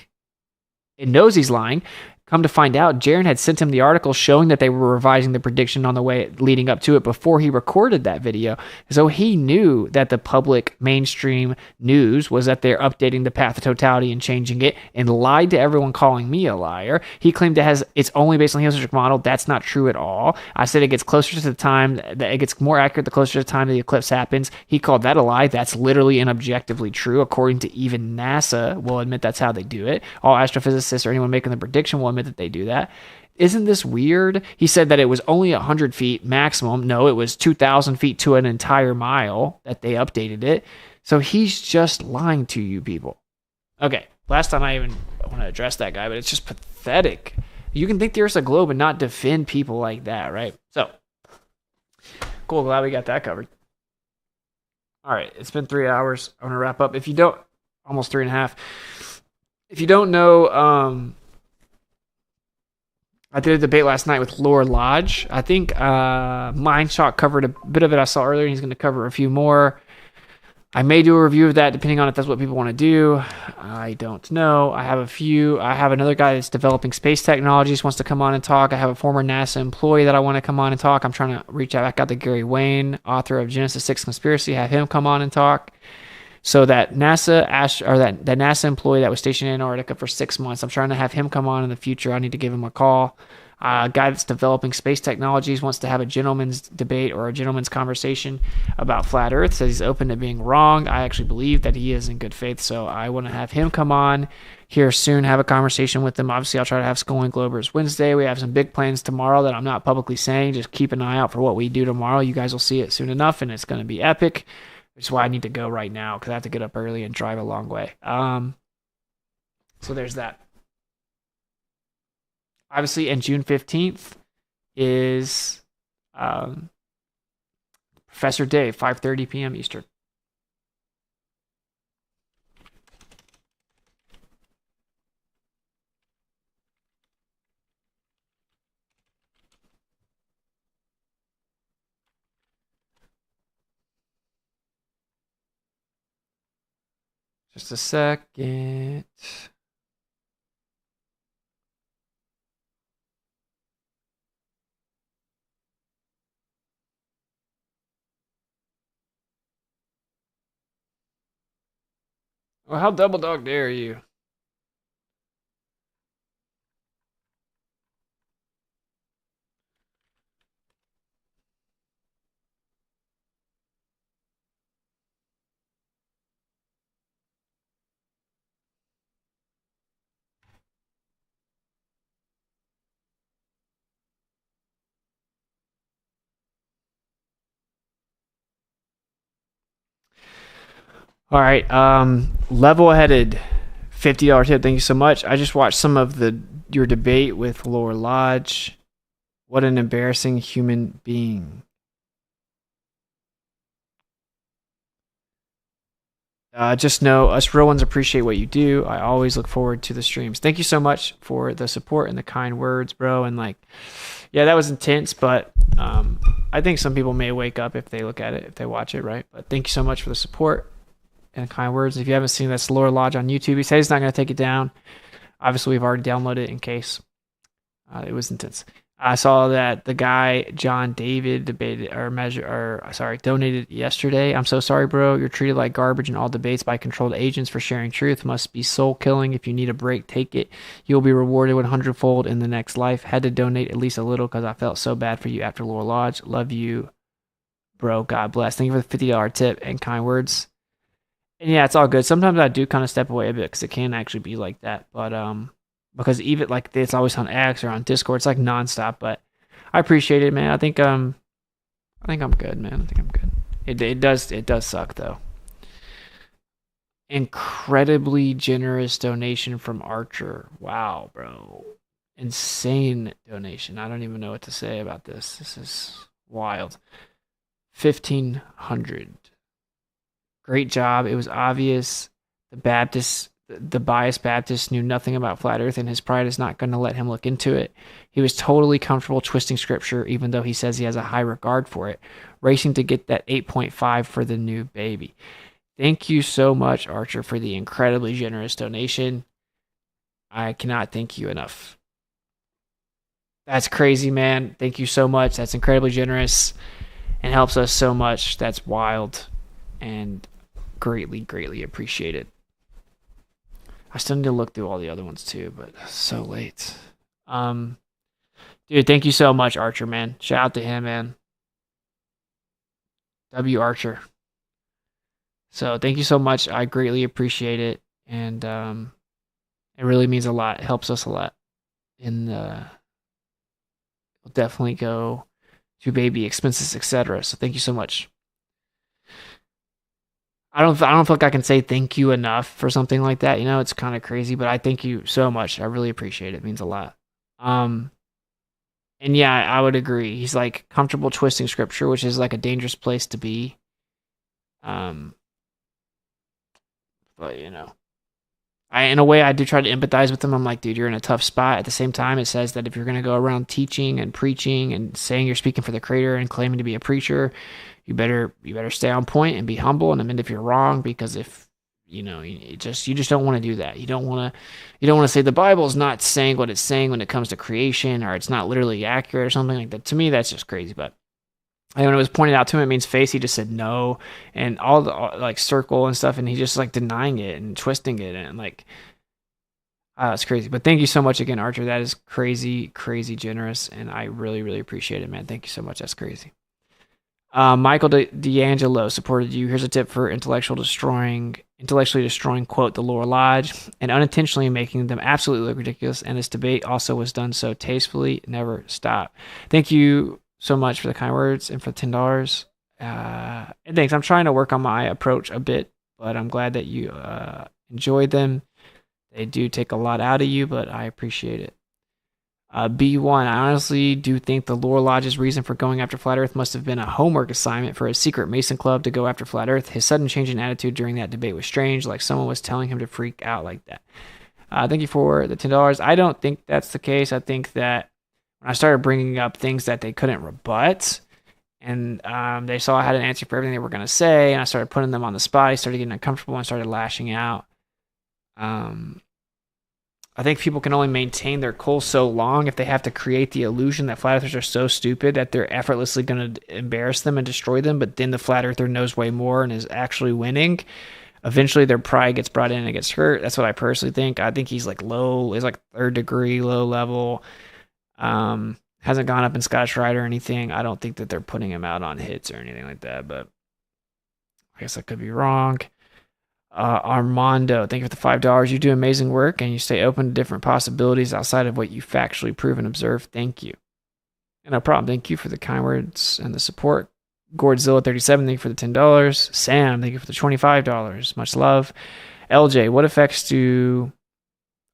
It knows he's lying. Come to find out, Jaron had sent him the article showing that they were revising the prediction on the way leading up to it before he recorded that video. So he knew that the public mainstream news was that they're updating the path of totality and changing it, and lied to everyone, calling me a liar. He claimed it's only based on the heliocentric model. That's not true at all. I said it gets closer to the time, that it gets more accurate the closer to the time the eclipse happens. He called that a lie. That's literally and objectively true. According to even NASA will admit that's how they do it. All astrophysicists or anyone making the prediction will admit that they do that. Isn't this weird? He said that it was only 100 feet maximum. No, it was 2,000 feet to an entire mile that they updated it. So he's just lying to you people. Okay, last time I even want to address that guy, but it's just pathetic. You can think the Earth's a globe and not defend people like that, right? So, cool, glad we got that covered. All right, it's been 3 hours. I'm going to wrap up. If you don't, almost 3.5. If you don't know, I did a debate last night with Laura Lodge. I think Mindshot covered a bit of it I saw earlier, and he's going to cover a few more. I may do a review of that depending on if that's what people want to do. I don't know. I have another guy that's developing space technologies, wants to come on and talk. I have a former NASA employee that I want to come on and talk. I'm trying to reach out back out to Gary Wayne, author of Genesis 6 Conspiracy, have him come on and talk. So that NASA employee that was stationed in Antarctica for 6 months, I'm trying to have him come on in the future. I need to give him a call. A guy that's developing space technologies wants to have a gentleman's debate or a gentleman's conversation about flat Earth. Says he's open to being wrong. I actually believe that he is in good faith, so I want to have him come on here soon, have a conversation with him. Obviously, I'll try to have Skull and Globers Wednesday. We have some big plans tomorrow that I'm not publicly saying. Just keep an eye out for what we do tomorrow. You guys will see it soon enough, and it's going to be epic. Which is why I need to go right now, because I have to get up early and drive a long way. So there's that. Obviously, and June 15th is Professor Dave, 5:30 p.m. Eastern. Just a second. Well, how double dog dare you? All right, level-headed $50 tip. Thank you so much. I just watched some of your debate with Laura Lodge. What an embarrassing human being. Just know us real ones appreciate what you do. I always look forward to the streams. Thank you so much for the support and the kind words, bro. And yeah, that was intense, but I think some people may wake up if they look at it, if they watch it, right? But thank you so much for the support and kind words. If you haven't seen, that's Laura Lodge on YouTube. He said he's not going to take it down. Obviously, we've already downloaded it in case. It was intense. I saw that the guy John David donated yesterday. I'm so sorry, bro. You're treated like garbage in all debates by controlled agents for sharing truth. Must be soul killing. If you need a break, take it. You'll be rewarded 100-fold in the next life. Had to donate at least a little because I felt so bad for you after Laura Lodge. Love you, bro. God bless. Thank you for the $50 tip and kind words. And yeah, it's all good. Sometimes I do kind of step away a bit because it can actually be like that. But because even like it's always on X or on Discord, it's like nonstop. But I appreciate it, man. I think I'm good, man. I think I'm good. It does suck though. incredibly generous donation from Archer. Wow, bro. Insane donation. I don't even know what to say about this. This is wild. 1,500. Great job. It was obvious the biased Baptist knew nothing about flat earth, and his pride is not going to let him look into it. He was totally comfortable twisting scripture, even though he says he has a high regard for it, racing to get that 8.5 for the new baby. Thank you so much, Archer, for the incredibly generous donation. I cannot thank you enough. That's crazy, man. Thank you so much. That's incredibly generous and helps us so much. That's wild and greatly, greatly appreciate it. I still need to look through all the other ones too, but it's so late. Dude, thank you so much, Archer, man. Shout out to him, man. W. Archer. So thank you so much. I greatly appreciate it. And it really means a lot. It helps us a lot. And we'll definitely go to baby expenses, etc. So thank you so much. I don't feel like I can say thank you enough for something like that. You know, it's kind of crazy, but I thank you so much. I really appreciate it. It means a lot. And yeah, I would agree. He's like comfortable twisting scripture, which is like a dangerous place to be. But you know, in a way I do try to empathize with him. I'm like, dude, you're in a tough spot. At the same time, it says that if you're going to go around teaching and preaching and saying you're speaking for the Creator and claiming to be a preacher, you better stay on point and be humble and admit if you're wrong, because if you know, you just don't want to do that. You don't want to say the Bible's not saying what it's saying when it comes to creation, or it's not literally accurate or something like that. To me, that's just crazy. But when it was pointed out to him, it means face. He just said no, and all the like circle and stuff, and he just like denying it and twisting it, and like, it's crazy. But thank you so much again, Archer. That is crazy, crazy generous, and I really, really appreciate it, man. Thank you so much. That's crazy. Michael D'Angelo supported you. Here's a tip for intellectually destroying, quote, the Lower Lodge, and unintentionally making them absolutely ridiculous. And this debate also was done so tastefully. Never stop. Thank you so much for the kind words and for $10. And thanks. I'm trying to work on my approach a bit, but I'm glad that you enjoyed them. They do take a lot out of you, but I appreciate it. B1, I honestly do think the Lower Lodge's reason for going after Flat Earth must have been a homework assignment for a secret Mason club to go after Flat Earth. His sudden change in attitude during that debate was strange, like someone was telling him to freak out like that. Thank you for the $10. I don't think that's the case. I think that when I started bringing up things that they couldn't rebut, and they saw I had an answer for everything they were going to say, and I started putting them on the spot, I started getting uncomfortable and started lashing out. I think people can only maintain their cool so long if they have to create the illusion that flat earthers are so stupid that they're effortlessly going to embarrass them and destroy them, but then the flat earther knows way more and is actually winning. Eventually their pride gets brought in and gets hurt. That's what I personally think. I think he's like low, he's like third degree, low level. Hasn't gone up in Scottish Rite or anything. I don't think that they're putting him out on hits or anything like that, but I guess I could be wrong. Armando, thank you for the $5. You do amazing work and you stay open to different possibilities outside of what you factually prove and observe. Thank you. And no problem. Thank you for the kind words and the support. Gordzilla37, thank you for the $10. Sam, thank you for the $25. Much love. LJ, what effects do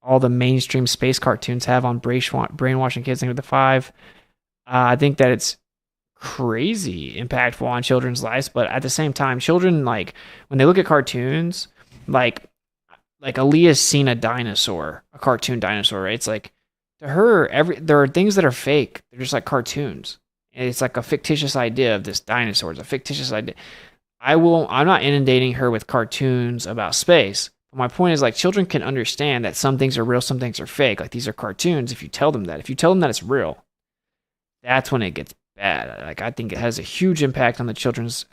all the mainstream space cartoons have on brainwashing kids? Thank you for the 5. I think that it's crazy impactful on children's lives, but at the same time, children, like when they look at cartoons, like Aaliyah's seen a dinosaur, a cartoon dinosaur, right? It's like to her, there are things that are fake. They're just like cartoons. And it's like a fictitious idea of this dinosaur. It's a fictitious idea. I'm not inundating her with cartoons about space. But my point is, like, children can understand that some things are real, some things are fake. Like, these are cartoons. If you tell them that it's real, that's when it gets bad. Like, I think it has a huge impact on the children's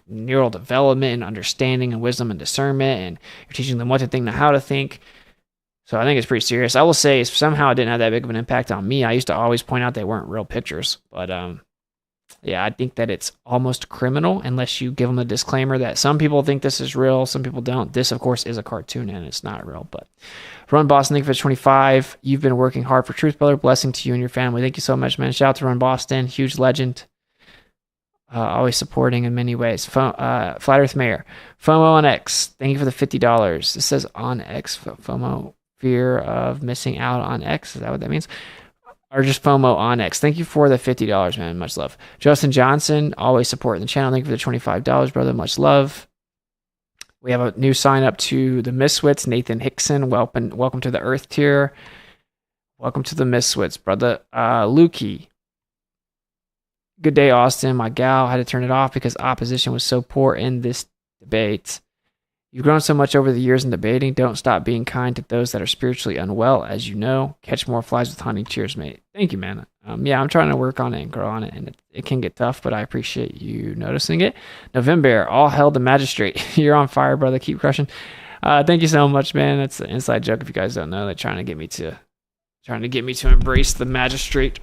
neural development and understanding and wisdom and discernment, and you're teaching them what to think and how to think. So I think it's pretty serious. I will say, somehow it didn't have that big of an impact on me. I used to always point out they weren't real pictures, but yeah, I think that it's almost criminal unless you give them a disclaimer that some people think this is real, some people don't. This, of course, is a cartoon and it's not real. But Run Boston, thank you for 25. You've been working hard for Truth, brother. Blessing to you and your family. Thank you so much, man. Shout out to Run Boston, huge legend. always supporting in many ways. Flat Earth Mayor, FOMO on X. Thank you for the $50. This says on X. FOMO, fear of missing out on X. Is that what that means? Or just FOMO on X. Thank you for the $50, man. Much love. Justin Johnson, always supporting the channel. Thank you for the $25, brother. Much love. We have a new sign up to the Miswits. Nathan Hickson, welcome to the Earth tier. Welcome to the Miswits, brother. Lukey. Good day, Austin. My gal had to turn it off because opposition was so poor in this debate. You've grown so much over the years in debating. Don't stop being kind to those that are spiritually unwell, as you know. Catch more flies with honey. Cheers, mate. Thank you, man. Yeah, I'm trying to work on it and grow on it, and it can get tough, but I appreciate you noticing it. November, all hell the magistrate. You're on fire, brother. Keep crushing. Thank you so much, man. That's an inside joke if you guys don't know. They're trying to get me to embrace the magistrate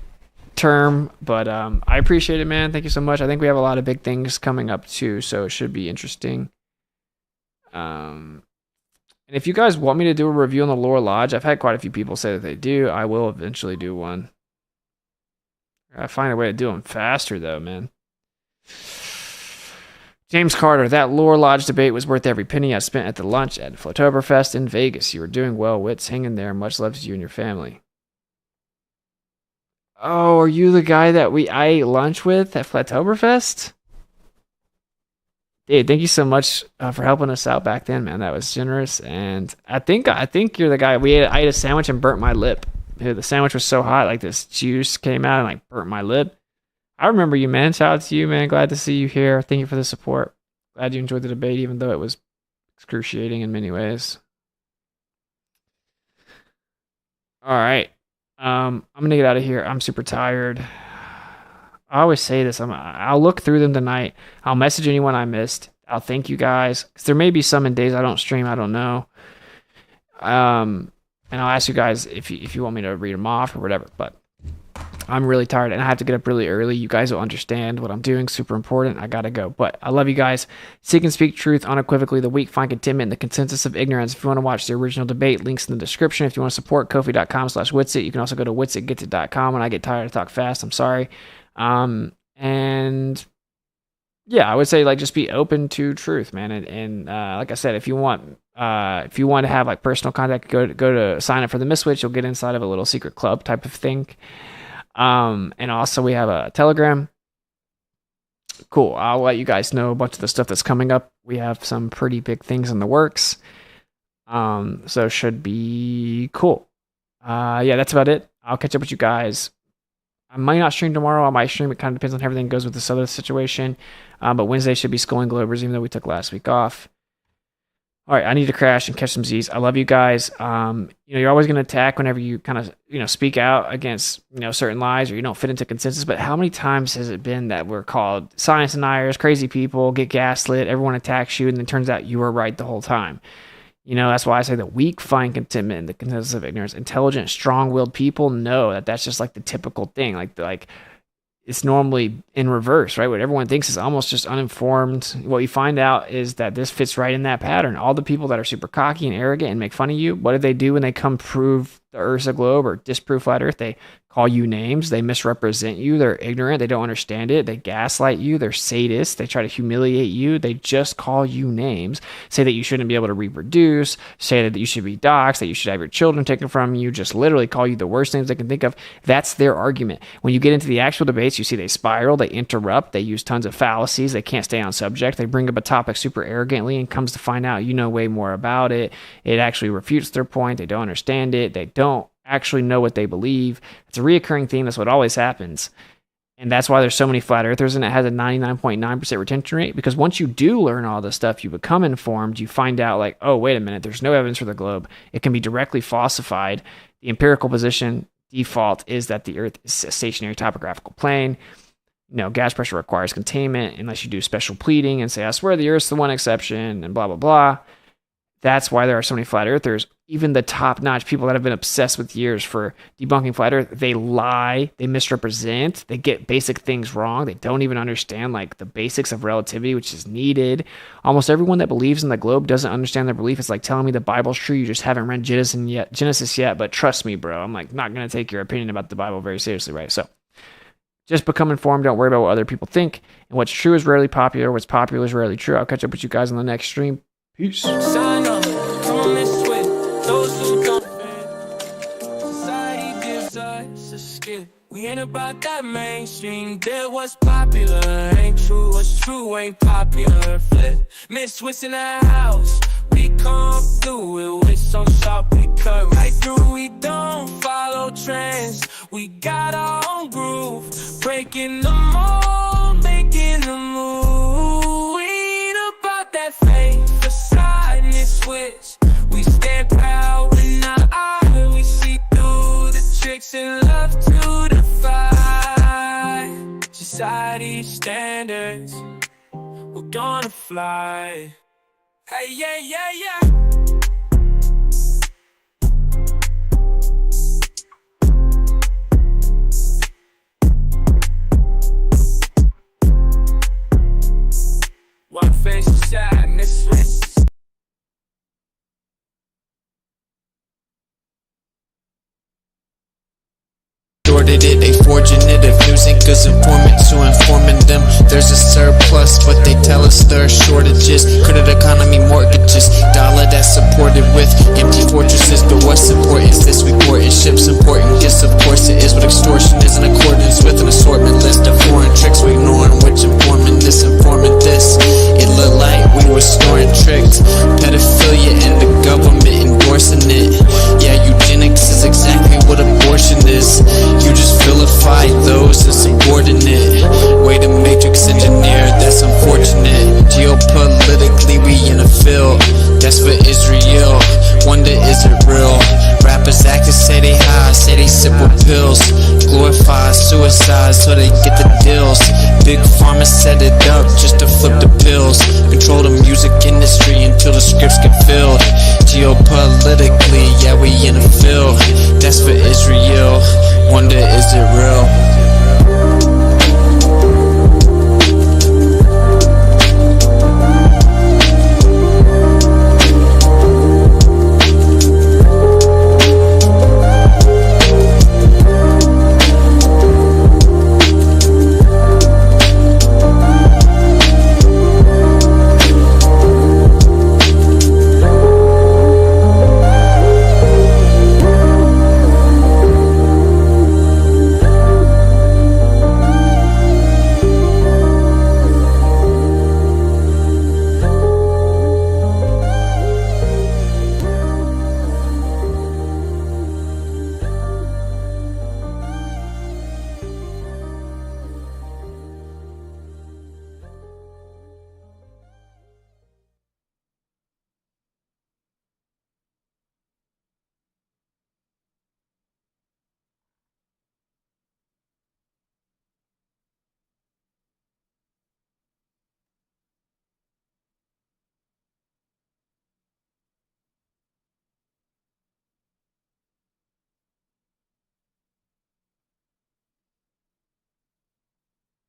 term, but I appreciate it, man. Thank you so much. I think we have a lot of big things coming up too, so it should be interesting. And if you guys want me to do a review on the Lower Lodge, I've had quite a few people say that they do. I will eventually do one. I find a way to do them faster though, man. James Carter, that Lower Lodge debate was worth every penny I spent at the lunch at Flatoberfest in Vegas. You were doing well, Wits. Hang in there. Much love to you and your family. Oh, are you the guy that I ate lunch with at Flatoberfest? Dude, thank you so much for helping us out back then, man. That was generous. And I think you're the guy. I ate a sandwich and burnt my lip. Dude, the sandwich was so hot, like this juice came out and like burnt my lip. I remember you, man. Shout out to you, man. Glad to see you here. Thank you for the support. Glad you enjoyed the debate, even though it was excruciating in many ways. All right. I'm gonna get out of here. I'm super tired. I always say this. I'll look through them tonight. I'll message anyone I missed. I'll thank you guys, because there may be some in days I don't stream. I don't know. And I'll ask you guys if you want me to read them off or whatever. But I'm really tired and I have to get up really early. You guys will understand what I'm doing. Super important. I gotta go. But I love you guys. Seek and speak truth unequivocally. The weak find contentment in the consensus of ignorance. If you want to watch the original debate, links in the description. If you want to support Ko-fi.com/Witsit, you can also go to witsitgets.com. When I get tired, I talk fast. I'm sorry. And yeah, I would say like just be open to truth, man. And like I said, if you want to have like personal contact, go to sign up for the Miswitch. You'll get inside of a little secret club type of thing. And also we have a Telegram. Cool. I'll let you guys know a bunch of the stuff that's coming up. We have some pretty big things in the works. So should be cool. Yeah, that's about it. I'll catch up with you guys. I might not stream tomorrow. I might stream. It kind of depends on how everything goes with this other situation. But Wednesday should be Skull and Globers, even though we took last week off. All right, I need to crash and catch some Z's. I love you guys. You're always going to attack whenever you kind of, speak out against, certain lies or you don't fit into consensus. But how many times has it been that we're called science deniers, crazy people, get gaslit, everyone attacks you, and then it turns out you were right the whole time? That's why I say the weak find contentment in the consensus of ignorance. Intelligent, strong-willed people know that that's just like the typical thing. Like it's normally in reverse, right? What everyone thinks is almost just uninformed. What you find out is that this fits right in that pattern. All the people that are super cocky and arrogant and make fun of you, what do they do when they come prove the Earth's a globe or disprove flat Earth? They call you names. They misrepresent you. They're ignorant. They don't understand it. They gaslight you. They're sadists. They try to humiliate you. They just call you names, say that you shouldn't be able to reproduce, say that you should be doxxed, that you should have your children taken from you, just literally call you the worst names they can think of. That's their argument. When you get into the actual debates, you see they spiral, they interrupt, they use tons of fallacies, they can't stay on subject, they bring up a topic super arrogantly and comes to find out you know way more about it. It actually refutes their point. They don't understand it. They don't actually know what they believe. It's a reoccurring theme. That's what always happens. And that's why there's so many flat earthers, and it has a 99.9% retention rate, because once you do learn all this stuff, you become informed, you find out like, oh, wait a minute, there's no evidence for the globe. It can be directly falsified. The empirical position default is that the Earth is a stationary topographical plane. Gas pressure requires containment unless you do special pleading and say, I swear the Earth's the one exception, and blah, blah, blah. That's why there are so many flat earthers. Even the top-notch people that have been obsessed with years for debunking flat earth, they lie, they misrepresent, they get basic things wrong. They don't even understand like the basics of relativity, which is needed. Almost everyone that believes in the globe doesn't understand their belief. It's like telling me the Bible's true. You just haven't read Genesis yet, but trust me, bro. I'm like not going to take your opinion about the Bible very seriously, right? So Just become informed. Don't worry about what other people think. And what's true is rarely popular. What's popular is rarely true. I'll catch up with you guys on the next stream. Peace. Sign up, come on this way. Those who don't fit. Society gives us a skip. We ain't about that mainstream. There what's popular ain't true. What's true ain't popular. Flip. Miss Swiss in the house. We come through it with some sharp. We cut right through. We don't follow trends. We got our own groove. Breaking the mold, making the move. We ain't about that fake facade and switch. We stand proud in our eye. We see through the tricks and love to defy society standards. We're gonna fly. Hey, yeah, yeah, yeah. One face of sadness. Sorted it, they forging it. If news ain't good informants who informing them. There's a surplus, but they tell us there are shortages. Credit economy mortgages, dollar that's supported with empty fortresses. But what's important is this: we porting ships, important gifts. Of course it is what extortion is in accordance with an assortment list of foreign tricks. We ignoring which informant this, informant this. It looked like we were snoring tricked. Pedophilia and the government endorsing it. Yeah, eugenics is exactly what abortion is. You just vilify those insubordinate. Way to matrix engineer, that's unfortunate. Geopolitically we in a field that's for Israel. Wonder is it real? Rappers actors say they high, say they sip with pills. Glorify suicide so they get the deals. Big pharma set it up just to flip the pills. Control the music industry until the scripts get filled. Geopolitically, yeah, we in a field that's for Israel. Wonder is it real?